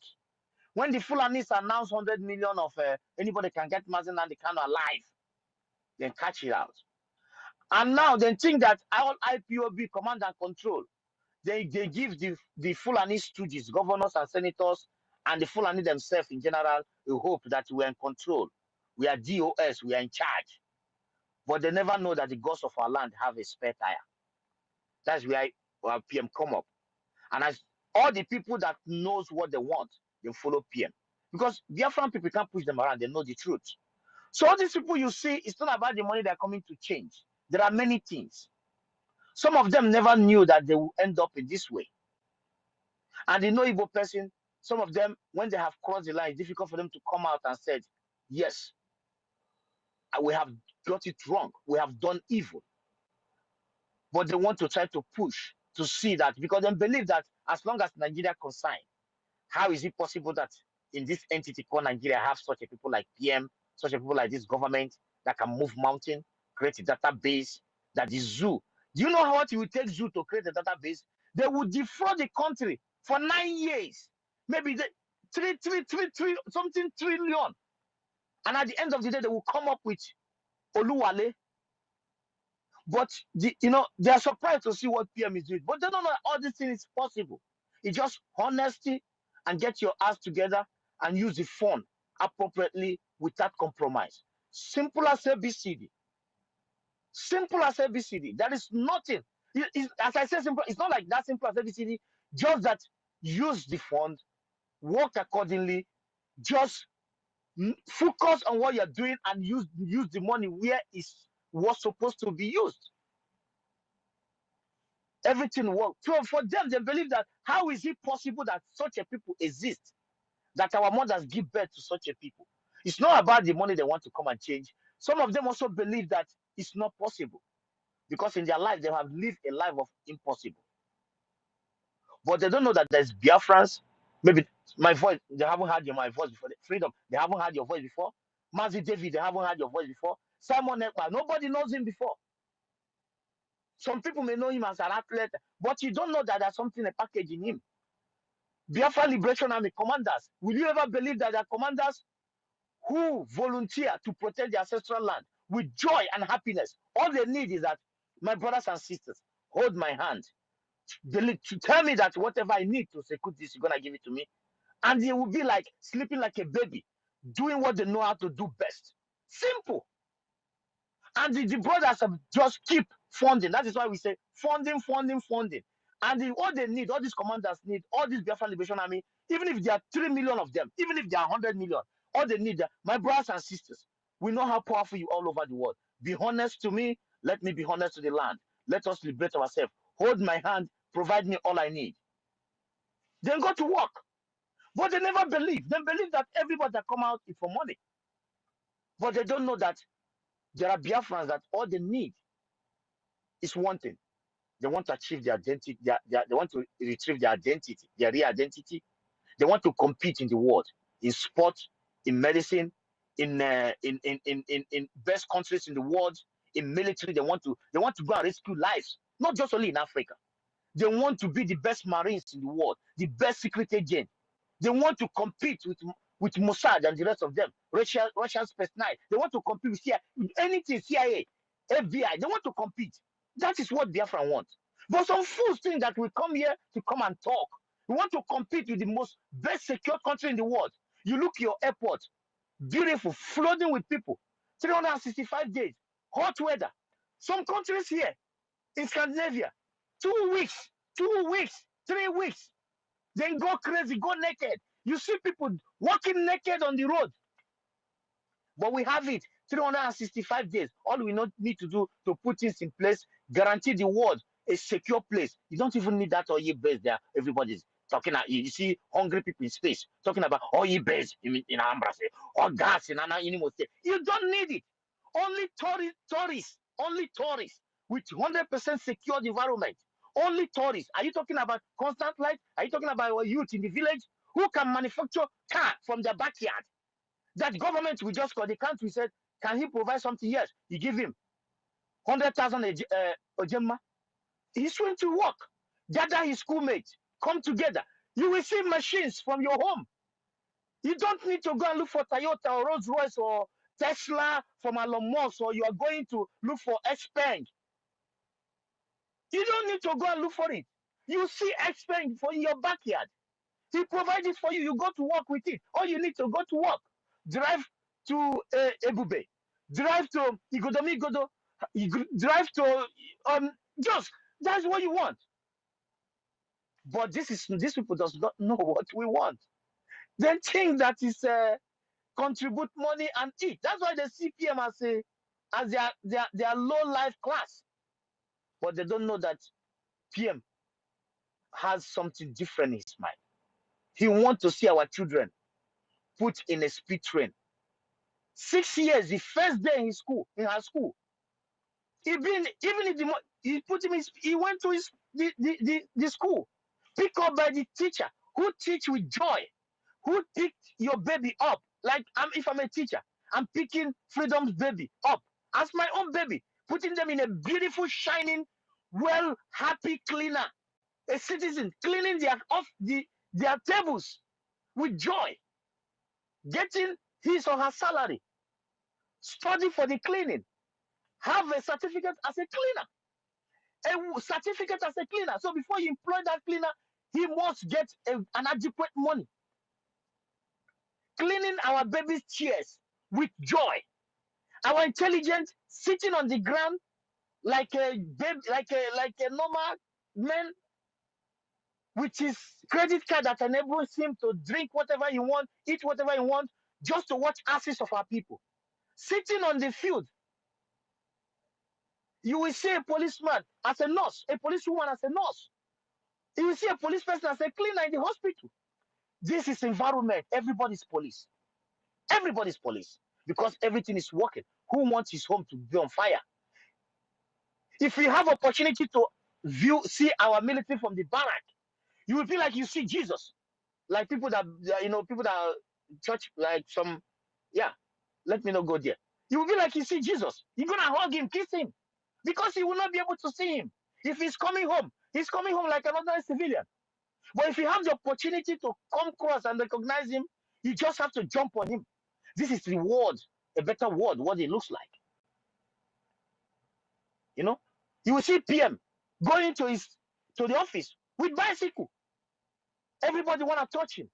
when the Fulanis announce 100 million of anybody can get Mazen and the kind alive, then catch it out. And now they think that all IPOB command and control, they give the Fulani stooges, governors and senators, and the Fulani themselves in general, a hope that we're in control. We are DOS, we are in charge. But they never know that the gods of our land have a spare tire. That's where our PM come up. And as all the people that knows what they want, they follow PM. Because Biafran people can't push them around, they know the truth. So all these people you see, it's not about the money they're coming to change. There are many things. Some of them never knew that they will end up in this way. And the no Igbo person, some of them, when they have crossed the line, it's difficult for them to come out and say, yes, we have got it wrong. We have done evil. But they want to try to push to see that, because they believe that as long as Nigeria consign, how is it possible that in this entity called Nigeria have such a people like PM, such a people like this government that can move mountain, create a database, that is zoo. Do you know how much it will take zoo to create a database? They will defraud the country for 9 years, maybe something trillion. And at the end of the day, they will come up with Oluwale. But they are surprised to see what PM is doing. But they don't know that all these things is possible. It's just honesty and get your ass together and use the phone appropriately without compromise. Simple as ABCD. Simple as ABCD. There is nothing. As I said, simple. It's not like that simple as ABCD. Just that use the fund, work accordingly. Just focus on what you're doing and use the money where it was supposed to be used. Everything works. So for them, they believe that how is it possible that such a people exist? That our mothers give birth to such a people. It's not about the money they want to come and change. Some of them also believe that it's not possible because in their life they have lived a life of impossible. But they don't know that there's Biafrans. Maybe my voice, they haven't heard my voice before. Freedom, they haven't heard your voice before. Mazi David, they haven't heard your voice before. Simon Ekpa, nobody knows him before. Some people may know him as an athlete, but you don't know that there's something, a package in him. Biafra Liberation Army commanders, will you ever believe that there are commanders who volunteer to protect the ancestral land with joy and happiness? All they need is that, my brothers and sisters, hold my hand. To tell me that whatever I need to secure this, you're going to give it to me. And they will be like sleeping like a baby, doing what they know how to do best. Simple. And the brothers have just keep funding. That is why we say funding. And what they need, all these commanders need, all these Biafra Liberation Army, even if there are 3 million of them, even if there are 100 million, all they need, my brothers and sisters, we know how powerful you all over the world. Be honest to me, let me be honest to the land. Let us liberate ourselves. Hold my hand, provide me all I need. Then go to work. But they never believe. They believe that everybody that come out is for money. But they don't know that there are Biafrans that all they need is one thing. They want to achieve their identity. They want to retrieve their identity, their real identity. They want to compete in the world, in sport, in medicine, in best countries in the world, in military. They want to go and rescue lives, not just only in Africa. They want to be the best Marines in the world, the best secret agent. They want to compete with Mossad and the rest of them, Russian Space Nine. They want to compete with CIA, anything, CIA, FBI. They want to compete. That is what Biafra wants. But some fools think that we come here to come and talk. We want to compete with the most best secure country in the world. You look your airport, beautiful, flooding with people, 365 days, hot weather. Some countries here in Scandinavia, 2 weeks, 2 weeks, 3 weeks. Then go crazy, go naked. You see people walking naked on the road. But we have it 365 days. All we need to do to put things in place, guarantee the world a secure place. You don't even need that oil base there. Everybody's talking about, you see hungry people in space talking about oil base in Ambra, or gas in Animo State. You don't need it. Only tourists with 100% secured environment. Only tourists. Are you talking about constant light? Are you talking about our youth in the village who can manufacture car from their backyard? That government will just call the country, said, can he provide something? Yes, you give him 100,000 Ojemma. He's going to work. Gather his schoolmates, come together. You will see machines from your home. You don't need to go and look for Toyota or Rolls Royce or Tesla from Elon Musk, or you are going to look for Xpeng. You don't need to go and look for it. You see experience for in your backyard. He provides it for you. You go to work with it. All you need to go to work. Drive to Ebube. Drive to Igodomi Igodo. Drive to just that's what you want. But these people does not know what we want. They think that is contribute money and eat. That's why they see PM as their low life class. But they don't know that PM has something different in his mind. He wants to see our children put in a speed train. 6 years, the first day in her school, he put him in, he went to the school, picked up by the teacher who teach with joy, who picked your baby up. Like if I'm a teacher, I'm picking Freedom's baby up as my own baby, putting them in a beautiful, shining, well, happy cleaner, a citizen cleaning their tables with joy, getting his or her salary, study for the cleaning, have a certificate as a cleaner, a certificate as a cleaner. So before you employ that cleaner, he must get an adequate money. Cleaning our baby's chairs with joy. Our intelligent sitting on the ground like a baby, like a normal man with his credit card that enables him to drink whatever he wants, eat whatever he wants, just to watch asses of our people. Sitting on the field, you will see a policeman as a nurse, a policewoman as a nurse. You will see a police person as a cleaner in the hospital. This is environment. Everybody's police. Everybody's police. Because everything is working. Who wants his home to be on fire? If you have opportunity to see our military from the barrack, you will feel like you see Jesus. Like people that are church, like some, yeah, let me not go there. You will be like you see Jesus. You're going to hug him, kiss him. Because you will not be able to see him. If he's coming home like another civilian. But if you have the opportunity to come across and recognize him, you just have to jump on him. This is reward, a better word, what it looks like. You know, you will see PM going to the office with bicycle. Everybody want to touch him.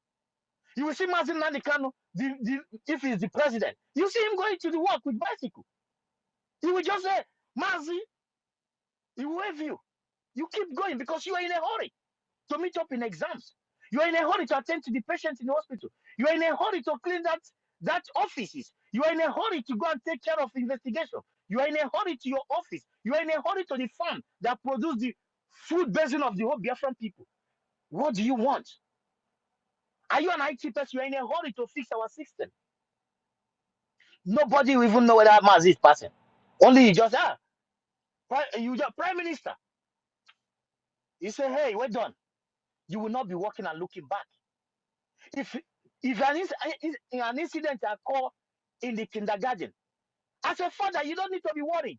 You will see Mazin Nandikano, if he's the president, you see him going to the work with bicycle. He will just say, Mazi, he will wave you. You keep going because you are in a hurry to meet up in exams. You are in a hurry to attend to the patient in the hospital. You are in a hurry to clean that offices. You are in a hurry to go and take care of investigation. You are in a hurry to your office. You are in a hurry to the farm that produce the food basin of the whole Biafran people. What do you want? Are you an IT person? You are in a hurry to fix our system. Nobody will even know whether Mazi is passing. Only you just Prime Minister. You say, hey, we're done. You will not be walking and looking back. If an incident occur in the kindergarten, as a father, you don't need to be worried.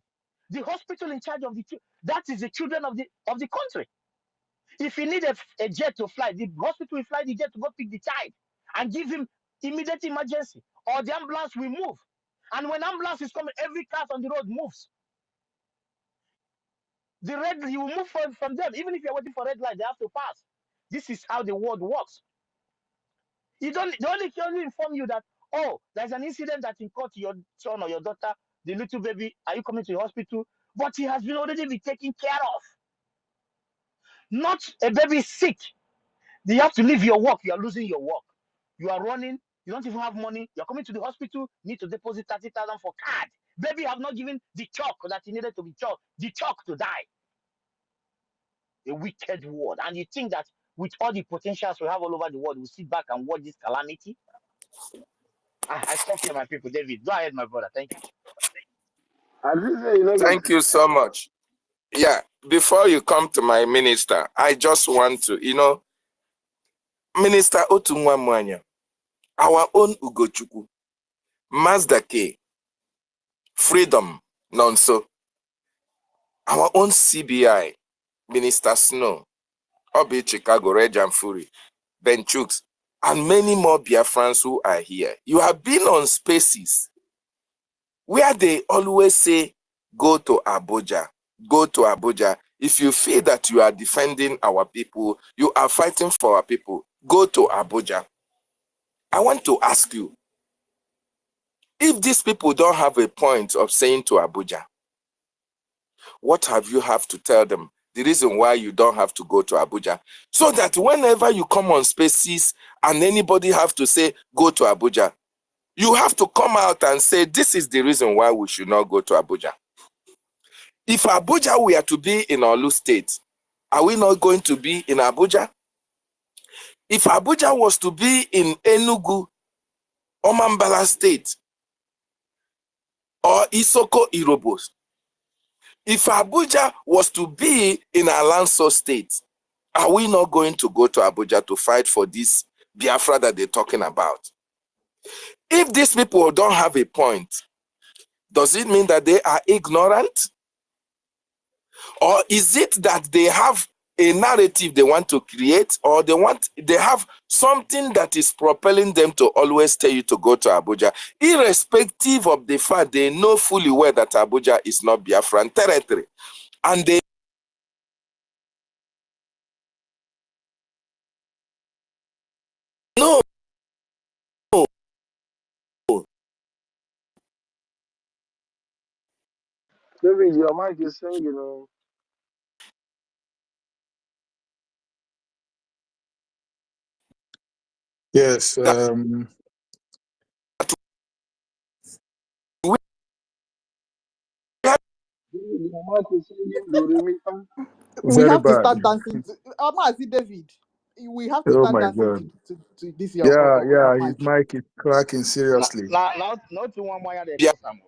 The hospital in charge of that is the children of the country. If you need a jet to fly, the hospital will fly the jet to go pick the child and give him immediate emergency, or the ambulance will move. And when ambulance is coming, every car on the road moves. You will move from them. Even if you're waiting for red light, they have to pass. This is how the world works. They only inform you that, oh, there's an incident that occurred to your son or your daughter, the little baby. Are you coming to the hospital? But he has already been taken care of. Not a baby sick. You have to leave your work. You are losing your work. You are running. You don't even have money. You're coming to the hospital. Need to deposit 30,000 for card. Baby have not given the chalk that he needed to be chalk. The chalk to die. A wicked world. And you think that with all the potentials we have all over the world, we sit back and watch this calamity? I stop here, my people. David, go ahead, my brother. Thank you. Thank you so much. Yeah, before you come to my minister, I just want to, Minister Otunwa Mwanya, our own Ugochukwu, Mazda K, Freedom, Nonso, our own CBI, Minister Snow, Obi Chicago, Red and Fury, Ben Chooks, and many more Biafrans who are here. You have been on spaces where they always say, go to Abuja, go to Abuja. If you feel that you are defending our people, you are fighting for our people, go to Abuja. I want to ask you, if these people don't have a point of saying to Abuja, what have you have to tell them? The reason why you don't have to go to Abuja. So that whenever you come on spaces and anybody have to say, go to Abuja, you have to come out and say, this is the reason why we should not go to Abuja. If Abuja were to be in Olu State, are we not going to be in Abuja? If Abuja was to be in Enugu, Omambala State, or Isoko Irobos, if Abuja was to be in Alanso State, are we not going to go to Abuja to fight for this Biafra that they're talking about? If these people don't have a point, does it mean that they are ignorant? Or is it that they have a narrative they want to create, or they have something that is propelling them to always tell you to go to Abuja, irrespective of the fact they know fully well that Abuja is not Biafran territory, and they know. David, your mic is singing. Yes. David, your mic is singing. Do re mi fa. We Very have to bad. start dancing. Mazi David, we have to Oh start my dancing God. to this your Yeah, yeah. His mic. mic is cracking seriously. Now to one more they cause am.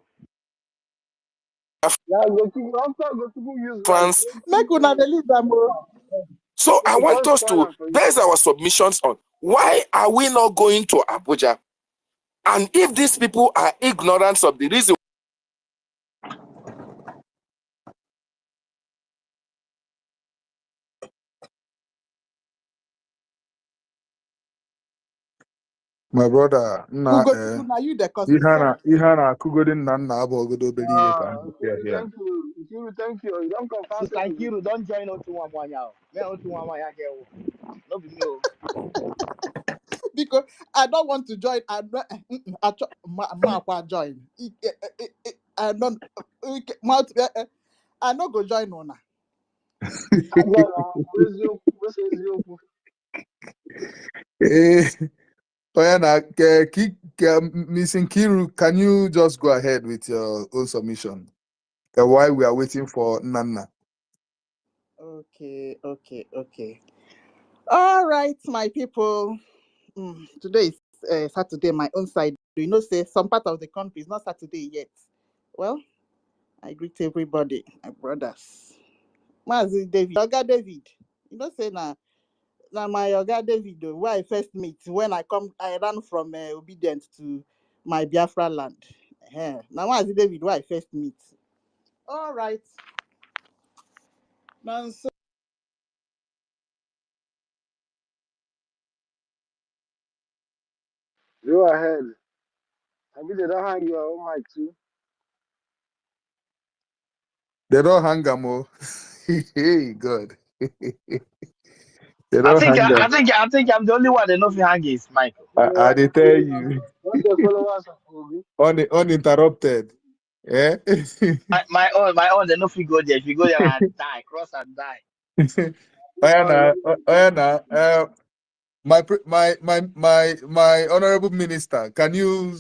Yeah, go to after go to use like France. 'Make una dey leave am o. So I we want can't us spoil to am for you. base our submissions on why are we not going to Abuja? And if these people are ignorant of the reason, My brother, Ugochukwu, na you dey cause this one. ihe a na-akụgodi nna abụ ogodo obere ihe ka ha Kiri, here. thank you. Kiri, thank you. You don't come fast Sister anyway. Nkiru don't join Otu Wamwanya. Me Otu Wamwanya get wo. No be me o. Because I don't want to join. I join. I don't. I no go join una. Agora, where's your Eh, Missing Kiru, can you just go ahead with your own submission? While we are waiting for Nana. Okay. All right, my people. Today is Saturday, my own side. You know, say some part of the country is not Saturday yet. Well, I greet everybody, my brothers. Mazi David, Oga David. You know, say na my Oga David, where I first meet when I ran from obedient to my Biafra land. Now Mazi David, where I first meet. All right. Now, so Go ahead. I mean, they don't hang your own mic too. They don't hang them, oh. Hey, God. They I don't think hang them. I think I'm the only one that know fi hang is Michael. I they tell you, Don't they follow us, Obi? uninterrupted. Yeah. My own they no fit go there. If you go there and die, cross and die. Oyana, Oyana, my honorable minister, can you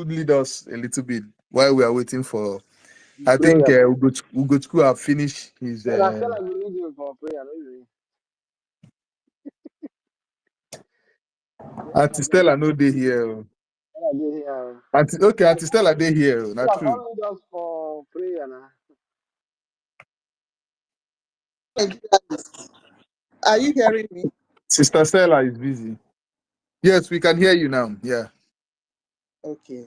lead us a little bit while we are waiting for? I think Prayer. Ugochukwu have finished his. And I feel like we need you for prayer. Maybe. Auntie Stella no dey here. Oh. Auntie Stella dey here. Oh, not true. Only just for prayer now. are you hearing me? Sister Stella is busy. Yes, we can hear you now. Yeah. Okay.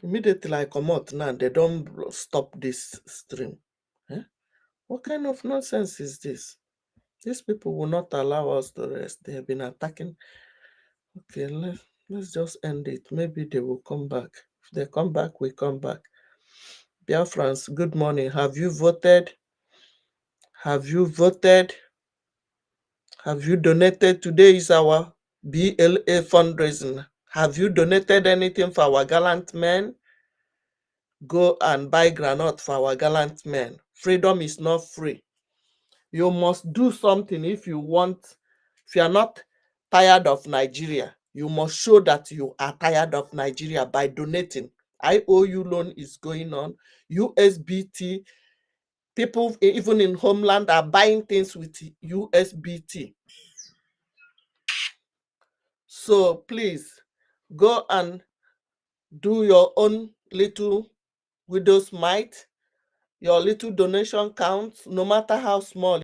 Immediately I come out now, they don't stop this stream. Eh? What kind of nonsense is this? These people will not allow us to rest. They have been attacking. Okay, let's just end it. Maybe they will come back. If they come back, we come back. Biafrans, good morning. Have you voted? Have you voted? Have you donated? Today is our BLA fundraising. Have you donated anything for our gallant men? Go and buy granite for our gallant men. Freedom is not free. You must do something if you want. If you are not tired of Nigeria, you must show that you are tired of Nigeria by donating. IOU loan is going on. USBT, people even in homeland are buying things with USBT. So please go and do your own little widow's mite. Your little donation counts, no matter how small.